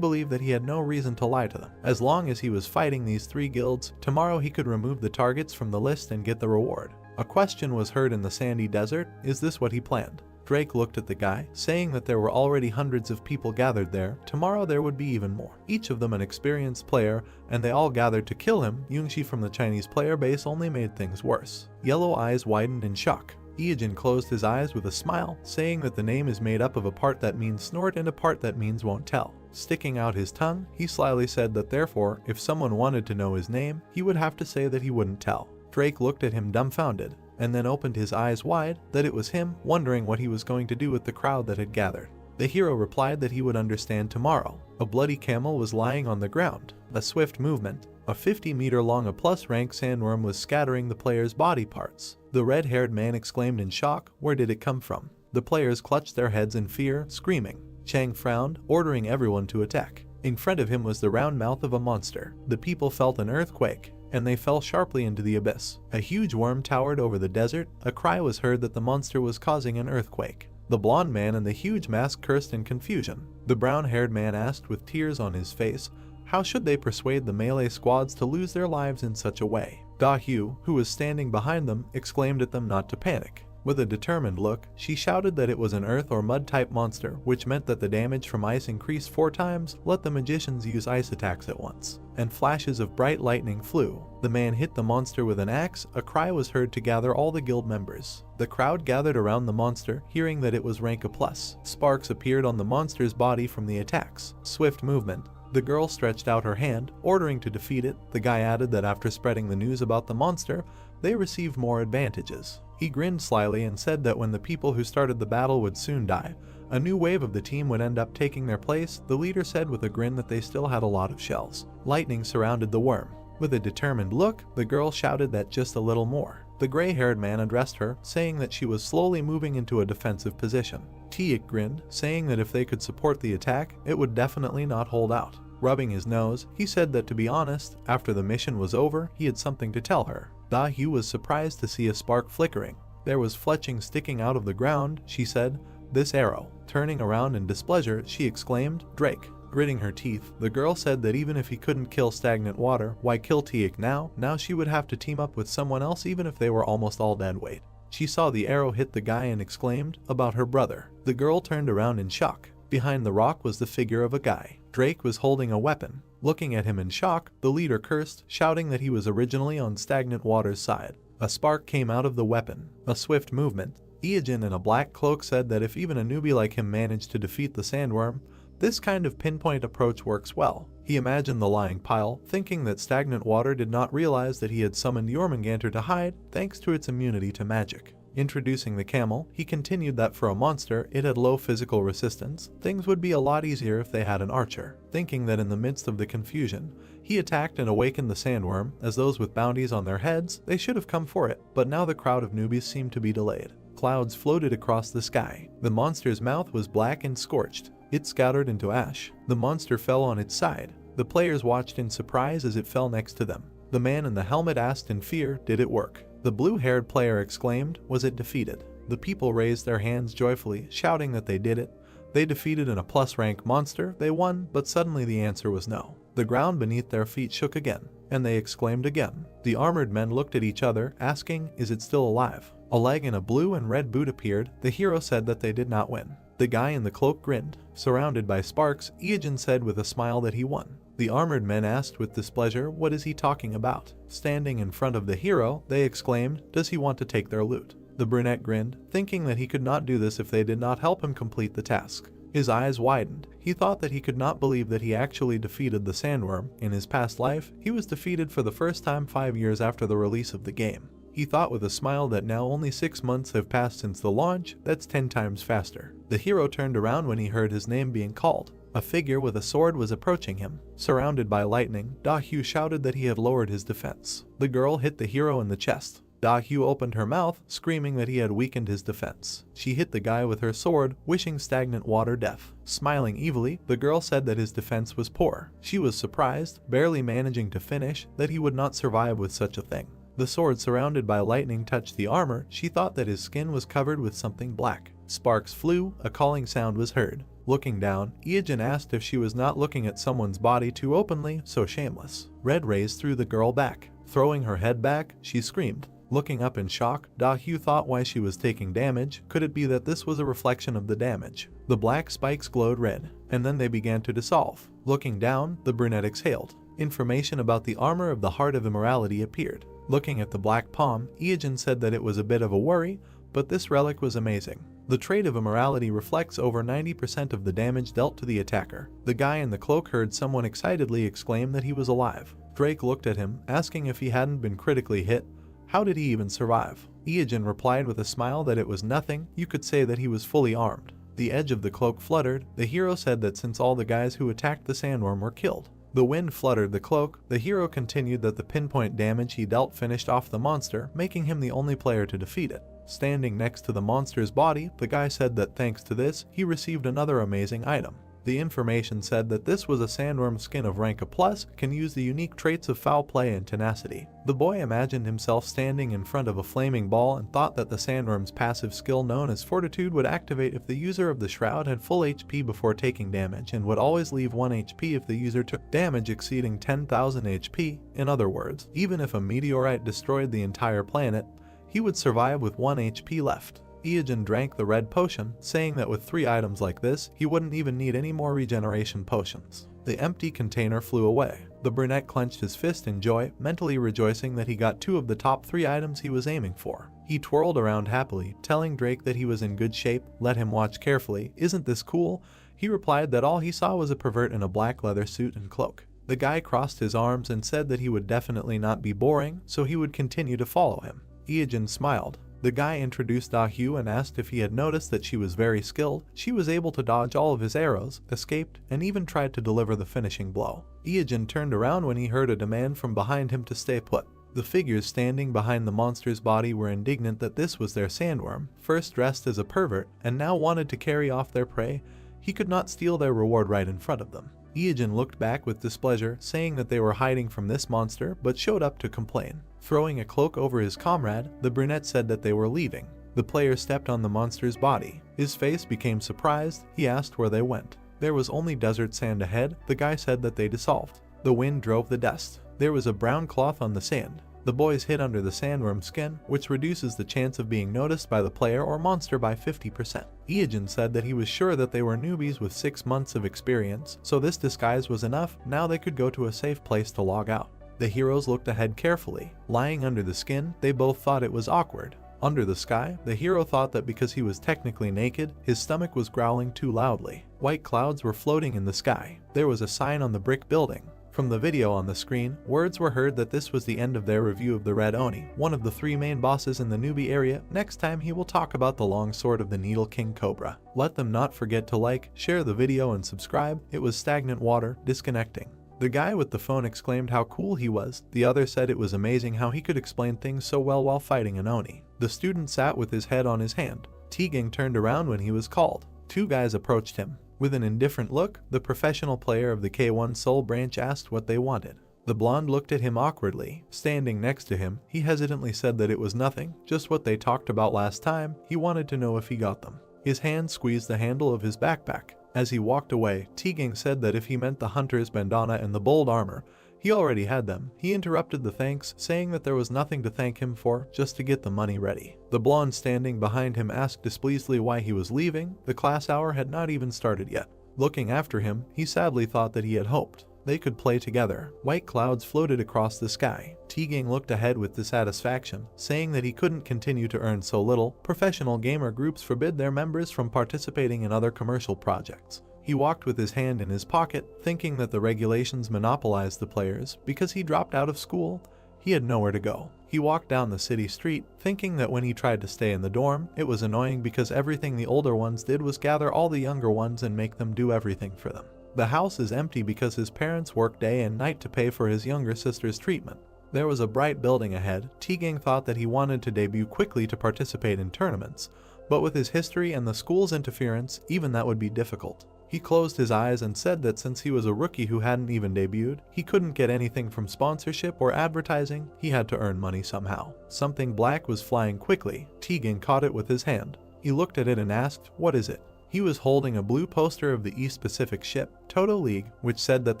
believe that he had no reason to lie to them. As long as he was fighting these 3 guilds, tomorrow he could remove the targets from the list and get the reward. A question was heard in the sandy desert, is this what he planned? Drake looked at the guy, saying that there were already hundreds of people gathered there. Tomorrow there would be even more. Each of them an experienced player, and they all gathered to kill him. Yungshi from the Chinese player base only made things worse. Yellow eyes widened in shock. Iyajin closed his eyes with a smile, saying that the name is made up of a part that means snort and a part that means won't tell. Sticking out his tongue, he slyly said that therefore, if someone wanted to know his name, he would have to say that he wouldn't tell. Drake looked at him dumbfounded, and then opened his eyes wide, that it was him, wondering what he was going to do with the crowd that had gathered. The hero replied that he would understand tomorrow. A bloody camel was lying on the ground. A swift movement. A 50-meter-long plus-rank sandworm was scattering the players' body parts. The red-haired man exclaimed in shock, where did it come from? The players clutched their heads in fear, screaming. Chang frowned, ordering everyone to attack. In front of him was the round mouth of a monster. The people felt an earthquake, and they fell sharply into the abyss. A huge worm towered over the desert. A cry was heard that the monster was causing an earthquake. The blonde man in the huge mask cursed in confusion. The brown-haired man asked with tears on his face, how should they persuade the melee squads to lose their lives in such a way? Da-hyu, who was standing behind them, exclaimed at them not to panic. With a determined look, she shouted that it was an earth or mud-type monster, which meant that the damage from ice increased 4 times. Let the magicians use ice attacks at once. And flashes of bright lightning flew. The man hit the monster with an axe. A cry was heard to gather all the guild members. The crowd gathered around the monster, hearing that it was rank A+. Sparks appeared on the monster's body from the attacks. Swift movement. The girl stretched out her hand, ordering to defeat it. The guy added that after spreading the news about the monster, they received more advantages. He grinned slyly and said that when the people who started the battle would soon die, a new wave of the team would end up taking their place. The leader said with a grin that they still had a lot of shells. Lightning surrounded the worm. With a determined look, the girl shouted that just a little more. The gray-haired man addressed her, saying that she was slowly moving into a defensive position. Tiik grinned, saying that if they could support the attack, it would definitely not hold out. Rubbing his nose, he said that to be honest, after the mission was over, he had something to tell her. Da-hyu was surprised to see a spark flickering. There was fletching sticking out of the ground, she said. This arrow. Turning around in displeasure, she exclaimed, Drake. Gritting her teeth, the girl said that even if he couldn't kill stagnant water, why kill Tiik now? Now she would have to team up with someone else even if they were almost all dead weight. She saw the arrow hit the guy and exclaimed, about her brother. The girl turned around in shock. Behind the rock was the figure of a guy. Drake was holding a weapon. Looking at him in shock, the leader cursed, shouting that he was originally on stagnant water's side. A spark came out of the weapon. A swift movement. Iajin in a black cloak said that if even a newbie like him managed to defeat the sandworm, this kind of pinpoint approach works well. He imagined the lying pile, thinking that stagnant water did not realize that he had summoned Jormungandr to hide thanks to its immunity to magic. Introducing the camel, he continued that for a monster, it had low physical resistance. Things would be a lot easier if they had an archer. Thinking that in the midst of the confusion, he attacked and awakened the sandworm. As those with bounties on their heads, they should have come for it, but now the crowd of newbies seemed to be delayed. Clouds floated across the sky. The monster's mouth was black and scorched. It scattered into ash. The monster fell on its side. The players watched in surprise as it fell next to them. The man in the helmet asked in fear, did it work? The blue-haired player exclaimed, was it defeated? The people raised their hands joyfully, shouting that they did it. They defeated an A+rank monster, they won, but suddenly the answer was no. The ground beneath their feet shook again, and they exclaimed again. The armored men looked at each other, asking, is it still alive? A leg in a blue and red boot appeared. The hero said that they did not win. The guy in the cloak grinned. Surrounded by sparks, Iajin said with a smile that he won. The armored men asked with displeasure, what is he talking about? Standing in front of the hero, they exclaimed, does he want to take their loot? The brunette grinned, thinking that he could not do this if they did not help him complete the task. His eyes widened. He thought that he could not believe that he actually defeated the sandworm. In his past life, he was defeated for the first time 5 years after the release of the game. He thought with a smile that now only 6 months have passed since the launch, that's 10 times faster. The hero turned around when he heard his name being called. A figure with a sword was approaching him. Surrounded by lightning, Da-hyu shouted that he had lowered his defense. The girl hit the hero in the chest. Da-hyu opened her mouth, screaming that he had weakened his defense. She hit the guy with her sword, wishing stagnant water death. Smiling evilly, the girl said that his defense was poor. She was surprised, barely managing to finish, that he would not survive with such a thing. The sword surrounded by lightning touched the armor. She thought that his skin was covered with something black. Sparks flew, a calling sound was heard. Looking down, Iajin asked if she was not looking at someone's body too openly, so shameless. Red rays threw the girl back. Throwing her head back, she screamed. Looking up in shock, Da-hyu thought why she was taking damage. Could it be that this was a reflection of the damage? The black spikes glowed red, and then they began to dissolve. Looking down, the brunette exhaled. Information about the armor of the Heart of Immorality appeared. Looking at the black palm, Iajin said that it was a bit of a worry, but this relic was amazing. The trait of immorality reflects over 90% of the damage dealt to the attacker. The guy in the cloak heard someone excitedly exclaim that he was alive. Drake looked at him, asking if he hadn't been critically hit. How did he even survive? Iajin replied with a smile that it was nothing. You could say that he was fully armed. The edge of the cloak fluttered. The hero said that since all the guys who attacked the sandworm were killed. The wind fluttered the cloak. The hero continued that the pinpoint damage he dealt finished off the monster, making him the only player to defeat it. Standing next to the monster's body, the guy said that thanks to this, he received another amazing item. The information said that this was a sandworm skin of rank A+, can use the unique traits of foul play and tenacity. The boy imagined himself standing in front of a flaming ball and thought that the sandworm's passive skill known as Fortitude would activate if the user of the shroud had full HP before taking damage, and would always leave 1 HP if the user took damage exceeding 10,000 HP. In other words, even if a meteorite destroyed the entire planet, he would survive with 1 HP left. Iajin drank the red potion, saying that with 3 items like this, he wouldn't even need any more regeneration potions. The empty container flew away. The brunette clenched his fist in joy, mentally rejoicing that he got 2 of the top 3 items he was aiming for. He twirled around happily, telling Drake that he was in good shape. Let him watch carefully. Isn't this cool? He replied that all he saw was a pervert in a black leather suit and cloak. The guy crossed his arms and said that he would definitely not be boring, so he would continue to follow him. Ijin smiled. The guy introduced Hyu and asked if he had noticed that she was very skilled. She was able to dodge all of his arrows, escaped, and even tried to deliver the finishing blow. Ijin turned around when he heard a demand from behind him to stay put. The figures standing behind the monster's body were indignant that this was their sandworm, first dressed as a pervert, and now wanted to carry off their prey. He could not steal their reward right in front of them. Ijin looked back with displeasure, saying that they were hiding from this monster, but showed up to complain. Throwing a cloak over his comrade, the brunette said that they were leaving. The player stepped on the monster's body. His face became surprised. He asked where they went. There was only desert sand ahead. The guy said that they dissolved. The wind drove the dust. There was a brown cloth on the sand. The boys hid under the sandworm's skin, which reduces the chance of being noticed by the player or monster by 50%. Ijin said that he was sure that they were newbies with 6 months of experience, so this disguise was enough. Now they could go to a safe place to log out. The heroes looked ahead carefully. Lying under the skin, they both thought it was awkward. Under the sky, the hero thought that because he was technically naked, his stomach was growling too loudly. White clouds were floating in the sky. There was a sign on the brick building. From the video on the screen, words were heard that this was the end of their review of the Red Oni, one of the 3 main bosses in the newbie area. Next time he will talk about the long sword of the Needle King Cobra. Let them not forget to like, share the video and subscribe. It was stagnant water, disconnecting. The guy with the phone exclaimed how cool he was. The other said it was amazing how he could explain things so well while fighting an Oni. The student sat with his head on his hand. Teaging turned around when he was called. 2 guys approached him. With an indifferent look, the professional player of the K1 Soul branch asked what they wanted. The blonde looked at him awkwardly. Standing next to him, he hesitantly said that it was nothing, just what they talked about last time. He wanted to know if he got them. His hand squeezed the handle of his backpack. As he walked away, Teaging said that if he meant the hunter's bandana and the bold armor, he already had them. He interrupted the thanks, saying that there was nothing to thank him for, just to get the money ready. The blonde standing behind him asked displeasedly why he was leaving. The class hour had not even started yet. Looking after him, he sadly thought that he had hoped they could play together. White clouds floated across the sky. Teaging looked ahead with dissatisfaction, saying that he couldn't continue to earn so little. Professional gamer groups forbid their members from participating in other commercial projects. He walked with his hand in his pocket, thinking that the regulations monopolized the players. Because he dropped out of school, he had nowhere to go. He walked down the city street, thinking that when he tried to stay in the dorm, it was annoying because everything the older ones did was gather all the younger ones and make them do everything for them. The house is empty because his parents work day and night to pay for his younger sister's treatment. There was a bright building ahead. Teaging thought that he wanted to debut quickly to participate in tournaments, but with his history and the school's interference, even that would be difficult. He closed his eyes and said that since he was a rookie who hadn't even debuted, he couldn't get anything from sponsorship or advertising. He had to earn money somehow. Something black was flying quickly. Teaging caught it with his hand. He looked at it and asked, "What is it?" He was holding a blue poster of the East Pacific ship, Toto League, which said that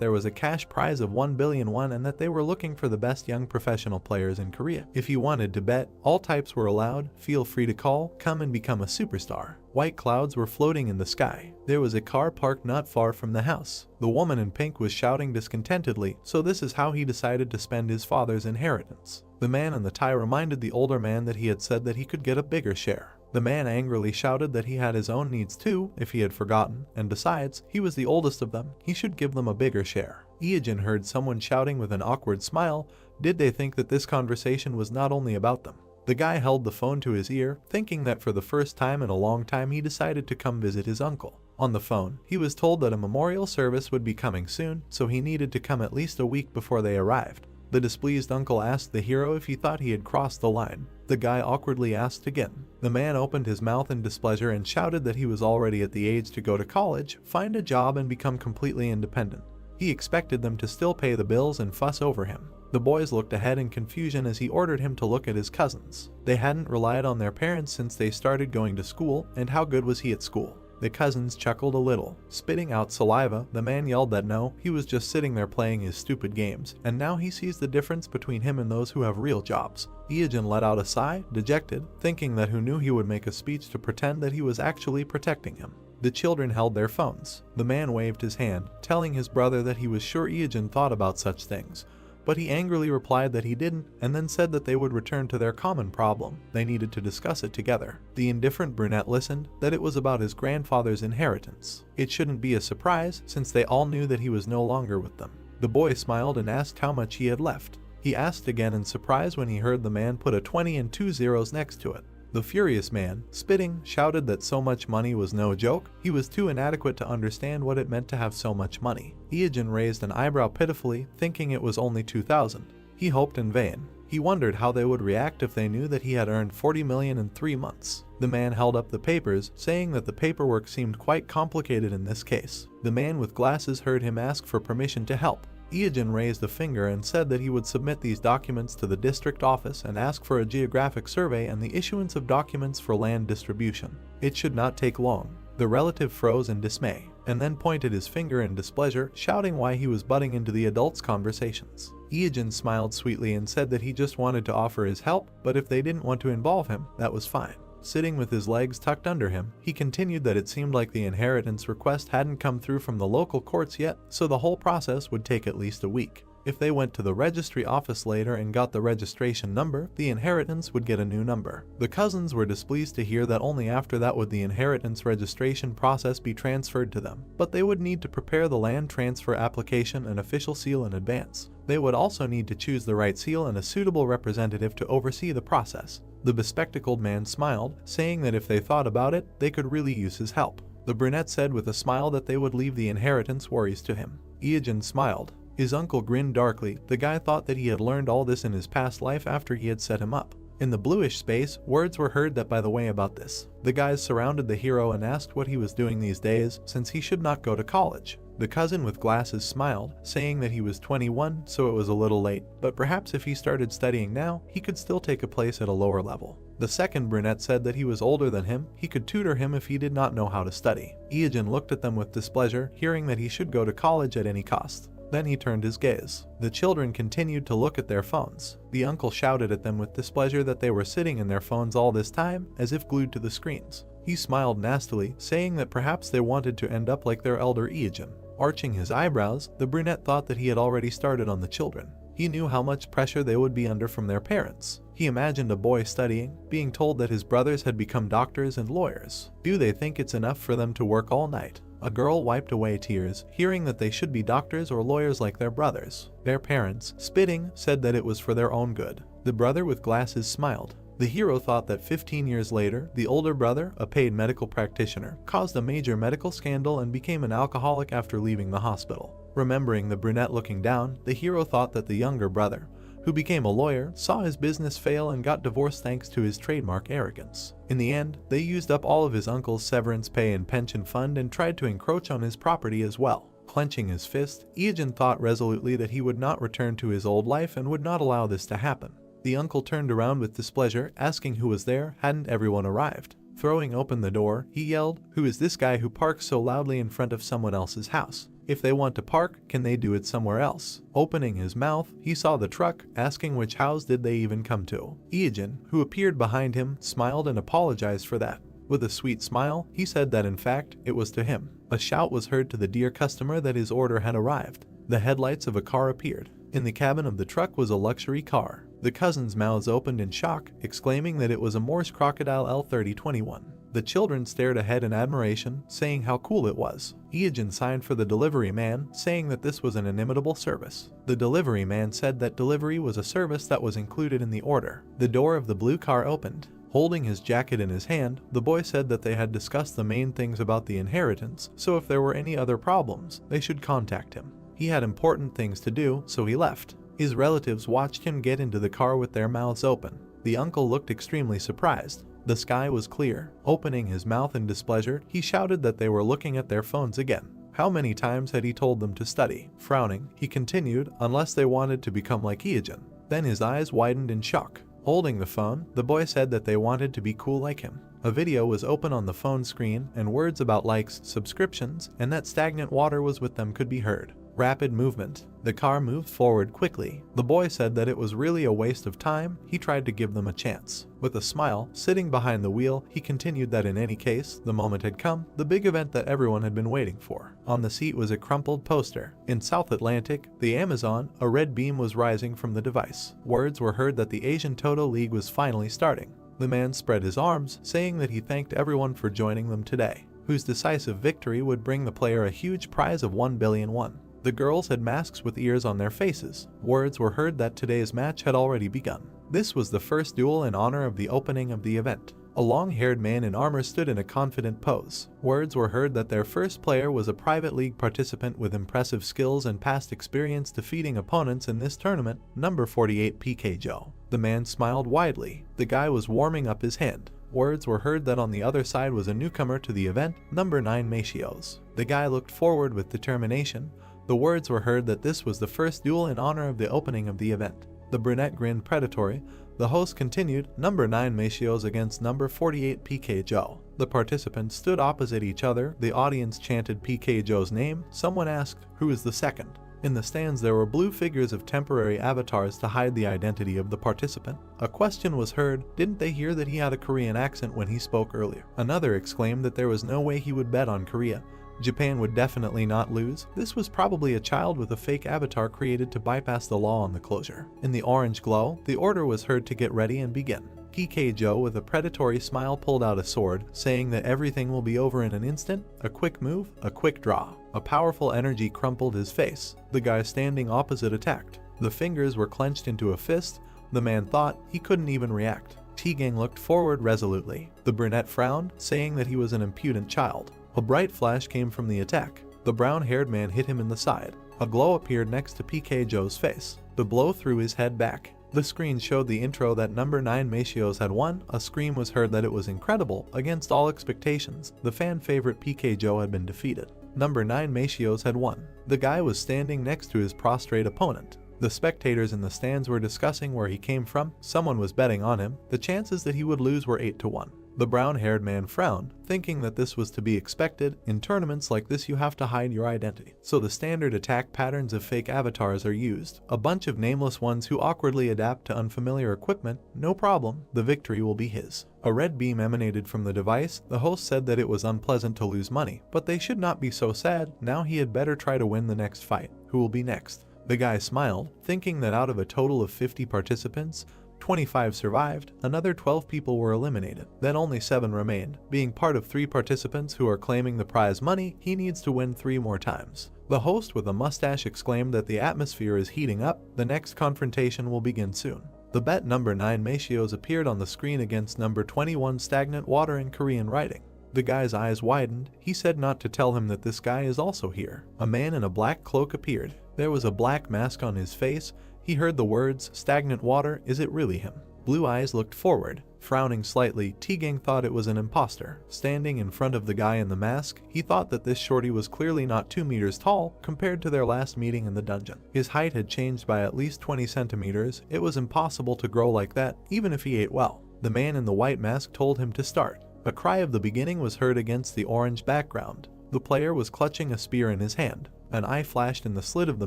there was a cash prize of 1 billion won and that they were looking for the best young professional players in Korea. If you wanted to bet, all types were allowed. Feel free to call, come and become a superstar. White clouds were floating in the sky. There was a car parked not far from the house. The woman in pink was shouting discontentedly, so this is how he decided to spend his father's inheritance. The man in the tie reminded the older man that he had said that he could get a bigger share. The man angrily shouted that he had his own needs too, if he had forgotten, and besides, he was the oldest of them. He should give them a bigger share. Ijin heard someone shouting with an awkward smile. Did they think that this conversation was not only about them? The guy held the phone to his ear, thinking that for the first time in a long time he decided to come visit his uncle. On the phone, he was told that a memorial service would be coming soon, so he needed to come at least a week before they arrived. The displeased uncle asked the hero if he thought he had crossed the line. The guy awkwardly asked again. The man opened his mouth in displeasure and shouted that he was already at the age to go to college, find a job and become completely independent. He expected them to still pay the bills and fuss over him. The boys looked ahead in confusion as he ordered him to look at his cousins. They hadn't relied on their parents since they started going to school, and how good was he at school? The cousins chuckled a little. Spitting out saliva, the man yelled that no, he was just sitting there playing his stupid games, and now he sees the difference between him and those who have real jobs. Ijin let out a sigh, dejected, thinking that who knew he would make a speech to pretend that he was actually protecting him. The children held their phones. The man waved his hand, telling his brother that he was sure Ijin thought about such things, but he angrily replied that he didn't and then said that they would return to their common problem. They needed to discuss it together. The indifferent brunette listened that it was about his grandfather's inheritance. It shouldn't be a surprise since they all knew that he was no longer with them. The boy smiled and asked how much he had left. He asked again in surprise when he heard the man put a 20 and 2 zeros next to it. The furious man, spitting, shouted that so much money was no joke. He was too inadequate to understand what it meant to have so much money. Iyajin raised an eyebrow pitifully, thinking it was only 2,000. He hoped in vain. He wondered how they would react if they knew that he had earned 40 million in 3 months. The man held up the papers, saying that the paperwork seemed quite complicated in this case. The man with glasses heard him ask for permission to help. Iyajin raised a finger and said that he would submit these documents to the district office and ask for a geographic survey and the issuance of documents for land distribution. It should not take long. The relative froze in dismay, and then pointed his finger in displeasure, shouting why he was butting into the adults' conversations. Iyajin smiled sweetly and said that he just wanted to offer his help, but if they didn't want to involve him, that was fine. Sitting with his legs tucked under him, he continued that it seemed like the inheritance request hadn't come through from the local courts yet, so the whole process would take at least a week. If they went to the registry office later and got the registration number, the inheritance would get a new number. The cousins were displeased to hear that only after that would the inheritance registration process be transferred to them, but they would need to prepare the land transfer application and official seal in advance. They would also need to choose the right seal and a suitable representative to oversee the process. The bespectacled man smiled, saying that if they thought about it, they could really use his help. The brunette said with a smile that they would leave the inheritance worries to him. Iyajin smiled. His uncle grinned darkly. The guy thought that he had learned all this in his past life after he had set him up. In the bluish space, words were heard that by the way about this. The guys surrounded the hero and asked what he was doing these days, since he should not go to college. The cousin with glasses smiled, saying that he was 21, so it was a little late, but perhaps if he started studying now, he could still take a place at a lower level. The second brunette said that he was older than him, he could tutor him if he did not know how to study. Iyajin looked at them with displeasure, hearing that he should go to college at any cost. Then he turned his gaze. The children continued to look at their phones. The uncle shouted at them with displeasure that they were sitting in their phones all this time, as if glued to the screens. He smiled nastily, saying that perhaps they wanted to end up like their elder Iyajin. Arching his eyebrows, the brunette thought that he had already started on the children. He knew how much pressure they would be under from their parents. He imagined a boy studying, being told that his brothers had become doctors and lawyers. Do they think it's enough for them to work all night? A girl wiped away tears, hearing that they should be doctors or lawyers like their brothers. Their parents, spitting, said that it was for their own good. The brother with glasses smiled. The hero thought that 15 years later, the older brother, a paid medical practitioner, caused a major medical scandal and became an alcoholic after leaving the hospital. Remembering the brunette looking down, the hero thought that the younger brother, who became a lawyer, saw his business fail and got divorced thanks to his trademark arrogance. In the end, they used up all of his uncle's severance pay and pension fund and tried to encroach on his property as well. Clenching his fist, Iyajin thought resolutely that he would not return to his old life and would not allow this to happen. The uncle turned around with displeasure, asking who was there. Hadn't everyone arrived? Throwing open the door, he yelled, "Who is this guy who parks so loudly in front of someone else's house? If they want to park, can they do it somewhere else?" Opening his mouth, he saw the truck, asking which house did they even come to. Iyajin, who appeared behind him, smiled and apologized for that. With a sweet smile, he said that in fact, it was to him. A shout was heard to the dear customer that his order had arrived. The headlights of a car appeared. In the cabin of the truck was a luxury car. The cousins' mouths opened in shock, exclaiming that it was a Morse Crocodile L3021. The children stared ahead in admiration, saying how cool it was. Iyajin signed for the delivery man, saying that this was an inimitable service. The delivery man said that delivery was a service that was included in the order. The door of the blue car opened. Holding his jacket in his hand, the boy said that they had discussed the main things about the inheritance, so if there were any other problems, they should contact him. He had important things to do, so he left. His relatives watched him get into the car with their mouths open. The uncle looked extremely surprised. The sky was clear. Opening his mouth in displeasure, he shouted that they were looking at their phones again. How many times had he told them to study? Frowning, he continued, unless they wanted to become like Iyajin. Then his eyes widened in shock. Holding the phone, the boy said that they wanted to be cool like him. A video was open on the phone screen, and words about likes, subscriptions, and that stagnant water was with them could be heard. Rapid movement. The car moved forward quickly. The boy said that it was really a waste of time. He tried to give them a chance. With a smile, sitting behind the wheel, he continued that in any case, the moment had come, the big event that everyone had been waiting for. On the seat was a crumpled poster. In South Atlantic, the Amazon, a red beam was rising from the device. Words were heard that the Asian Toto League was finally starting. The man spread his arms, saying that he thanked everyone for joining them today, whose decisive victory would bring the player a huge prize of 1 billion won. The girls had masks with ears on their faces. Words were heard that today's match had already begun. This was the first duel in honor of the opening of the event. A long-haired man in armor stood in a confident pose. Words were heard that their first player was a private league participant with impressive skills and past experience defeating opponents in this tournament, number 48 PK Joe. The man smiled widely. The guy was warming up his hand. Words were heard that on the other side was a newcomer to the event, number 9 Machios. The guy looked forward with determination. The words were heard that this was the first duel in honor of the opening of the event. The brunette grinned predatory. The host continued, number 9 Machios against number 48 PK Joe. The participants stood opposite each other. The audience chanted PK Joe's name. Someone asked, who is the second? In the stands there were blue figures of temporary avatars to hide the identity of the participant. A question was heard, didn't they hear that he had a Korean accent when he spoke earlier? Another exclaimed that there was no way he would bet on Korea. Japan would definitely not lose. This was probably a child with a fake avatar created to bypass the law on the closure. In the orange glow, the order was heard to get ready and begin. PK Joe with a predatory smile pulled out a sword, saying that everything will be over in an instant. A quick move, a quick draw. A powerful energy crumpled his face. The guy standing opposite attacked. The fingers were clenched into a fist. The man thought he couldn't even react. T-Gang looked forward resolutely. The brunette frowned, saying that he was an impudent child. A bright flash came from the attack. The brown-haired man hit him in the side. A glow appeared next to PK Joe's face. The blow threw his head back. The screen showed the intro that number 9 Machios had won. A scream was heard that it was incredible. Against all expectations, the fan favorite PK Joe had been defeated. Number 9 Machios had won. The guy was standing next to his prostrate opponent. The spectators in the stands were discussing where he came from. Someone was betting on him. The chances that he would lose were 8 to 1. The brown-haired man frowned, thinking that this was to be expected. In tournaments like this you have to hide your identity. So the standard attack patterns of fake avatars are used. A bunch of nameless ones who awkwardly adapt to unfamiliar equipment. No problem, the victory will be his. A red beam emanated from the device. The host said that it was unpleasant to lose money, but they should not be so sad. Now he had better try to win the next fight. Who will be next? The guy smiled, thinking that out of a total of 50 participants, 25 survived, another 12 people were eliminated, then only 7 remained. Being part of 3 participants who are claiming the prize money, he needs to win 3 more times. The host with a mustache exclaimed that the atmosphere is heating up. The next confrontation will begin soon. The bet number 9 Machios appeared on the screen against number 21 Stagnant Water in Korean writing. The guy's eyes widened. He said not to tell him that this guy is also here. A man in a black cloak appeared. There was a black mask on his face. He heard the words, stagnant water, is it really him? Blue eyes looked forward. Frowning slightly, T-Gang thought it was an imposter. Standing in front of the guy in the mask, he thought that this shorty was clearly not 2 meters tall compared to their last meeting in the dungeon. His height had changed by at least 20 centimeters. It was impossible to grow like that, even if he ate well. The man in the white mask told him to start. A cry of the beginning was heard against the orange background. The player was clutching a spear in his hand. An eye flashed in the slit of the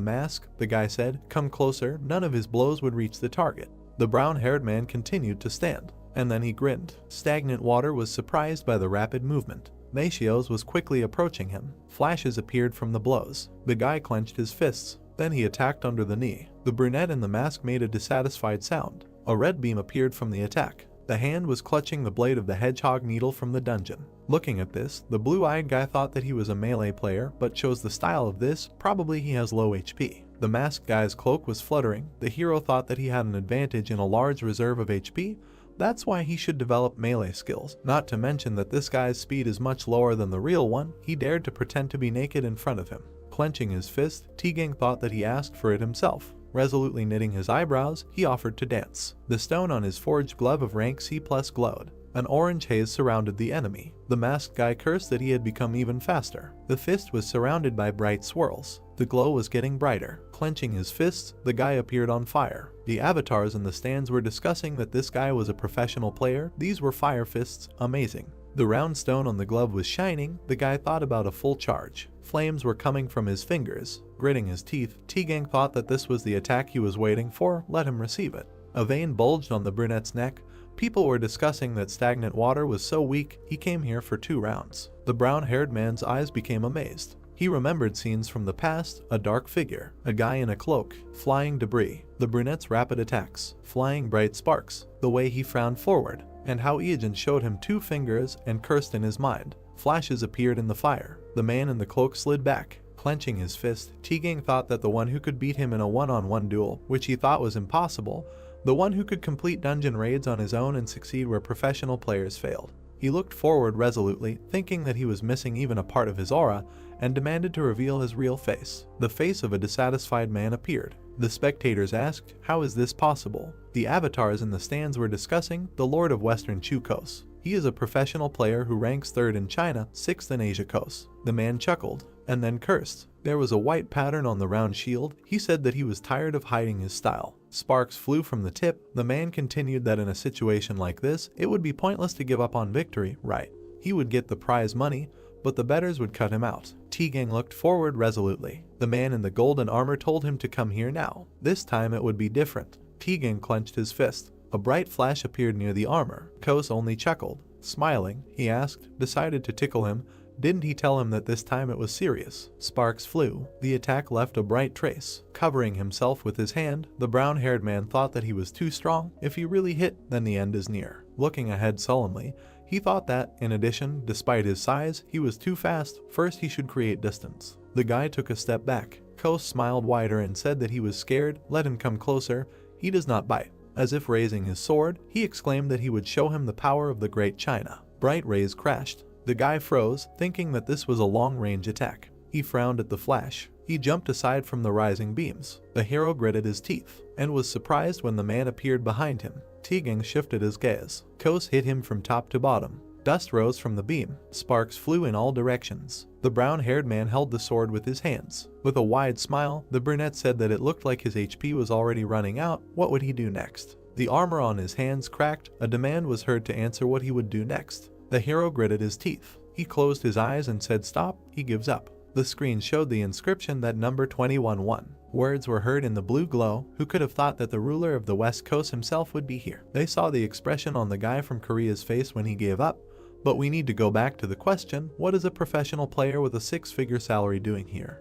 mask. The guy said, "Come closer." None of his blows would reach the target. The brown-haired man continued to stand, and then he grinned. Stagnant Water was surprised by the rapid movement. Machios was quickly approaching him. Flashes appeared from the blows. The guy clenched his fists. Then he attacked under the knee. The brunette in the mask made a dissatisfied sound. A red beam appeared from the attack. The hand was clutching the blade of the hedgehog needle from the dungeon. Looking at this, the blue-eyed guy thought that he was a melee player, but chose the style of this. Probably he has low HP. The masked guy's cloak was fluttering. The hero thought that he had an advantage in a large reserve of HP. That's why he should develop melee skills. Not to mention that this guy's speed is much lower than the real one. He dared to pretend to be naked in front of him. Clenching his fist, T-Gang thought that he asked for it himself. Resolutely knitting his eyebrows, he offered to dance. The stone on his forged glove of rank C+ glowed. An orange haze surrounded the enemy. The masked guy cursed that he had become even faster. The fist was surrounded by bright swirls. The glow was getting brighter. Clenching his fists, the guy appeared on fire. The avatars in the stands were discussing that this guy was a professional player. These were fire fists, amazing. The round stone on the glove was shining. The guy thought about a full charge. Flames were coming from his fingers. Gritting his teeth, T-Gang thought that this was the attack he was waiting for. Let him receive it. A vein bulged on the brunette's neck. People were discussing that stagnant water was so weak, he came here for 2 rounds. The brown-haired man's eyes became amazed. He remembered scenes from the past, a dark figure, a guy in a cloak, flying debris, the brunette's rapid attacks, flying bright sparks, the way he frowned forward, and how Iajin showed him 2 fingers and cursed in his mind. Flashes appeared in the fire. The man in the cloak slid back, clenching his fist. T-Gang thought that the one who could beat him in a one-on-one duel, which he thought was impossible, the one who could complete dungeon raids on his own and succeed where professional players failed. He looked forward resolutely, thinking that he was missing even a part of his aura, and demanded to reveal his real face. The face of a dissatisfied man appeared. The spectators asked, "How is this possible?" The avatars in the stands were discussing the Lord of Western Chukos. He is a professional player who ranks 3rd in China, 6th in Asia Coast. The man chuckled, and then cursed. There was a white pattern on the round shield. He said that he was tired of hiding his style. Sparks flew from the tip. The man continued that in a situation like this, it would be pointless to give up on victory, right? He would get the prize money, but the bettors would cut him out. T-Gang looked forward resolutely. The man in the golden armor told him to come here now. This time it would be different. T-Gang clenched his fist. A bright flash appeared near the armor. Kos only chuckled. Smiling, he asked, decided to tickle him. Didn't he tell him that this time it was serious? Sparks flew. The attack left a bright trace. Covering himself with his hand, the brown-haired man thought that he was too strong. If he really hit, then the end is near. Looking ahead sullenly, he thought that, in addition, despite his size, he was too fast. First he should create distance. The guy took a step back. Kos smiled wider and said that he was scared. Let him come closer. He does not bite. As if raising his sword, he exclaimed that he would show him the power of the Great China. Bright rays crashed. The guy froze, thinking that this was a long-range attack. He frowned at the flash. He jumped aside from the rising beams. The hero gritted his teeth, and was surprised when the man appeared behind him. T-Gang shifted his gaze. Kos hit him from top to bottom. Dust rose from the beam. Sparks flew in all directions. The brown-haired man held the sword with his hands. With a wide smile, the brunette said that it looked like his HP was already running out. What would he do next? The armor on his hands cracked. A demand was heard to answer what he would do next. The hero gritted his teeth. He closed his eyes and said stop. He gives up. The screen showed the inscription that number 21 won. Words were heard in the blue glow. Who could have thought that the ruler of the West Coast himself would be here? They saw the expression on the guy from Korea's face when he gave up. But we need to go back to the question, what is a professional player with a 6-figure salary doing here?